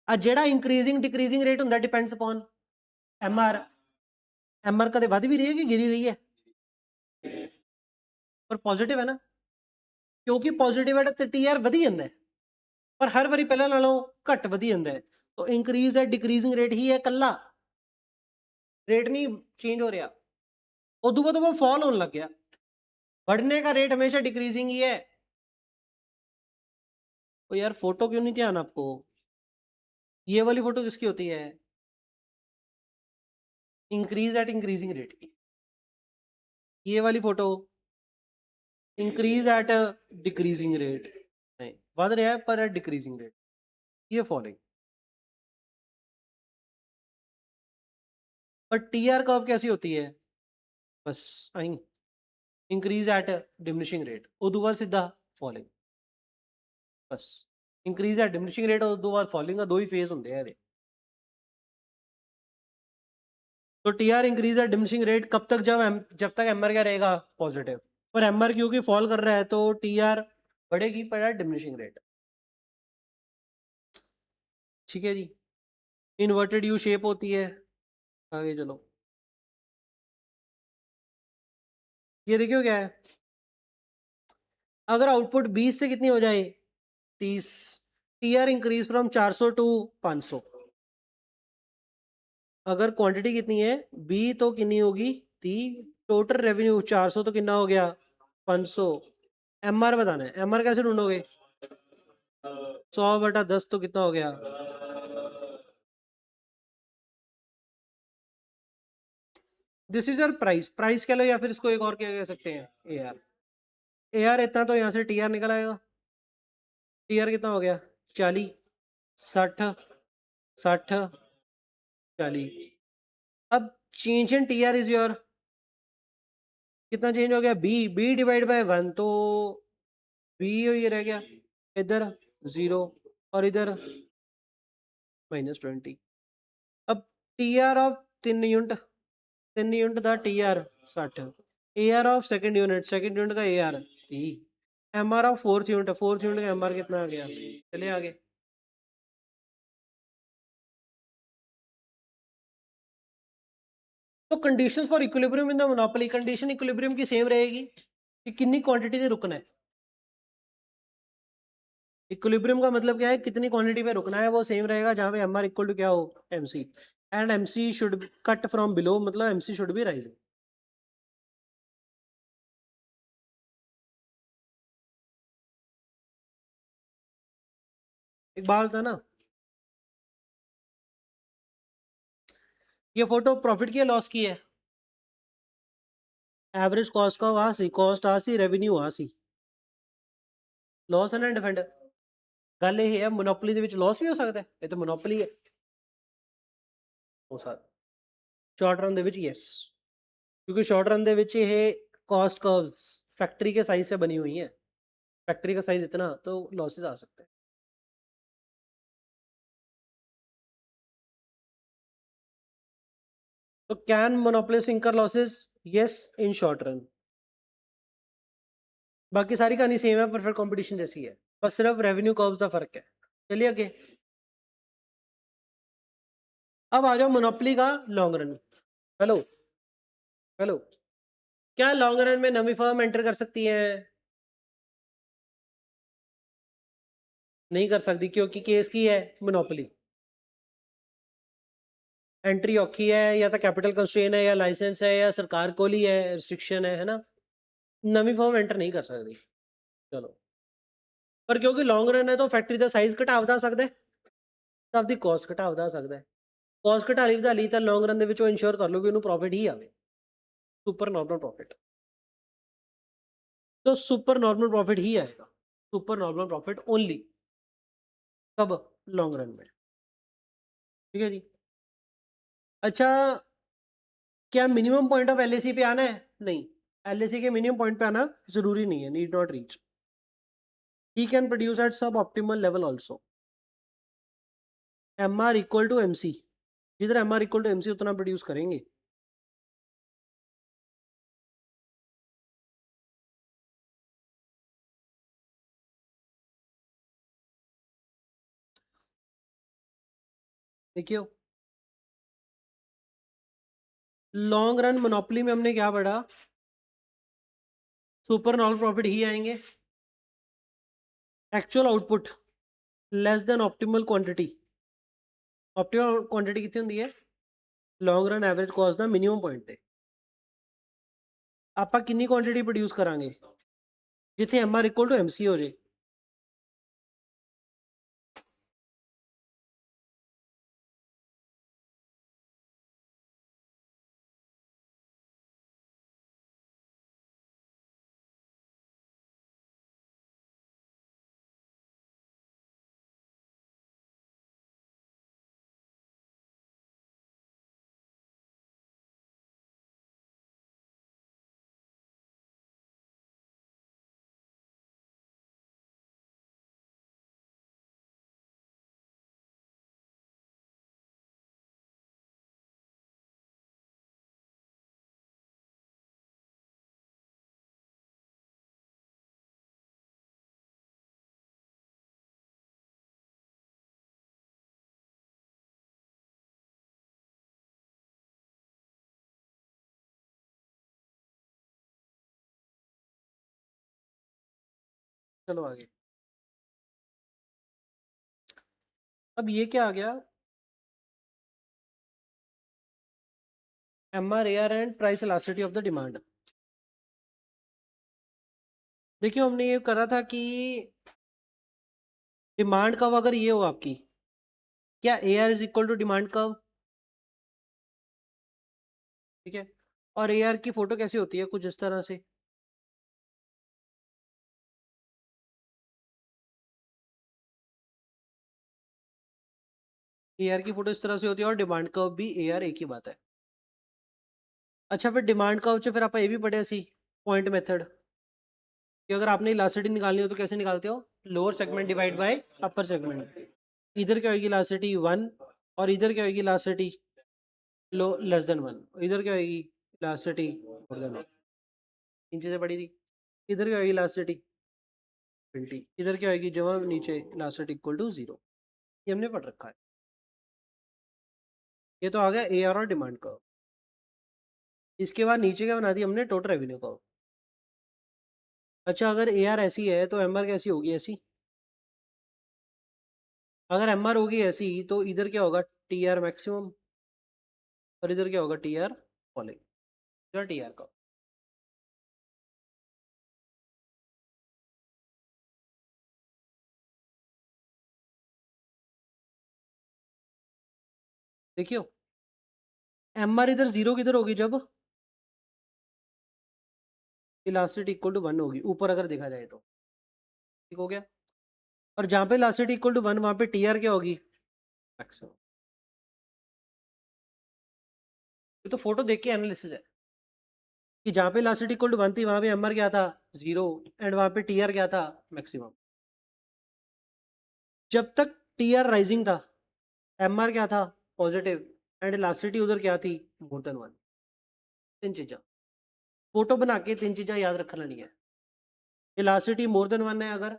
[SPEAKER 1] जेड़ा इंक्रीजिंग डिक्रीजिंग रेट होंगे depends upon M R. M R कदे वध भी रही है कि गिरी रही है? पर पॉजिटिव है ना, क्योंकि पॉजिटिव है तो टी आर वधी जाता है, पर हर बारी पहले नालों घट वधी जाता है। तो इंक्रीज है डिक्रीजिंग रेट ही है, कला रेट नहीं चेंज हो रहा। उदू बाद वो फॉल होने लग गया, बढ़ने का रेट हमेशा डिक्रीजिंग ही है। तो यार फोटो क्यों नहीं ध्यान आपको? ये वाली फोटो किसकी होती है? इंक्रीज एट इंक्रीजिंग रेट की। ये वाली photo increase at decreasing rate, नहीं बढ़ रहा है पर एट डिक्रीजिंग रेट, ये फॉलोइंग। पर टी आर कर्व कैसी होती है? बस आई इंक्रीज एट डिमिनिशिंग रेट, उदू बाद सीधा फॉलिंग, बस इंक्रीज एट डिमिनिशिंग रेट और उदू बाद फॉलिंग का दो ही फेज होंगे हैं। तो T R increase at diminishing rate कब तक? जब तक एम आर क्या रहेगा? पॉजिटिव। पर एम आर क्योंकि फॉल कर रहा है तो टी आर बढ़ेगी पर एट डिमिनिशिंग रेट। ठीक है जी, इन्वर्टेड यू शेप होती है। आगे चलो, ये देखियो क्या है, अगर आउटपुट 20 से कितनी हो जाए? 30, T R increase from 400 to 500। अगर क्वांटिटी कितनी है बी तो कितनी होगी? 30, टोटल रेवेन्यू 400 तो कितना हो गया? 500। एम आर बताना है, एम आर कैसे ढूंढोगे? 100/10 तो कितना हो गया? This is your price, price कह लो या फिर इसको एक और क्या कह सकते हैं? ए आर। ए आर इतना तो यहाँ से टी आर निकल आएगा। टी आर कितना हो गया? 40, 60, 60, 40। अब change in T R is your कितना चेंज हो गया? बी डिवाइड बाय 1, तो बी ये रह गया, इधर 0 और इधर -20। अब टी आर ऑफ 3 यूनिट का T R 60, A R of second unit का A R 30, M R of fourth unit का एम आर कितना आ गया? चलिए आगे। तो conditions for equilibrium in the monopoly, condition equilibrium की सेम रहेगी कि कितनी क्वांटिटी ने रुकना है। इक्विलिब्रियम का मतलब क्या है? कितनी क्वांटिटी पे रुकना है, वो सेम रहेगा जहां पे एम आर इक्वल टू क्या हो? MC, and MC should cut from below, मतलब एमसी शुड बी राइजिंग। एक बात है ना, ये फोटो प्रॉफिट की है लॉस की है? एवरेज कॉस्ट का वहां सी, कॉस्ट आ सी, रेवेन्यू आ सी, लॉस है ना डिफेंड। गल ये है मोनोपोली ਦੇ ਵਿੱਚ लॉस भी हो सकता है, ये तो मोनोपोली है। 2 ਸਾਲ ਸ਼ਾਰਟ ਰਨ ਦੇ ਵਿੱਚ ਯੈਸ, क्योंकि शॉर्ट रन ਦੇ ਵਿੱਚ ਇਹ कॉस्ट कर्व्स फैक्ट्री के साइज से बनी हुई हैं, फैक्ट्री का साइज इतना तो लॉसेस आ सकते हैं। तो कैन मोनोपोलिस्ट इंकर losses? Yes, in short run. बाकी सारी कहानी सेम है, परफेक्ट कंपटीशन जैसी है, बस सिर्फ रेवेन्यू कर्व्स का फर्क है। चलिए आगे, अब आ जाओ मोनोपोली का लॉन्ग रन। हेलो हेलो, क्या लॉन्ग रन में नवी फर्म एंटर कर सकती है? नहीं कर सकती, क्योंकि केस की है मोनोपोली। एंट्री औखी है, या तो कैपिटल कंस्ट्रेन है, या लाइसेंस है, या सरकार को ही है, रिस्ट्रिक्शन है ना, नवी फर्म एंटर नहीं कर सकती। चलो, पर क्योंकि लॉन्ग रन है तो फैक्ट्री का साइज घटा सकता है, तो आपकी कॉस्ट घटा सकता है। कॉस्ट घटाली ਵਧਾਲੀ ਤਾਂ ਲੌਂਗ ਰਨ ਦੇ ਵਿੱਚ ਉਹ ਇੰਸ਼ੋਰ ਕਰ ਲਓ ਵੀ ਉਹਨੂੰ ਪ੍ਰੋਫਿਟ ਹੀ ਆਵੇ, सुपर नॉर्मल प्रॉफिट। तो सुपर नॉर्मल प्रॉफिट ही आएगा, सुपर नॉर्मल प्रॉफिट ओनली, कब? लॉन्ग रन में। ठीक है जी। अच्छा, क्या मिनिमम पॉइंट ऑफ एलएसी पे आना है? नहीं, एलएसी के मिनिमम पॉइंट पे आना जरूरी नहीं है, need not reach. He can produce at sub optimal level also. M R equal to M C, जिधर M R equal to M C उतना प्रोड्यूस करेंगे। देखियो, लॉन्ग रन मोनोपोली में हमने क्या पढ़ा? सुपर नॉर्मल प्रॉफिट ही आएंगे, actual output less than optimal quantity. Optimal quantity कितनी होती है? लॉन्ग रन एवरेज कॉस्ट ਦਾ मिनिमम पॉइंट है। ਆਪਾਂ ਕਿੰਨੀ क्वांटिटी प्रोड्यूस करांगे जिथे M R equal to M C हो जाए? चलो आगे। अब ये क्या आ गया? M R A R and price elasticity of the demand. देखियो, हमने ये करा था कि डिमांड कर्व अगर ये हो आपकी, क्या A R is equal to demand curve? ठीक है, और ए आर की फोटो कैसी होती है? कुछ इस तरह से। ए आर की फोटो इस तरह से होती है, और डिमांड कर्व भी ए आर एक ही बात है। अच्छा, फिर डिमांड कर्व च फिर आप ये भी पढ़े सी पॉइंट मेथड, कि अगर आपने इलास्टिसिटी निकालनी हो तो कैसे निकालते हो? Lower segment divide by upper segment. इधर क्या होगी इलास्टिसिटी 1, और इधर क्या होगी इलास्टिसिटी लो लेस देन 1, इधर क्या होगी इलास्टिसिटी मोर देन 1। इन चीजें पड़ी थी। इधर क्या होगी इलास्टिसिटी 20, इधर क्या होगी जवाब नीचे इलास्टिसिटी इक्वल टू 0। ये हमने पढ़ रखा है। ये तो आ गया ए आर और डिमांड कर्व। इसके बाद नीचे क्या बना दी हमने? Total revenue curve. अच्छा, अगर ए आर ऐसी है तो एम आर कैसी होगी? ऐसी। अगर एम आर होगी ऐसी तो इधर क्या होगा? टी आर मैक्सिमम, और इधर क्या होगा? टी आर फॉलोइंग, इधर टी आर का। देखियो, एम आर इधर 0 किधर होगी? जब इलास्टिसिटी इक्वल टू 1 होगी, ऊपर अगर देखा जाए तो। ठीक हो गया। और जहाँ पे इलास्टिसिटी इक्वल टू 1 वहाँ पे टी आर क्या होगी? मैक्सिमम। ये तो फोटो देख के एनालिसिस है कि जहाँ पे इलास्टिसिटी इक्वल टू 1 थी वहाँ पे एमआर क्या था 0 एंड वहाँ पे टीआर क्या था मैक्सिमम। जब तक टीआर राइजिंग था एमआर क्या था पॉजिटिव एंड इलास्टिसिटी उधर क्या थी मोर देन 1। तीन चीज़ें फोटो बना के तीन चीज़ें याद रखना नहीं है। इलास्टिसिटी मोर देन 1 है अगर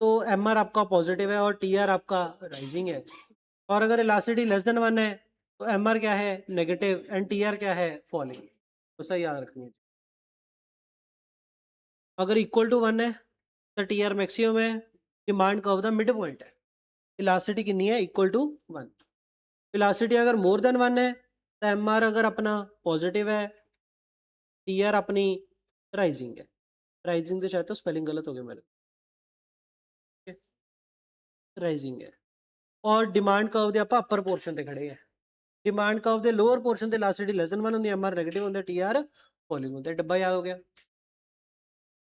[SPEAKER 1] तो एमआर आपका पॉजिटिव है और टीआर आपका राइजिंग है, और अगर इलास्टिसिटी लेस देन 1 है तो एमआर क्या है नेगेटिव एंड टीआर क्या है फॉलिंग। तो सही याद रखनी है। अगर इक्वल टू 1 है तो टीआर मैक्सिमम है, demand curve the mid point है, इलास्टिसिटी कितनी है इक्वल टू 1। इलास्टिसिटी अगर मोर देन 1 है तो एमआर अगर अपना पॉजिटिव है, टीआर अपनी राइजिंग है। राइजिंग तो शायद तो स्पेलिंग गलत हो गया मेरे, राइजिंग है। और डिमांड कर्व ਦੇ ਆਪਾਂ ਅਪਰ ਪੋਰਸ਼ਨ ਤੇ ਖੜੇ ਆ। डिमांड कर्व ਦੇ ਲੋਅਰ ਪੋਰਸ਼ਨ ਤੇ ਇਲਾਸਟਿਸਿਟੀ ਲੈਸ ਦੈਨ 1 ਹੁੰਦੀ ਹੈ, एमआर नेगेटिव ਹੁੰਦਾ, टीआर फॉलिंग ਹੁੰਦਾ है। डब्बा याद हो गया,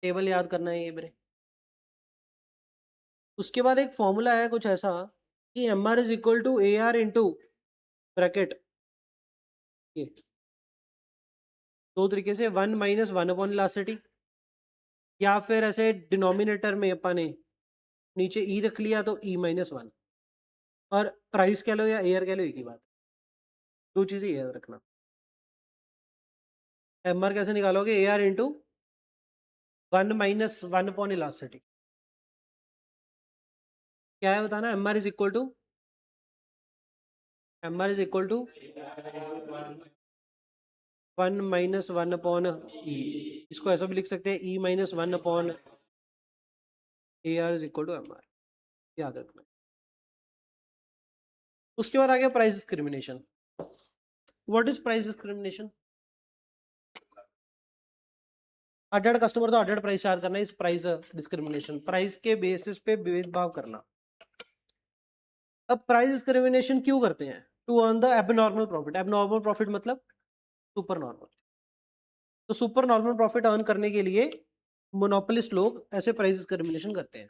[SPEAKER 1] टेबल याद करना है ये मेरे। उसके बाद एक फॉर्मूला है कुछ ऐसा कि MR is equal to A R into bracket, ये दो तरीके से 1 माइनस 1 अपॉन इलास्टिसिटी, या फिर ऐसे डिनोमिनेटर में अपन ने नीचे ई रख लिया तो ई माइनस 1, और प्राइस कह लो या एयर कह लो एक ही बात। दो चीजें याद रखना। एमआर कैसे निकालोगे, A R into 1 minus 1 upon elasticity. क्या है बताना, MR is equal to, MR is equal to 1 minus 1 upon E. इसको ऐसा भी लिख सकते हैं, E minus 1 upon A R is equal to M R, याद रखना। उसके बाद आ गया price discrimination. What is price discrimination? Added customer तो अडेड प्राइस चार्ज करना, इस प्राइस डिस्क्रिमिनेशन, प्राइस के बेसिस पे भेदभाव करना। अब प्राइस डिस्क्रिमिनेशन क्यों करते हैं? To earn the abnormal profit. Abnormal profit मतलब सुपर नॉर्मल। तो सुपर नॉर्मल प्रॉफिट अर्न करने के लिए मोनोपोलिस्ट लोग ऐसे प्राइस डिस्क्रिमिनेशन करते हैं।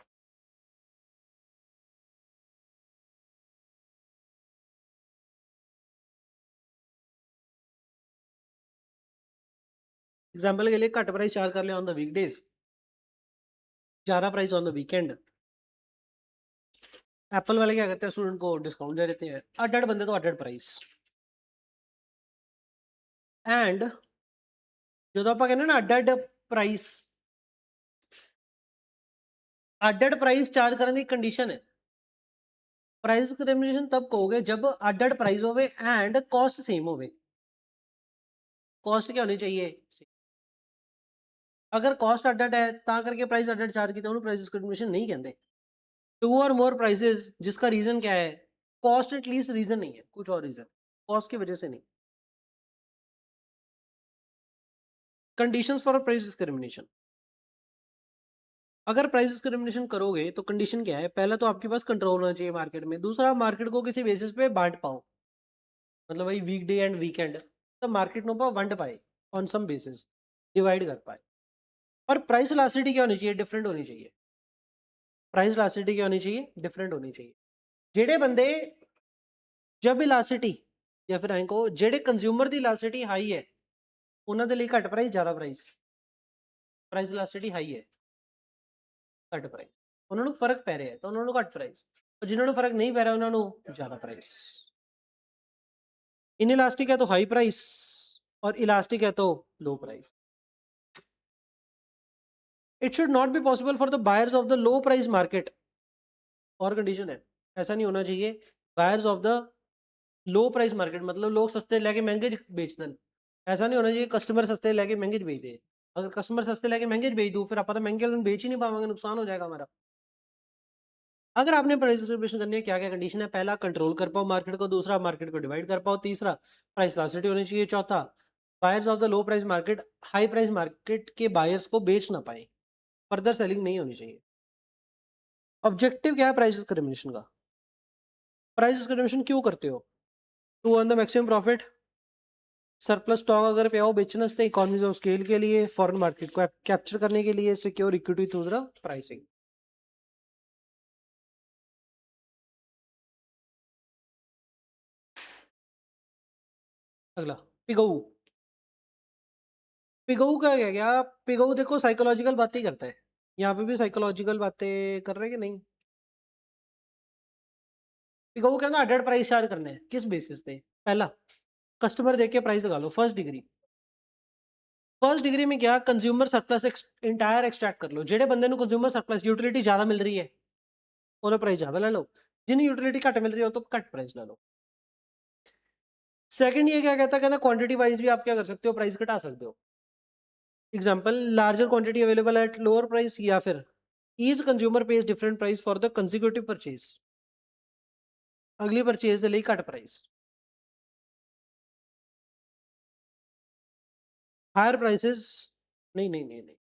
[SPEAKER 1] एग्जाम्पल के लिए घट प्राइस चार्ज कर ले ऑन द वीकडेज, ज्यादा price on the weekend. Apple वाले क्या करते हैं, स्टूडेंट को डिस्काउंट दे देते हैं, अडेड बंदे तो अडेड प्राइस। एंड जो आप कहने ना added price, added price charge करने की कंडीशन है। प्राइस डिस्क्रिमिनेशन तब कहोगे जब अडेड प्राइस होवे एंड कॉस्ट सेम होवे। कॉस्ट क्या होनी चाहिए? अगर कॉस्ट अडेड है ता करके प्राइस अडेड चार्ज की, तो प्राइस डिस्क्रिमिनेशन नहीं कहते। टू और मोर प्राइसेस जिसका रीजन क्या है, कॉस्ट एटलीस्ट रीजन नहीं है, कुछ और रीजन, कॉस्ट की वजह से नहीं। कंडीशंस फॉर प्राइस डिस्क्रिमिनेशन, अगर प्राइस डिस्क्रिमिनेशन करोगे तो कंडीशन क्या है, पहला तो आपके पास कंट्रोल होना चाहिए मार्केट में, दूसरा मार्केट को किसी बेसिस पे बांट पाओ, मतलब वही वीकडे एंड वीकेंड, तो मार्केट नो पर वंड पाए, ऑन सम बेसिस डिवाइड कर पाए। और प्राइस इलास्टिसिटी क्या होनी चाहिए, डिफरेंट होनी चाहिए। प्राइस इलास्टिसिटी क्या होनी चाहिए, डिफरेंट होनी चाहिए। जेडे बंदे जब इलास्टिसिटी या फिर एंको जेडे कंज्यूमर दी इलास्टिसिटी हाई है ਉਹਨਾਂ ਦੇ ਲਈ ਘੱਟ ਪ੍ਰਾਈਸ ਜ਼ਿਆਦਾ ਪ੍ਰਾਈਸ, ਪ੍ਰਾਈਸ ਇਲਾਸਟਿਸਿਟੀ ਹਾਈ ਹੈ ਘੱਟ ਪ੍ਰਾਈਸ, ਉਹਨਾਂ ਨੂੰ ਫਰਕ ਪੈ ਰਿਹਾ ਹੈ ਤਾਂ ਉਹਨਾਂ ਨੂੰ ਘੱਟ ਪ੍ਰਾਈਸ, और जिन्हों ਨੂੰ फर्क नहीं पै रहा ਉਹਨਾਂ ਨੂੰ ਜ਼ਿਆਦਾ प्राइस। इनइलास्टिक है तो हाई प्राइस और इलास्टिक है तो लो price. It should not be possible for the buyers of the low price market, और कंडीशन है ऐसा नहीं होना चाहिए, buyers of the low price market मतलब लोग सस्ते लेके महंगे बेच दें, ऐसा नहीं होना चाहिए कस्टमर सस्ते लेके महंगे बेच दे। अगर कस्टमर सस्ते लेके महंगे बेच दूं फिर आप पता महंगे बेच ही नहीं पाएंगे, नुकसान हो जाएगा हमारा। अगर आपने प्राइस डिस्ट्रीब्यूशन करनी है, क्या क्या कंडीशन है, पहला कंट्रोल कर पाओ मार्केट को, दूसरा मार्केट को डिवाइड कर पाओ, तीसरा प्राइस इलास्टिसिटी होनी चाहिए, चौथा buyers of the low price market high price market के बायर्स को बेच ना पाए, फर्दर सेलिंग नहीं होनी चाहिए। ऑब्जेक्टिव क्या है प्राइस डिस्क्रिमिनेशन का? प्राइस डिस्क्रिमिनेशन क्यों करते हो? To earn the maximum profit, surplus stock अगर पे आओ बेचना तो इकोनॉमीज ऑफ स्केल के लिए, फॉरेन मार्केट को कैप्चर करने के लिए, secure equity through the pricing. अगला पिगऊ। पिगऊ का क्या गया? पिगऊ देखो साइकोलॉजिकल बातें ही करता है। यहाँ पे भी साइकोलॉजिकल बातें कर रहे हैं कि नहीं? पिगऊ कहना अडेड प्राइस चार्ज करने हैं किस बेसिस पे? पहला, कस्टमर देख के प्राइस लगा लो, फर्स्ट डिग्री। फर्स्ट डिग्री में क्या, कंज्यूमर सरप्लस इंटायर एक्सट्रैक्ट कर लो। जेडे बंदे नु कंज्यूमर सरप्लस यूटिलिटी ज्यादा मिल रही है उन्हें प्राइस ज्यादा ले लो, जिन्हें यूटिलिटी घट मिल रही हो तो घट प्राइस ले लो। सेकंड ये क्या कहता है, कहता क्वांटिटी वाइज भी आप क्या कर सकते हो, प्राइस घटा सकते हो। Example, larger quantity available at lower price, या फिर each consumer page different price for the consecutive purchase, अगली परचेज से लेकर घट प्राइस। हायर प्राइसेस, नहीं नहीं नहीं नहीं,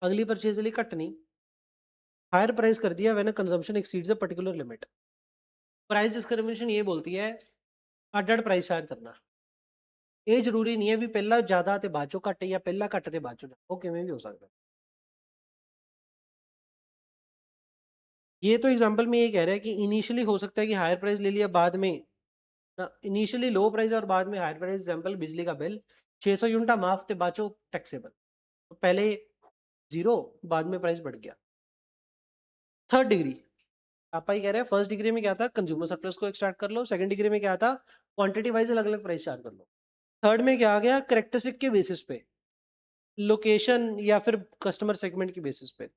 [SPEAKER 1] अगली परचेज के लिए कट नहीं, हायर प्राइस कर दिया when consumption exceeds a particular limit. Price discrimination ये बोलती है अड्ड प्राइस चार्ज करना। ਇਹ ਜ਼ਰੂਰੀ ਨਹੀਂ ਹੈ ਵੀ ਪਹਿਲਾਂ ਜ਼ਿਆਦਾ ਤੇ ਬਾਅਦ ਚੋਂ ਘੱਟ ਜਾਂ ਪਹਿਲਾਂ ਘੱਟ ਤੇ ਬਾਅਦ ਚੋਂ ਜ਼ਿਆਦਾ, ਉਹ ਕਿਵੇਂ ਵੀ ਹੋ ਸਕਦਾ। ये तो एग्जांपल में ये कह रहा है कि इनिशियली हो सकता है कि हायर प्राइस ले लिया, बाद में इनिशियली लो प्राइस और बाद में हायर प्राइस। एग्जांपल, बिजली का बिल 600 यूनिट माफ थे, बाद चो टैक्सेबल, तो पहले जीरो, बाद में प्राइस बढ़ गया। थर्ड डिग्री, आप ही कह रहे हैं फर्स्ट डिग्री में क्या था, कंज्यूमर सरप्लस को एक्सट्रैक्ट कर लो। सेकंड डिग्री में क्या था, क्वांटिटी वाइज अलग अलग प्राइस चार्ज कर लो। थर्ड में क्या आ गया, करेक्टरिस्टिक के बेसिस पे, लोकेशन या फिर कस्टमर सेगमेंट की बेसिस पे।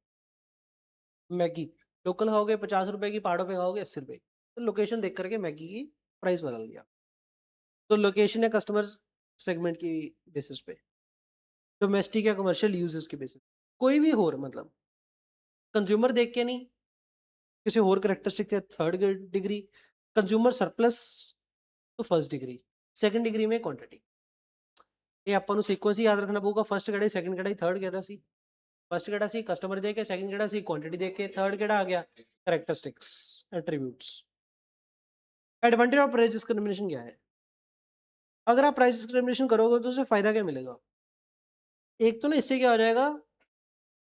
[SPEAKER 1] मैगी लोकल खाओगे 50 रुपए की, पहाड़ों पे खाओगे 80 रुपए की, तो लोकेशन देख करके मैगी की प्राइस बदल दिया। तो लोकेशन है कस्टमर सेगमेंट की बेसिस पे, डोमेस्टिक या कमर्शियल यूजेस की बेसिस, कोई भी हो, मतलब कंज्यूमर देख के नहीं, किसी और करेक्टरिस्टिक है थर्ड डिग्री, कंज्यूमर सरप्लस तो फर्स्ट डिग्री, सेकंड डिग्री में क्वांटिटी। ਇਹ ਆਪਾਂ ਨੂੰ ਸੀਕੁਐਂਸ ਹੀ ਯਾਦ ਰੱਖਣਾ ਪਊਗਾ, ਫਸਟ ਕਿਹੜਾ ਸੀ, ਸੈਕੰਡ ਕਿਹੜਾ ਸੀ, ਥਰਡ ਕਿਹੜਾ ਸੀ। ਫਸਟ ਕਿਹੜਾ ਸੀ, ਕਸਟਮਰ ਦੇਖ ਕੇ, ਸੈਕੰਡ ਕਿਹੜਾ ਸੀ, ਕੁਆਂਟੀਟੀ ਦੇਖ ਕੇ, ਥਰਡ ਕਿਹੜਾ ਆ ਗਿਆ, characteristics attributes. Advantage of price discrimination क्या है, अगर आप प्राइस डिस्क्रिमिनेशन करोगे तो उससे फायदा क्या मिलेगा? एक तो ना इससे क्या हो जाएगा,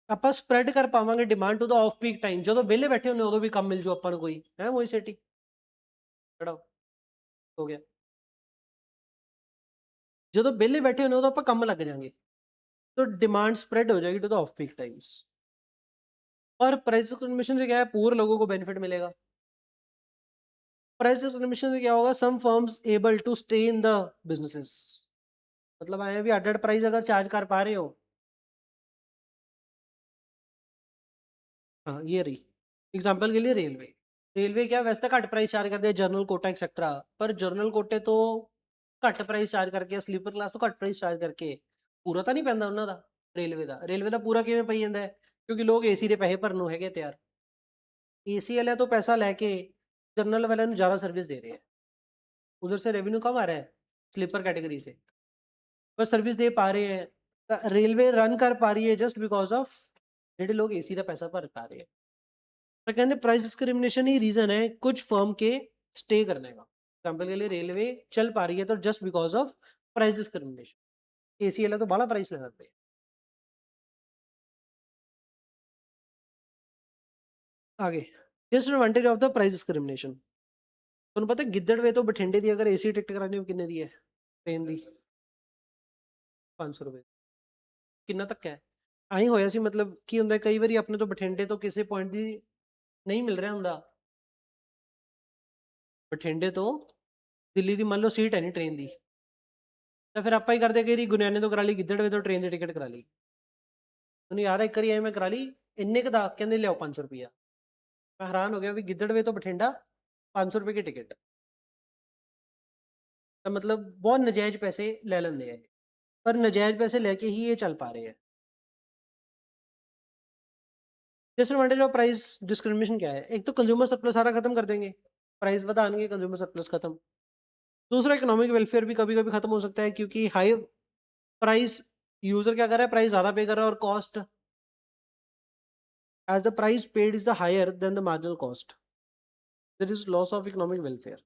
[SPEAKER 1] ਆਪਾਂ ਸਪਰੈਡ ਕਰ ਪਾਵਾਂਗੇ ਡਿਮਾਂਡ ਟੂ ਦਾ ਆਫ ਪੀਕ ਟਾਈਮ, ਜਦੋਂ ਵਿਹਲੇ ਬੈਠੇ ਹੁੰਦੇ ਉਦੋਂ ਵੀ ਕੰਮ ਮਿਲ ਜੂ ਆਪਾਂ ਨੂੰ ਕੋਈ ਹੈ, ਉਹੀ ਸੇਟੀ ਖੜਾ ਹੋ ਗਿਆ। ਜਦੋਂ ਵਿਹਲੇ ਬੈਠੇ ਹੁੰਦੇ ਉਦੋਂ ਆਪਾਂ ਕੰਮ ਲੱਗ ਜਾਾਂਗੇ, तो डिमांड स्प्रेड हो जाएगी to the off peak times. और प्राइस डिस्क्रिमिनेशन से क्या है, पूर लोगों को बेनिफिट मिलेगा। प्राइस डिस्क्रिमिनेशन से क्या होगा, some firms able to stay in the businesses, मतलब आए भी अडल्ट प्राइस अगर चार्ज कर पा रहे हो। हाँ ये रही एग्जांपल के लिए रेलवे, रेलवे क्या वैसे तो घट प्राइस चार्ज करते हैं, जर्नल कोटा एक्सेट्रा, पर जर्नल कोटे तो घट प्राइस चार्ज करके, स्लीपर क्लास तो घट प्राइस चार्ज करके पूरा तो नहीं पैंदा ਉਹਨਾਂ ਦਾ। रेलवे ਦਾ ਪੂਰਾ ਕਿਵੇਂ ਪਈ ਜਾਂਦਾ ਹੈ, ਕਿਉਂਕਿ ਲੋਕ ਏਸੀ ਦੇ ਪੈਸੇ ਭਰਨ ਨੂੰ ਹੈਗੇ ਤਿਆਰ। एसी वाले तो पैसा लेके जनरल वाले ज़्यादा सर्विस दे रहे हैं, उधर से रेवेन्यू कम आ रहा है स्लीपर कैटेगरी से, पर सर्विस दे पा रहे हैं। रेलवे रन कर पा रही है जस्ट बिकॉज ऑफ जेडे लोग एसी का पैसा भर पा रहे हैं। तो कहते प्राइस डिस्क्रिमिनेशन ही रीजन है कुछ फर्म के स्टे करने का। एग्जाम्पल के लिए रेलवे चल पा रही है तो just because of price discrimination, AC वाला तो बड़ा प्राइस लगाते हैं। आगे, disadvantage of the price discrimination, ਤੁਹਾਨੂੰ ਪਤਾ ਗਿੱਦੜਵੇ ਤੋਂ ਬਠਿੰਡੇ ਦੀ ਅਗਰ ਏਸੀ ਟਿਕਟ ਕਰਾਣੀ ਹੋ ਕਿੰਨੇ ਦੀ ਹੈ ट्रेन ਦੀ? 500 रुपए। ਕਿੰਨਾ ਧੱਕਾ ਹੈ। ਆਹੀ ਹੋਇਆ ਸੀ, ਮਤਲਬ ਕੀ ਹੁੰਦਾ ਕਈ ਵਾਰੀ ਆਪਣੇ ਤੋਂ ਬਠਿੰਡੇ ਤੋਂ ਕਿਸੇ ਪੁਆਇੰਟ ਦੀ ਨਹੀਂ ਮਿਲ ਰਿਹਾ ਹੁੰਦਾ, ਬਠਿੰਡੇ ਤੋਂ ਦਿੱਲੀ ਦੀ ਮੰਨ ਲਓ ਸੀਟ ਹੈ ਨਹੀਂ ਟ੍ਰੇਨ ਦੀ, ਤਾਂ ਫਿਰ ਆਪਾਂ ਹੀ ਕਰਦੇ ਕਈ ਵਾਰੀ ਗੁਨਿਆਣੇ ਤੋਂ ਕਰਾ ਲਈ, ਗਿੱਦੜਵੇ ਤੋਂ ਟ੍ਰੇਨ ਦੀ ਟਿਕਟ ਕਰਾ ਲਈ। ਮੈਨੂੰ ਯਾਦ ਹੈ ਇੱਕ ਵਾਰੀ ਐਵੇਂ ਮੈਂ ਕਰਾ ਲਈ, ਇੰਨੇ ਕੁ ਦਾ ਕਹਿੰਦੇ ਲਿਆਓ 500 ਰੁਪਈਆ। ਮੈਂ ਹੈਰਾਨ ਹੋ ਗਿਆ ਵੀ ਗਿੱਦੜਵੇ ਤੋਂ ਬਠਿੰਡਾ 500 रुपए की टिकट, तो मतलब बहुत नजायज पैसे ले लेंगे हैं, पर नजायज पैसे लेके ही ये चल पा रहे हैं। डिसएडवांटेज ऑफ प्राइस डिस्क्रिमिनेशन क्या है, एक तो कंज्यूमर सरप्लस सारा खत्म कर देंगे, प्राइस बढ़ाएंगे कंज्यूमर सरप्लस खत्म। दूसरा, इकोनॉमिक वेलफेयर भी कभी कभी खत्म हो सकता है, क्योंकि हाई प्राइस यूजर क्या कर रहा है, प्राइस ज्यादा पे कर रहा है, और cost as the price paid is the higher than the marginal cost, there is loss of economic welfare.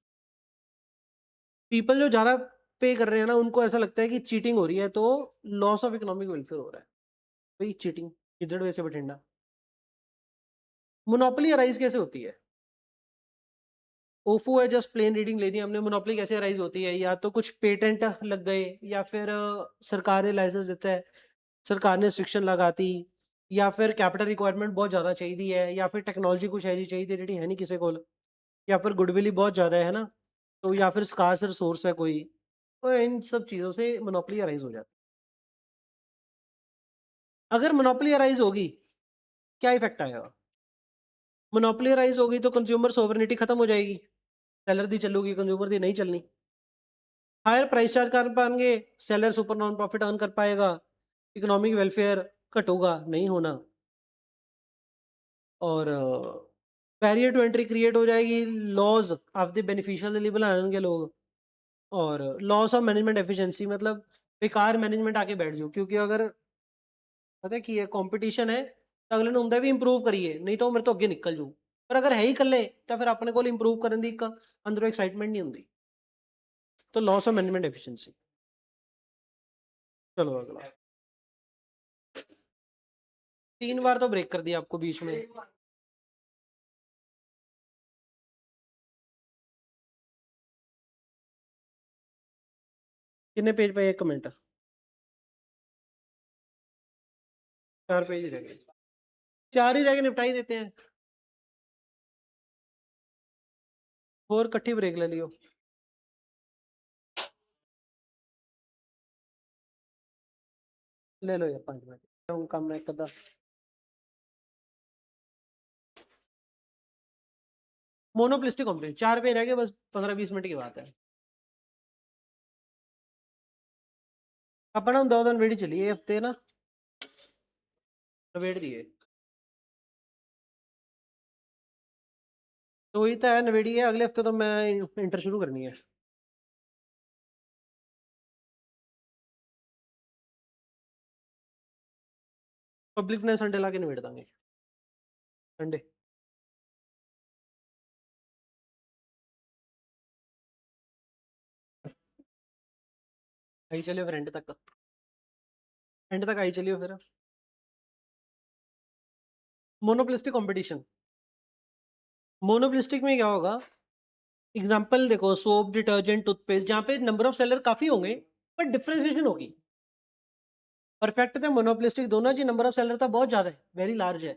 [SPEAKER 1] People जो ज्यादा पे कर रहे हैं ना, उनको ऐसा लगता है कि चीटिंग हो रही है, तो लॉस ऑफ इकोनॉमिक वेलफेयर हो रहा है। भाई चीटिंग किधर वैसे बठिंडा। मोनोपोली अराइज कैसे होती है, ओफो है, जस्ट प्लेन रीडिंग लेनी है हमने। मोनोपोली कैसे अराइज होती है? या तो कुछ पेटेंट लग गए, या फिर सरकार ने लाइसेंस देता है, सरकार ने रिस्ट्रिक्शन लगाती, या फिर कैपिटल रिक्वायरमेंट बहुत ज़्यादा चाहिए है, या फिर टेक्नोलॉजी कुछ ऐसी चाहिए ਜਿਹੜੀ है नहीं किसी को, या फिर गुडविल ही बहुत ज़्यादा है ना, तो या फिर स्कार्स रिसोर्स है कोई, तो इन सब चीज़ों से मोनोपोली अराइज हो जाती है। अगर मोनोपोली अराइज होगी, क्या इफेक्ट आएगा? मोनोपोली अराइज होगी तो कंज्यूमर सोवरेनिटी खत्म हो जाएगी, सेलर दी चलूगी, कंज्यूमर दी नहीं चलनी। हायर प्राइस चार्ज कर पाएंगे, seller super non profit earn कर पाएगा, इकोनॉमिक वेलफेयर घटूगा, नहीं होना। और बैरियर टू एंट्री क्रिएट हो जाएगी, लॉज ऑफ द बेनिफिशियल बनाएंगे लोग। और लॉस ऑफ मैनेजमेंट एफिशिएंसी, मतलब बेकार मैनेजमेंट आके बैठ जाओ, क्योंकि अगर पता है कि ये कंपटीशन है तो अगले ने भी इंप्रूव करिए, नहीं तो मेरे तो अगे निकल जाऊँ। पर अगर है ही कल्ले तो फिर अपने को इंप्रूव करने की एक अंदरों एक्साइटमेंट नहीं होती। तो लॉस ऑफ मैनेजमेंट एफिशिएंसी। चलो अगला। 3 बार तो ब्रेक कर दिया आपको बीच में। कितने पेज पे? 1 मिनट। 4 पेज ही रह गए। 4 ही रह गए, निपटा ही देते हैं। और कट्ठी ब्रेक ले लियो। ले लो यार 5 मिनट। काम में कदा। मोनोपोलिस्टिक कंपनी 4 पे रह गए बस, 15-20 मिनट की बात है। अपना 2 दिन वेड़ी चली है हफ्ते ना, नवेड़ दिए। तो वही तो है, नवेड़ी है। अगले हफ्ते तो मैं इंटर शुरू करनी है। पब्लिक ने संडे ला के नवेड़ देंगे। संडे आई चलियो फिर एंड तक। एंड तक आई चलियो फिर। Monopolistic competition. मोनोपोलिस्टिक में क्या होगा? एग्जाम्पल देखो, सोप, डिटर्जेंट, टूथपेस्ट, जहाँ पे नंबर ऑफ सेलर काफी होंगे पर डिफरेंशिएशन होगी। परफेक्ट थे मोनोपोलिस्टिक दोनों जी, नंबर ऑफ सेलर तो बहुत ज्यादा है, वेरी लार्ज है,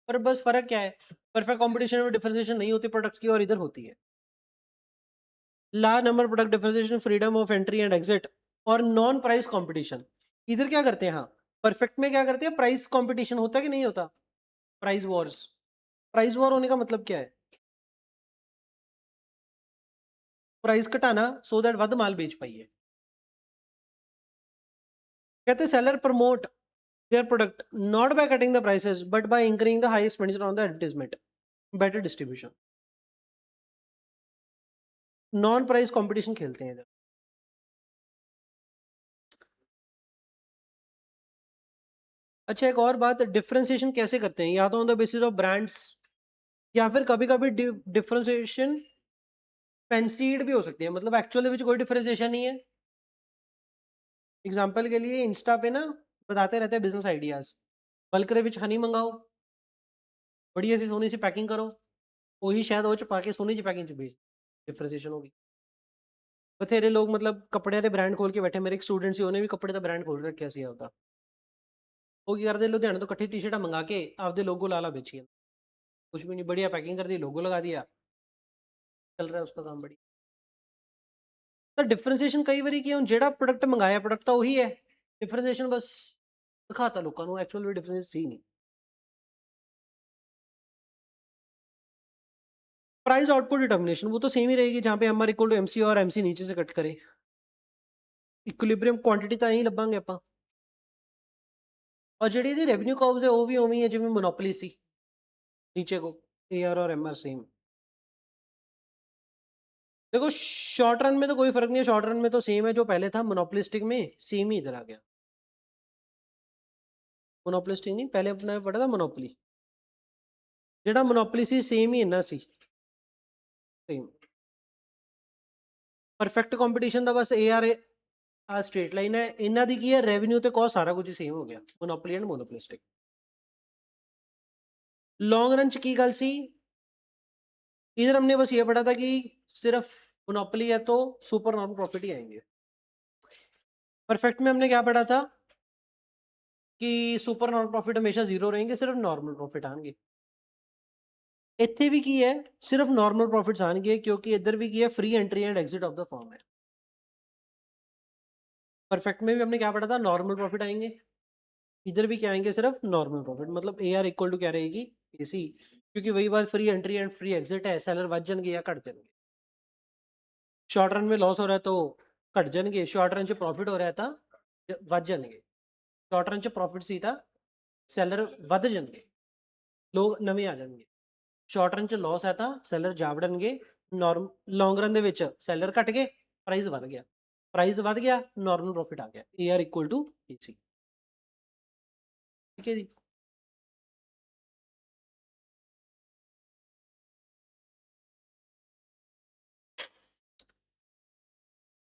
[SPEAKER 1] पर बस फर्क क्या है? परफेक्ट कंपटीशन में डिफरेंशिएशन नहीं होती प्रोडक्ट की, और इधर होती है। Large number product differentiation, freedom of entry and exit, और नॉन प्राइस कंपटीशन। इधर क्या करते हैं? हाँ, परफेक्ट में क्या करते हैं? प्राइस कंपटीशन होता है कि नहीं होता? Price Wars. प्राइस वॉर होने का मतलब क्या है? प्राइस घटाना सो दैट वध माल बेच पाइए। कहते हैं seller promote their product not by cutting the prices but by increasing the high expenditure on the advertisement, better distribution। Non price competition खेलते हैं इधर। अच्छा, एक और बात, डिफरेंशिएशन कैसे करते हैं? या तो on the basis of brands, या फिर कभी कभी डिफरेंशिएशन फैंसीड भी हो सकती है, मतलब एक्चुअली में कोई डिफरेंशिएशन नहीं है। एग्जांपल के लिए इंस्टा पे ना बताते रहते हैं बिजनेस आइडियाज, बल्क ਦੇ ਵਿੱਚ हनी मंगाओ, बढ़िया सी सोनी सी पैकिंग करो, वही शायद वो ਚ ਪਾ ਕੇ सोनी की पैकिंग ਚ भेज। डिफरेंशिएशन होगी। बथेरे लोग मतलब कपड़े के ब्रांड खोल के बैठे, मेरे एक स्टूडेंट ਸੀ, ਉਹਨੇ ਵੀ ਕੱਪੜੇ ਦਾ ਬ੍ਰਾਂਡ ਖੋਲ ਰੱਖਿਆ ਸੀ ਆਪਦਾ। ਉਹ ਕੀ ਕਰਦੇ, ਲੁਧਿਆਣੇ ਤੋਂ ਇਕੱਠੀ ਟੀ-ਸ਼ਰਟਾਂ ਮੰਗਾ ਕੇ ਆਪਦੇ लोगो ला बेची। कुछ भी नहीं, बढ़िया पैकिंग कर दी, लोगो लगा दिया, चल रहा है उसका काम बढ़िया। तो डिफरेंशिएशन कई बारी की जेड़ा प्रोडक्ट मंगाया प्रोडक्ट तो वही है, डिफरेंशिएशन बस दिखाता लोगों को, एक्चुअल में डिफरेंस ही नहीं। प्राइस आउटपुट डिटर्मिनेशन वो तो सेम ही रहेगी, जहाँ पे एमआर इक्वल टू एमसी और एमसी नीचे से कट करे, इक्विलिब्रियम क्वांटिटी तो यही लभांगे ਆਪਾਂ। और ਜਿਹੜੀ ਇਹਦੀ रेवेन्यू कर्व्स है वो भी उਵੇਂ ही है जिਵੇਂ मोनोपोली सी, नीचे को एआर और एमआर सेम। देखो शॉर्ट रन में तो कोई फर्क नहीं है, शॉर्ट रन में तो सेम है, जो पहले था मोनोपोलिस्टिक में सेम ही इधर आ गया। मोनोपोलिस्टिक नहीं, पहले अपना पढ़ा था मोनोपोली, ਜਿਹੜਾ मोनोपोली सी सेम ही इन्ना सी, सेम। परफेक्ट कंपटीशन ਦਾ ਬਸ ਏਆਰ ਆ ਸਟ੍ਰੇਟ ਲਾਈਨ ਹੈ, ਇਹਨਾਂ ਦੀ ਕੀ ਹੈ? ਰੈਵਨਿਊ ਤੇ ਕਾਸਟ ਸਾਰਾ ਕੁਝ ਹੀ ਸੇਮ ਹੋ ਗਿਆ, ਮੋਨੋਪੋਲੀ ਐਂਡ ਮੋਨੋਪੋਲਿਸਟਿਕ। ਲੌਂਗ ਰਨ ਚ ਕੀ ਗੱਲ ਸੀ इधर हमने बस ये पढ़ा था कि सिर्फ मोनोपोली है तो सुपर नॉर्मल प्रॉफिट ही आएंगे। परफेक्ट में हमने क्या पढ़ा था कि सुपर नॉर्मल प्रॉफिट हमेशा जीरो रहेंगे, सिर्फ नॉर्मल प्रॉफिट आएंगे। ਇੱਥੇ भी की है सिर्फ नॉर्मल प्रॉफिट्स आएंगे, क्योंकि इधर भी की है free entry and exit of the firm है। परफेक्ट में भी हमने क्या पढ़ा था, नॉर्मल प्रॉफिट आएंगे। इधर भी क्या आएंगे, सिर्फ नॉर्मल प्रॉफिट। मतलब ए आर इक्वल टू क्या रहेगी, ए सी, क्योंकि वही बात free entry and free exit है। सेलर बच जाएंगे या घट जाएंगे। शॉर्ट रन में लॉस हो रहा है तो घट जाएंगे, शॉर्ट रन च प्रॉफिट हो रहा है तो वध जाएंगे। शॉर्ट रन च प्रॉफिट सी था, सैलर वध जाएंगे, लोग नवे आ जाएंगे। शॉर्ट रन च लॉस है तो सैलर जा वड़नगे। नॉर्म लॉन्ग रन ਦੇ सैलर घट गए, प्राइस वध गया। प्राइस वध गया, नॉर्मल प्रॉफिट आ गया। ए आर इक्वल टू ए सी। ठीक है जी।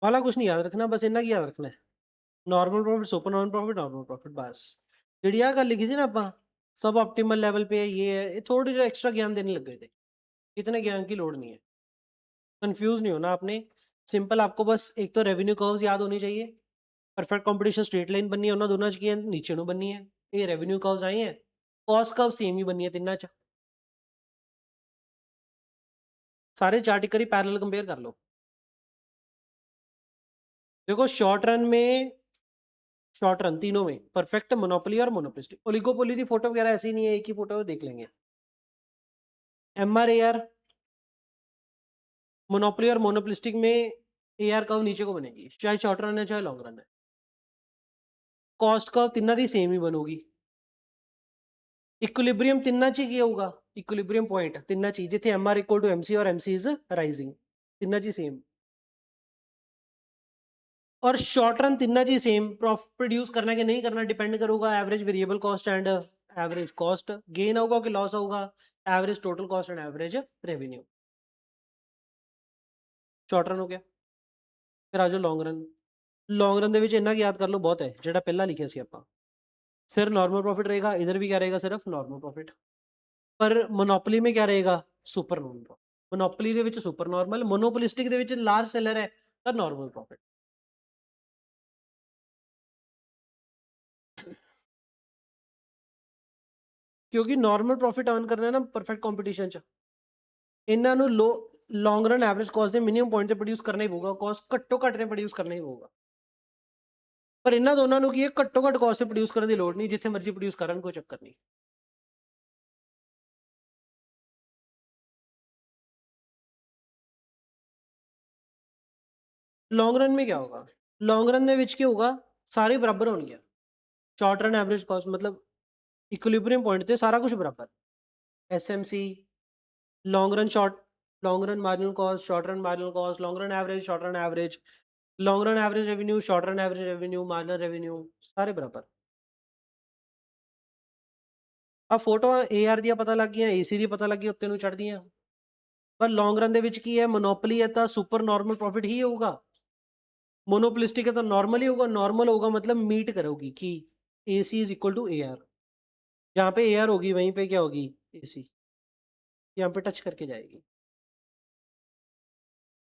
[SPEAKER 1] वाला कुछ नहीं याद रखना, बस इन्ना की याद रखना है, normal profit, super normal profit, normal profit, बस। ਜਿਹੜੀ ਆ ਗੱਲ ਲਿਖੀ ਸੀ ਨਾ ਆਪਾਂ, सब ऑप्टिमल लेवल पे है, ये थोड़ी जो एक्स्ट्रा ज्ञान देने लग गए थे। इतने ज्ञान की लोड नहीं है, कंफ्यूज नहीं होना आपने। सिंपल आपको बस एक तो रेवेन्यू कर्व्स याद होनी चाहिए। परफेक्ट कंपटीशन स्ट्रेट लाइन बननी है, उन्होंने दोनों च की है, नीचे नु बननी है। ये रेवेन्यू कर्व्स आए हैं, कॉस्ट कर्व सेम ही बननी है तिना च। सारे चार्ट एक बारी पैरेलल कंपेयर कर लो। देखो शॉर्ट रन में, शॉर्ट रन तीनों में परफेक्ट, मोनोपोली और मोनोपोलिस्टिक। ओलिगोपोली की फोटो वगैरह ऐसी नहीं है, एक ही फोटो देख लेंगे। M R A R, monopoly और मोनोपोलिस्टिक में ए आर कर्व नीचे को बनेगी, चाहे शॉर्ट रन है चाहे लॉन्ग रन है। कॉस्ट कर्व तिना दी सेम ही बनोगी। इक्विलिब्रियम तिना च ही होगा, इक्विलिब्रियम पॉइंट तिना च, जिथे M R equal to M C और एम सी इज राइजिंग, तिना च सेम। और शॉर्ट रन तिना च सेम। प्रॉफिट प्रोड्यूस करना कि नहीं करना डिपेंड करूंगा average variable cost and average cost, gain होगा कि लॉस होगा, average total cost and average revenue. Short run हो गया। फिर आ जाओ लॉन्ग रन। लॉन्ग रन ਦੇ ਵਿੱਚ ਇੰਨਾ ਕੁ याद कर लो बहुत है, ਜਿਹੜਾ ਪਹਿਲਾਂ ਲਿਖਿਆ ਸੀ ਆਪਾਂ। सिर्फ नॉर्मल प्रॉफिट रहेगा, इधर भी क्या रहेगा, सिर्फ नॉर्मल प्रॉफिट। पर मोनोपोली में क्या रहेगा, सुपर नॉर्मल। मोनोपोली ਦੇ ਵਿੱਚ सुपर नॉर्मल, मोनोपोलिस्टिक ਦੇ ਵਿੱਚ लार्ज सेलर है तो नॉर्मल प्रॉफिट। क्योंकि नॉर्मल प्रॉफिट अर्न करना है ना परफेक्ट कंपटीशन च, ਇਹਨਾਂ ਨੂੰ लॉन्ग रन एवरेज कॉस्ट ਦੇ मिनिमम पॉइंट ਤੇ ਪ੍ਰੋਡਿਊਸ ਕਰਨਾ ਹੀ ਪਊਗਾ। कॉस्ट ਘੱਟੋ ਘੱਟ ਨੇ ਪ੍ਰੋਡਿਊਸ ਕਰਨਾ ਹੀ ਪਊਗਾ। ਪਰ ਇਹਨਾਂ ਦੋਨਾਂ ਨੂੰ ਕੀ ਹੈ, ਘੱਟੋ ਘੱਟ ਕਾਸਟ ਤੇ ਪ੍ਰੋਡਿਊਸ ਕਰਨ ਦੀ ਲੋੜ ਨਹੀਂ, ਜਿੱਥੇ ਮਰਜ਼ੀ ਪ੍ਰੋਡਿਊਸ ਕਰਨ, ਕੋਈ ਚੱਕਰ ਨਹੀਂ। लॉन्ग रन में क्या होगा, लॉन्ग रन ਦੇ ਵਿੱਚ ਕੀ ਹੋਊਗਾ, ਸਾਰੇ ਬਰਾਬਰ ਹੋਣਗੇ। शॉर्ट रन एवरेज कॉस्ट मतलब इक्विलिब्रियम पॉइंट ਤੇ ਸਾਰਾ ਕੁਝ ਬਰਾਬਰ। SMC, long run short, long run marginal cost, short run marginal cost, long run average, short run average, long run average revenue, short run average revenue, marginal revenue, सारे बराबर। अब photo A R ਦੀਆਂ ਪਤਾ ਲੱਗ ਗਈਆਂ, AC ਦੀ ਪਤਾ ਲੱਗੀ, ਉੱਤੇ ਨੂੰ ਚੜਦੀਆਂ। पर लॉन्ग रन ਦੇ ਵਿੱਚ ਕੀ ਹੈ, मोनोपोली है तो सुपर नॉर्मल प्रॉफिट ही होगा। मोनोपोलिस्टिक है तो नॉर्मल ही होगा। नॉर्मल होगा मतलब मीट करोगी कि A C is equal to A R. जहाँ पे ए आर होगी वहीं पे क्या होगी, ए सी, यहाँ पे टच करके जाएगी।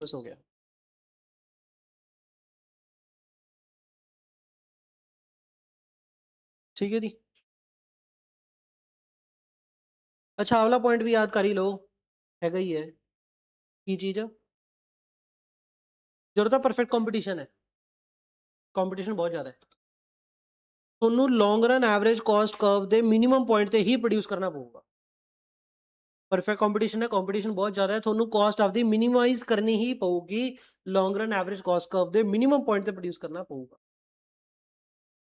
[SPEAKER 1] बस हो गया। ठीक है जी। अच्छा अगला पॉइंट भी याद कर ही लो, है ही है की चीज, जरूरत है परफेक्ट कंपटीशन है, कंपटीशन बहुत ज्यादा है। ਤੁਹਾਨੂੰ long run average cost curve ਦੇ मिनिमम पॉइंट ਤੇ ਹੀ ਪ੍ਰੋਡਿਊਸ ਕਰਨਾ ਪਊਗਾ। परफेक्ट कंपटीशन है, कंपटीशन बहुत ज्यादा है, ਤੁਹਾਨੂੰ कॉस्ट ਆਪਦੀ मिनिमाइज करनी ही पऊगी। Long run average cost curve ਦੇ मिनिमम पॉइंट ਤੇ ਪ੍ਰੋਡਿਊਸ ਕਰਨਾ ਪਊਗਾ।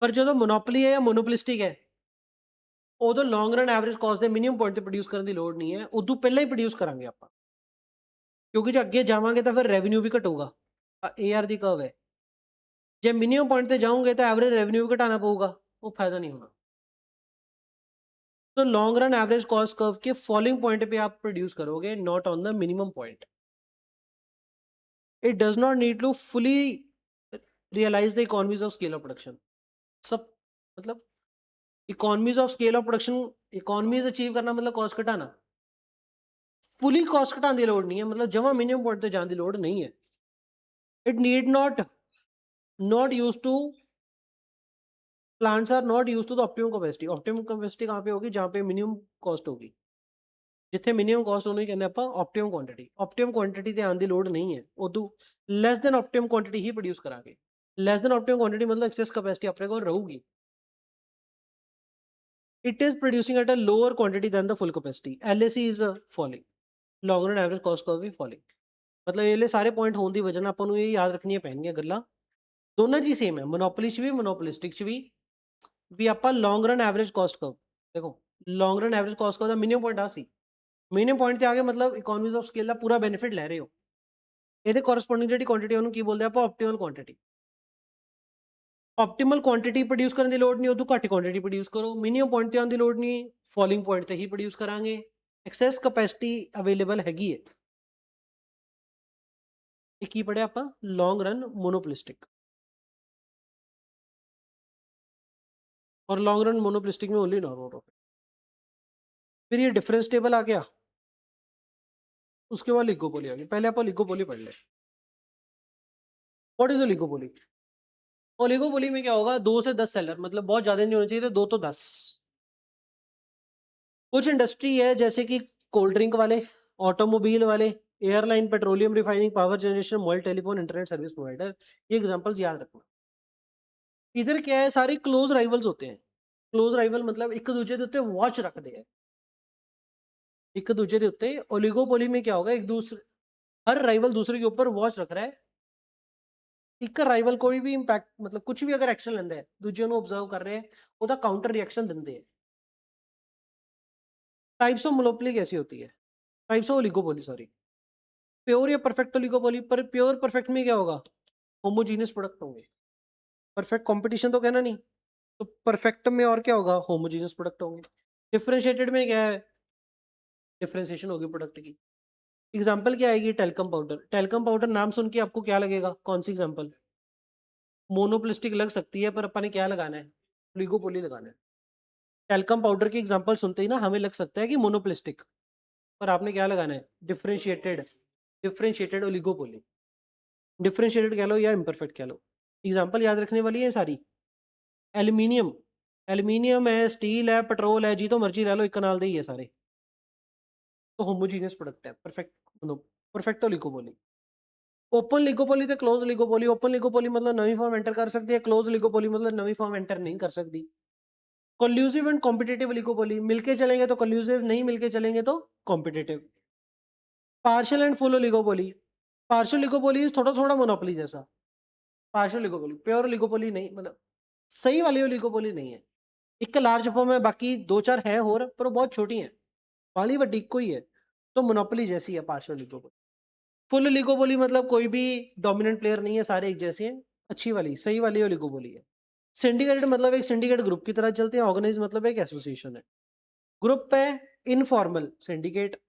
[SPEAKER 1] पर जो मोनोपोली है या मोनोपोलिस्टिक है, ਉਦੋਂ लॉन्ग रन एवरेज कॉस्ट ਦੇ मिनिमम पॉइंट ਤੇ ਪ੍ਰੋਡਿਊਸ ਕਰਨ ਦੀ ਲੋੜ ਨਹੀਂ ਹੈ, ਉਦੋਂ ਪਹਿਲਾਂ ਹੀ ਪ੍ਰੋਡਿਊਸ ਕਰਾਂਗੇ ਆਪਾਂ। ਕਿਉਂਕਿ ਜੇ ਅੱਗੇ ਜਾਵਾਂਗੇ ਤਾਂ ਫਿਰ revenue we ਘਟੂਗਾ। A R the curve है, ਜੇ मिनिमम पॉइंट ਤੇ ਜਾਓਗੇ ਤਾਂ एवरेज रेवेन्यू भी घटाना पऊगा, वो फायदा नहीं होना। तो long run average cost curve के फॉलोइंग पॉइंट पे आप प्रोड्यूस करोगे, not on the minimum point. It does not need to fully realise the economies of scale of production. सब मतलब economies of scale of production, economies achieve करना मतलब cost घटाना। पुली cost घटाने की लोड़ नहीं है, मतलब जमा मिनिमम पॉइंट ते जाने की लोड़ नहीं है। It need not use to plants are not use to the optimum capacity. Optimum capacity कहाँ पे होगी? जहाँ पे मिनिमम कॉस्ट होगी। जिथे मिनिमम कॉस्ट ਉਹਨੂੰ ਕਹਿੰਦੇ ਆਪਾਂ ऑप्टिमम क्वांटिटी। ऑप्टिमम क्वांटिटी ਤੇ ਆਉਣ ਦੀ ਲੋੜ ਨਹੀਂ ਹੈ, ਉਦੋਂ ਲੈਸ ਦੈਨ ऑप्टिमम क्वांटिटी ਹੀ ਪ੍ਰੋਡਿਊਸ ਕਰਾਂਗੇ। ਲੈਸ ਦੈਨ ऑप्टिमम क्वांटिटी मतलब एक्सेस कैपेसिटी ਆਪਣੇ ਕੋਲ ਰਹੂਗੀ। It is producing at a lower quantity than the full capacity. LAC is falling, long run average cost curve we falling। मतलब ਇਹ ਸਾਰੇ point ਹੋਣ ਦੀ ਵਜ੍ਹਾ ਨਾਲ ਆਪਾਂ ਨੂੰ ਇਹ ਯਾਦ ਰੱਖਣੀਆਂ ਪੈਣਗੀਆਂ ਗੱਲਾਂ। ਦੋਨਾਂ ਜੀ ਸੇਮ ਹੈ, ਮੋਨੋਪੋਲੀ 'ਚ ਵੀ ਮੋਨੋਪੋਲਿਸਟਿਕ 'ਚ ਵੀ ਆਪਾਂ ਲੌਂਗ ਰਨ ਐਵਰੇਜ ਕੋਸਟ ਕਰਵ ਦੇਖੋ। ਲੌਂਗ ਰਨ ਐਵਰੇਜ ਕੋਸਟ ਕਰਵ ਦਾ ਮਿਨੀਮਮ ਪੁਆਇੰਟ ਆ ਸੀ। ਮਿਨੀਮਮ ਪੁਆਇੰਟ ਤੇ ਆ ਕੇ ਮਤਲਬ ਇਕੋਨਮੀਜ਼ ਆਫ ਸਕੇਲ ਦਾ ਪੂਰਾ ਬੈਨੀਫਿਟ ਲੈ ਰਹੇ ਹੋ। ਇਹਦੇ ਕੋਰਸਪੋਂਡਿੰਗ ਜਿਹੜੀ ਕੁਆਂਟੀਟੀ ਉਹਨੂੰ ਕੀ ਬੋਲਦੇ ਆਪਾਂ? Optimal quantity. Optimal quantity produce ਕਰਨ ਦੀ ਲੋੜ ਨਹੀਂ, ਉਦੋਂ ਘੱਟ ਕੁਆਂਟੀਟੀ ਪ੍ਰੋਡਿਊਸ ਕਰੋ। ਮਿਨੀਮਮ ਪੁਆਇੰਟ ਤੇ ਆਉਣ ਦੀ ਲੋੜ ਨਹੀਂ, ਫਾਲਿੰਗ ਪੁਆਇੰਟ ਤੇ ਹੀ ਪ੍ਰੋਡਿਊਸ ਕਰਾਂਗੇ। ਐਕਸੈਸ ਕੈਪੈਸਿਟੀ ਅਵੇਲੇਬਲ ਹੈਗੀ ਹੈ। ਇਹ ਕੀ ਪੜਿਆ ਆਪਾਂ? ਲੌਂਗ ਰਨ मोनोपोलिस्टिक। और लॉन्ग रन मोनोपोलिस्टिक में ओनली नॉर्मल प्रॉफिट। फिर ये डिफरेंस टेबल आ गया, उसके बाद लिगोपोली आ गई। पहले आप लिगोपोली पढ़ ले। What is oligopoly? ओलिगोपोली में क्या होगा? 2 से 10 सेलर, मतलब बहुत ज्यादा नहीं होना चाहिए, तो 2 तो 10। कुछ इंडस्ट्री है जैसे कि कोल्ड ड्रिंक वाले, ऑटोमोबाइल वाले, airline, petroleum refining, power generation, mobile telephone, internet service provider. ये एग्जांपल्स याद रखना। इधर क्या है? सारे क्लोज राइवल्स होते हैं। क्लोज राइवल मतलब एक दूसरे के उत्ते वॉच रखते हैं। एक दूसरे के उत्ते। ओलिगोपोली में क्या होगा? एक दूसरे, हर राइवल दूसरे के ऊपर वॉच रख रहा है। ਇੱਕ ਰਾਈਵਲ ਕੋਈ ਵੀ ਇੰਪੈਕਟ मतलब कुछ भी अगर एक्शन ਲੈਂਦਾ ਹੈ, ਦੂਜੇ ਨੂੰ ਆਬਜ਼ਰਵ ਕਰ ਰਿਹਾ ਹੈ, ਉਹਦਾ काउंटर रिएक्शन ਦਿੰਦੇ ਹੈ। टाइप्स ऑफ मोनोपोली कैसी होती है? Types of oligopoly, sorry. Pure या परफेक्ट ओलिगोपोली। पर प्योर परफेक्ट में क्या होगा? होमोजीनियस प्रोडक्ट होंगे। परफेक्ट कंपटीशन तो कहना नहीं, तो परफेक्ट में और क्या होगा? होमोजीनियस प्रोडक्ट होंगे। डिफरेंशिएटेड में क्या है? डिफरेंशिएशन होगी प्रोडक्ट की। एग्जांपल क्या आएगी? Talcum powder. टेल्कम पाउडर नाम सुन के आपको क्या लगेगा? कौन सी एग्जांपल? मोनोपोलिस्टिक लग सकती है, पर अपन ने क्या लगाना है? ओलिगोपोली लगाना है। टेल्कम पाउडर की एग्जांपल सुनते ही ना हमें लग सकता है कि मोनोपोलिस्टिक, पर आपने क्या लगाना है? डिफरेंशिएटेड। Differentiated oligopoly. डिफरेंशिएटेड कह लो या इम्परफेक्ट कह लो। एग्जांपल याद रखने वाली है सारी। एल्यूमिनियम, एल्यूमिनियम है, स्टील है, पेट्रोल है, जी तो मर्जी ले लो, एक नाल दे ही है सारे। तो होमोजीनियस प्रोडक्ट है। Perfect perfect oligopoly. ओपन लिगोपोली तो क्लोज लिगोपोली। ओपन लिगोपोली मतलब नवी फॉर्म एंटर कर सकती है, क्लोज लिगोपोली मतलब नवी फॉर्म एंटर नहीं कर सकती। कोल्यूसिव एंड कॉम्पिटिटिव लिगोपोली, मिलके चलेंगे तो कोल्यूसिव, नहीं मिलके चलेंगे तो competitive. Partial and full oligopoly. Partial oligopoly थोड़ा थोड़ा मोनोपोली जैसा। पार्शियल लिगोपोली, प्योर लिगोपोली नहीं, मतलब सही वाली लिगोपोली नहीं है। एक लार्ज फॉर्म है, बाकी 2-4 है और, पर वो बहुत छोटी है। वाली बट इको ही है, तो मोनोपोली जैसी है पार्शियल लिगोपोली। फुल लिगोपोली मतलब कोई भी डोमिनेंट प्लेयर नहीं है, सारे एक जैसे हैं। अच्छी वाली, सही वाली ओलिगोपोली है। सिंडिकेटेड मतलब एक सिंडिकेट ग्रुप की तरह चलते हैं। ऑर्गेनाइज मतलब एक एसोसिएशन है। ग्रुप है इनफॉर्मल सिंडिकेट,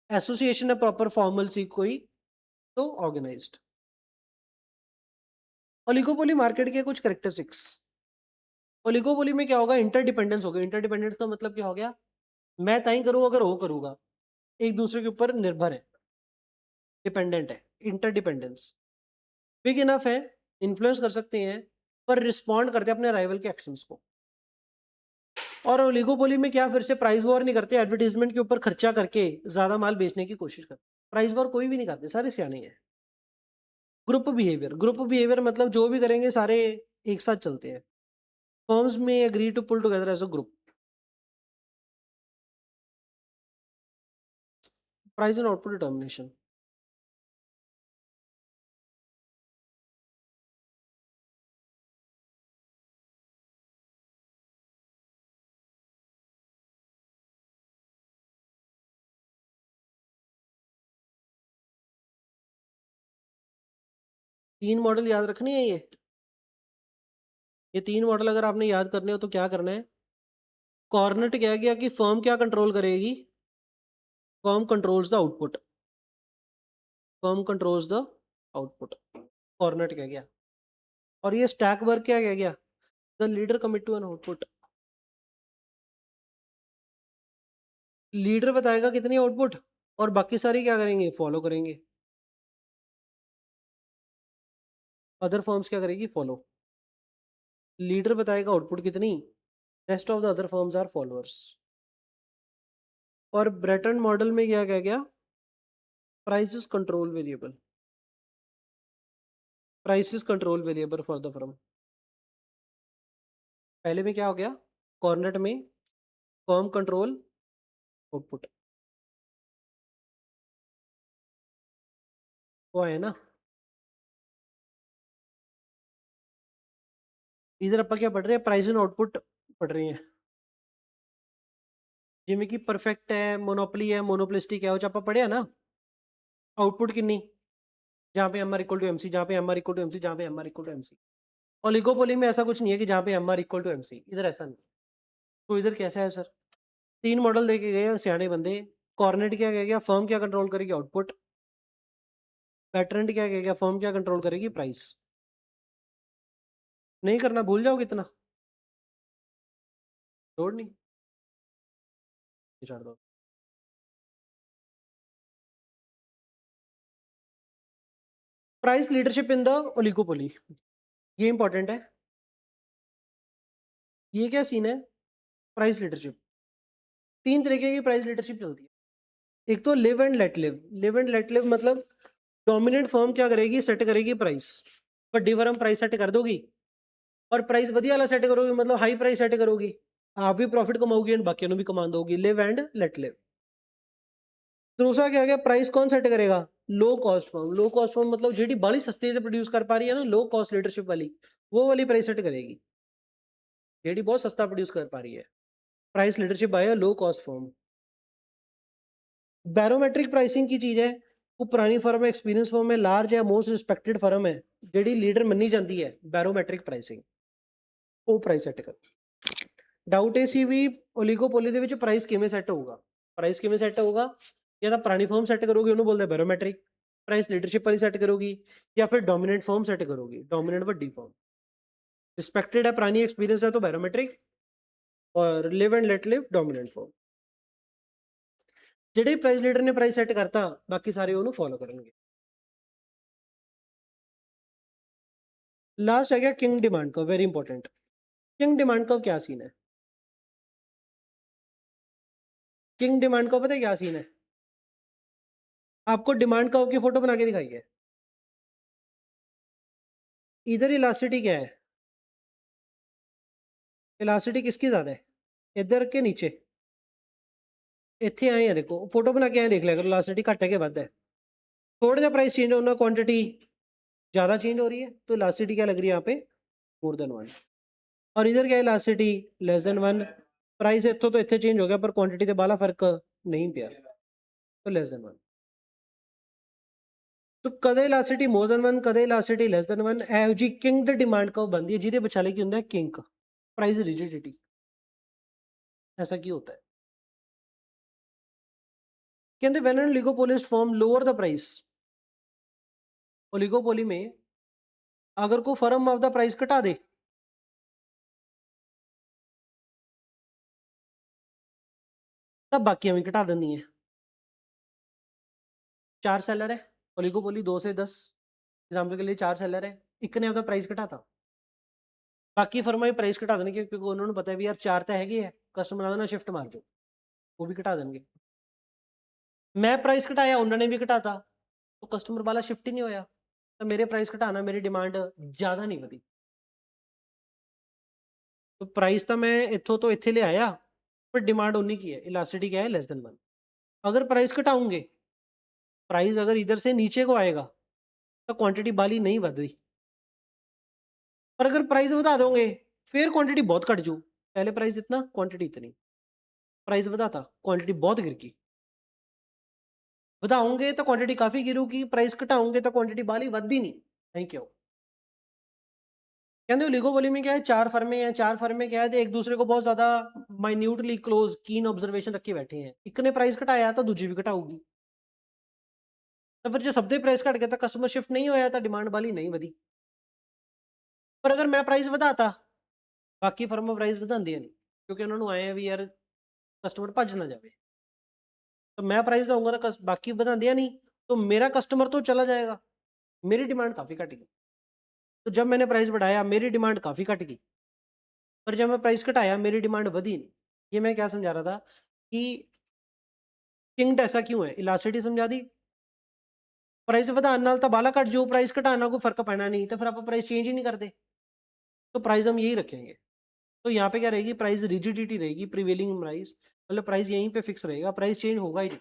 [SPEAKER 1] एसोसिएशन है प्रॉपर फॉर्मल सी कोई, तो ऑर्गेनाइज्ड। ओलिगोपोली मार्केट के कुछ कैरेक्टरिस्टिक्स। ओलिगोपोली में क्या होगा? इंटरडिपेंडेंस होगा। इंटरडिपेंडेंस का मतलब क्या हो गया? मैं ताई करूँ अगर वो करूंगा, एक दूसरे के ऊपर निर्भर है, डिपेंडेंट है। इंटरडिपेंडेंस बिग इनफ है, इन्फ्लुएंस कर सकते हैं, पर रिस्पॉन्ड करते हैं अपने राइवल के एक्शंस को। और ओलिगोपोली में क्या, फिर से प्राइस वॉर नहीं करते, एडवर्टीजमेंट के ऊपर खर्चा करके ज्यादा माल बेचने की कोशिश करते। प्राइस वॉर कोई भी नहीं करते, सारे सियाने हैं। Group behaviour. ग्रुप बिहेवियर मतलब जो भी करेंगे सारे एक साथ चलते हैं। फर्म्स में agree to pull together as a group. Price and output determination. 3 model याद रखने हैं ये 3 मॉडल अगर आपने याद करने हो तो क्या करना है? कॉर्नेट क्या गया कि फर्म क्या कंट्रोल करेगी? Firm controls the output. Firm controls the output. Cournot क्या गया? और ये स्टैक वर्क क्या कह गया? The leader commit to an output. Leader बताएगा कितनी आउटपुट, और बाकी सारी क्या करेंगे? फॉलो करेंगे। अदर फर्म्स क्या करेगी? फॉलो। लीडर बताएगा आउटपुट कितनी, rest of the other firms are followers. और ब्रेटन मॉडल में क्या क्या गया? Price is control variable. Price is control variable for the firm. पहले में क्या हो गया? कॉर्नेट में फर्म कंट्रोल आउटपुट, वो है ना। इधर अपन क्या पढ़ रहे हैं? प्राइस एंड आउटपुट पढ़ रहे हैं। जिनमें कि परफेक्ट है, मोनोपोली है, मोनोपोलिस्टिक है, वो जो ਆਪਾਂ पढ़िया ना। आउटपुट कितनी? जहाँ पे M R equal to M C, जहाँ पे M R equal to M C, जहाँ पे M R equal to M C. Oligopoly में ऐसा कुछ नहीं है कि जहाँ पे M R equal to M C, इधर ऐसा नहीं। तो इधर कैसा है सर? तीन मॉडल देखे गए हैं सियाने बंदे। कॉर्नेट क्या कह गया? फर्म क्या कंट्रोल करेगी? आउटपुट। पैटर्न क्या कह गया? फर्म क्या कंट्रोल करेगी? प्राइस। नहीं करना, भूल जाओगे इतना, लोड नहीं, ये छोड़ दो। Price leadership in the oligopoly, ये इंपॉर्टेंट है। ये क्या सीन है? प्राइस लीडरशिप, तीन तरीके की प्राइस लीडरशिप चलती है। एक तो live and let live. Live and let live मतलब डोमिनेंट फर्म क्या करेगी? सेट करेगी प्राइस। वड्डी फर्म प्राइस सेट कर दोगी, और प्राइस वधिया वाला सेट करोगी, मतलब हाई प्राइस सेट करोगी। आप भी प्रॉफिट कमाओगी एंड बाकियों ਨੂੰ भी कमा दोगी। Live and let live. दूसरा क्या गया? प्राइस कौन सेट करेगा? लो कॉस्ट फर्म। लो कॉस्ट फर्म मतलब जेडी बाली सस्ती ते प्रोड्यूस कर पा रही है ना, लो कॉस्ट लीडरशिप वाली, वो वाली प्राइस सेट करेगी। जेडी बहुत सस्ता प्रोड्यूस कर पा रही है, price leadership by low cost firm. Barometric pricing की चीज है। वो पुरानी फर्म है, एक्सपीरियंस फर्म है, लार्ज है, मोस्ट रिस्पेक्टेड फर्म है, जेडी लीडर मनी जाती है, बैरोमेट्रिक प्राइसिंग, वो प्राइस सेट कर। डाउट है सी ਵੀ ओलिगोपोली ਦੇ ਵਿੱਚ ਪ੍ਰਾਈਸ ਕਿਵੇਂ ਸੈੱਟ ਹੋਊਗਾ? ਪ੍ਰਾਈਸ ਕਿਵੇਂ ਸੈੱਟ ਹੋਊਗਾ? ਜਾਂ ਤਾਂ ਪੁਰਾਣੀ ਫਰਮ ਸੈੱਟ ਕਰੋਗੇ, ਉਹਨੂੰ ਬੋਲਦੇ ਬੈਰੋਮੈਟ੍ਰਿਕ ਪ੍ਰਾइस लीडरशिप वाली सेट करोगी, या फिर डोमिनेंट फर्म सेट करोगी, डोमिनेंट वड्डी फर्म। रिस्पेक्टेड है, पुरानी एक्सपीरियंस है, तो बैरोमेट्रिक। और live and let live dominant firm. ਜਿਹੜੇ ਪ੍ਰਾइस लीडर ने प्राइस सेट करता, बाकी सारे ਉਹਨੂੰ फॉलो करेंगे। लास्ट है गया king demand curve, very important. King demand curve क्या सीन है? किंग डिमांड कर्व पता है क्या सीन है? आपको डिमांड कर्व की फोटो बना के दिखाई है। इधर इलास्टिसिटी क्या है? इलास्टिसिटी किसकी ज्यादा है? इधर के नीचे, ਇੱਥੇ ਆਏ ਆ ਦੇਖੋ, फोटो बना के आए देख लिया करो, इलास्टिसिटी घट है कि ਵੱਧ है। थोड़ा सा प्राइस चेंज होना, क्वांटिटी ज्यादा चेंज हो रही है, तो इलास्टिसिटी क्या लग रही है यहाँ पे? More than 1। और इधर क्या इलास्टिसिटी? Less than 1। प्राइस इतों तो इतने चेंज हो गया, पर क्वांटिटी से बाला फर्क नहीं पिया, तो लेस देन 1। तो कदे इलास्टिसिटी मोर देन 1, कदे इलास्टिसिटी लेस देन 1, ਇਹੋ ਜੀ ਕਿੰਗ डिमांड कर्व बनती है, ਜਿਹਦੇ ਵਿਚਾਲੇ ਕੀ ਹੁੰਦਾ ਹੈ? Kink price rigidity. ऐसा क्यों होता है? कहते when an oligopolist firm lower the price, oligopoly में अगर कोई फर्म अपना प्राइस घटा दे, तब बाकियां भी घटा देनी है। 4 सेलर है, ओलिगोपोली 2 से 10 एग्जाम्पल के लिए 4 सेलर है, एक ने अपना प्राइस घटाता, बाकी फर्मा भी प्राइस घटा देंगे, क्योंकि उन्होंने पता है भी यार 4 तो है, कस्टमर ना शिफ्ट मार जो, वो भी घटा देंगे। मैं प्राइस घटाया, उन्होंने भी घटाता, तो कस्टमर वाला शिफ्ट ही नहीं होया, तो मेरे प्राइस घटाना, मेरी डिमांड ज्यादा नहीं बढ़ी। तो प्राइस तो मैं इतों तो इतने ले आया, पर डिमांड उन्हीं की है, इलास्टिसिटी क्या है? Less than 1। अगर प्राइस घटाऊंगे, प्राइस अगर इधर से नीचे को आएगा, तो क्वांटिटी बाली नहीं बढ़ रही। पर अगर प्राइस बता दोगे, फिर क्वांटिटी बहुत घट जू। पहले प्राइस इतना, क्वांटिटी इतनी, प्राइस बढ़ाता, क्वांटिटी बहुत गिर गई। ਵਧਾਉਂਗੇ तो क्वांटिटी काफी गिरूगी, प्राइस घटाओगे तो क्वांटिटी बाली बढ़ती नहीं। Thank you. कहते ओलिगोपोली में क्या है? 4 फर्में हैं, 4 फर्में क्या है, तो एक दूसरे को बहुत ज्यादा माइन्यूटली क्लोज कीन ऑब्जर्वेशन रखे बैठे हैं। एक ने प्राइस घटाया तो दूजी भी घटाऊगी, तो फिर जो सबके प्राइस घट गया, तो कस्टमर शिफ्ट नहीं होया, तो डिमांड वाली नहीं वधी। पर अगर मैं प्राइस ਵਧਾਤਾ, बाकी फर्मां प्राइस ਵਧਾਉਂਦੀਆਂ नहीं, क्योंकि उन्होंने आए हैं भी यार कस्टमर भज ना जाए। तो मैं प्राइस लाऊंगा ना, बाकी बता दिया नहीं, तो मेरा कस्टमर तो चला जाएगा, मेरी डिमांड काफी घटेगी। तो जब मैंने प्राइस बढ़ाया मेरी डिमांड काफी घट गई, पर जब मैं प्राइस घटाया मेरी डिमांड बढ़ी नहीं। ये मैं क्या समझा रहा था कि किंग्ड ऐसा क्यों है, इलास्टिसिटी समझा दी। प्राइस ਵਧਾਉਣ ਨਾਲ ਤਾਂ ਬਾਲਾ ਘਟ ਜੋ, प्राइस घटाना ਨਾਲ ਕੋਈ फर्क पैना नहीं, तो फिर आप प्राइस चेंज ही नहीं करते। तो प्राइस हम यही रखेंगे। तो यहाँ पे क्या रहेगी, प्राइस रिजिडिटी रहेगी, प्रिवेलिंग प्राइस, मतलब प्राइस यहीं पे फिक्स रहेगा, प्राइस चेंज होगा ही नहीं।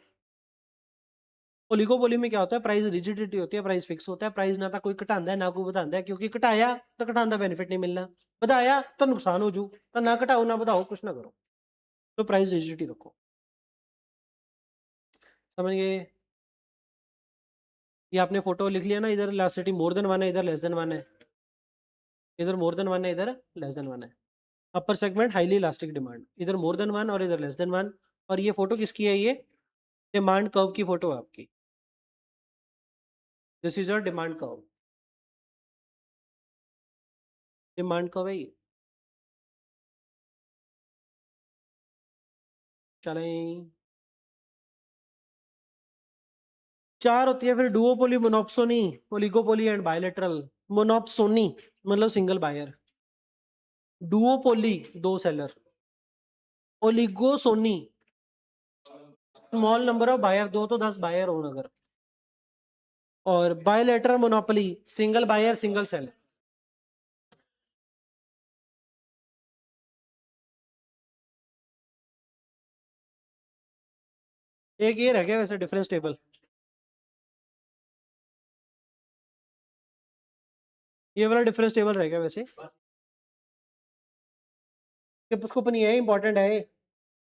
[SPEAKER 1] ओलिगोपोली में क्या होता है, प्राइस रिजिडिटी होती है, प्राइस फिक्स होता है, प्राइस ना तो कोई घटाता है ना कोई बढ़ाता है, क्योंकि घटाया तो घटाने का बेनिफिट नहीं मिलना, बढ़ाया तो नुकसान हो जू, तो ना घटाओ ना बढ़ाओ कुछ ना करो। तो प्राइस रिजिडिटी रखो। समझ गए? ये आपने फोटो लिख लिया ना, इधर इलास्टिसिटी मोर देन 1 है, इधर लेस देन 1 है, इधर मोर देन 1 है, इधर लेस देन 1 है। Upper segment highly elastic demand, इधर मोर देन 1 और इधर लेस देन 1। और ये फोटो किसकी है, ये डिमांड कर्व की फोटो है आपकी। This is your demand curve, demand curve है ये। चलें, 4 होती है फिर, duopoly, monopsony, oligopoly and bilateral. Monopsony मतलब single buyer, duopoly 2 seller, oligopsony small number of buyer, 2 तो 10 बायर हो अगर, और bilateral monopoly single buyer single seller. एक ये रह गया वैसे डिफरेंस टेबल, ये वाला डिफरेंस टेबल रह गया वैसे, कि उसको नहीं है, इंपॉर्टेंट है।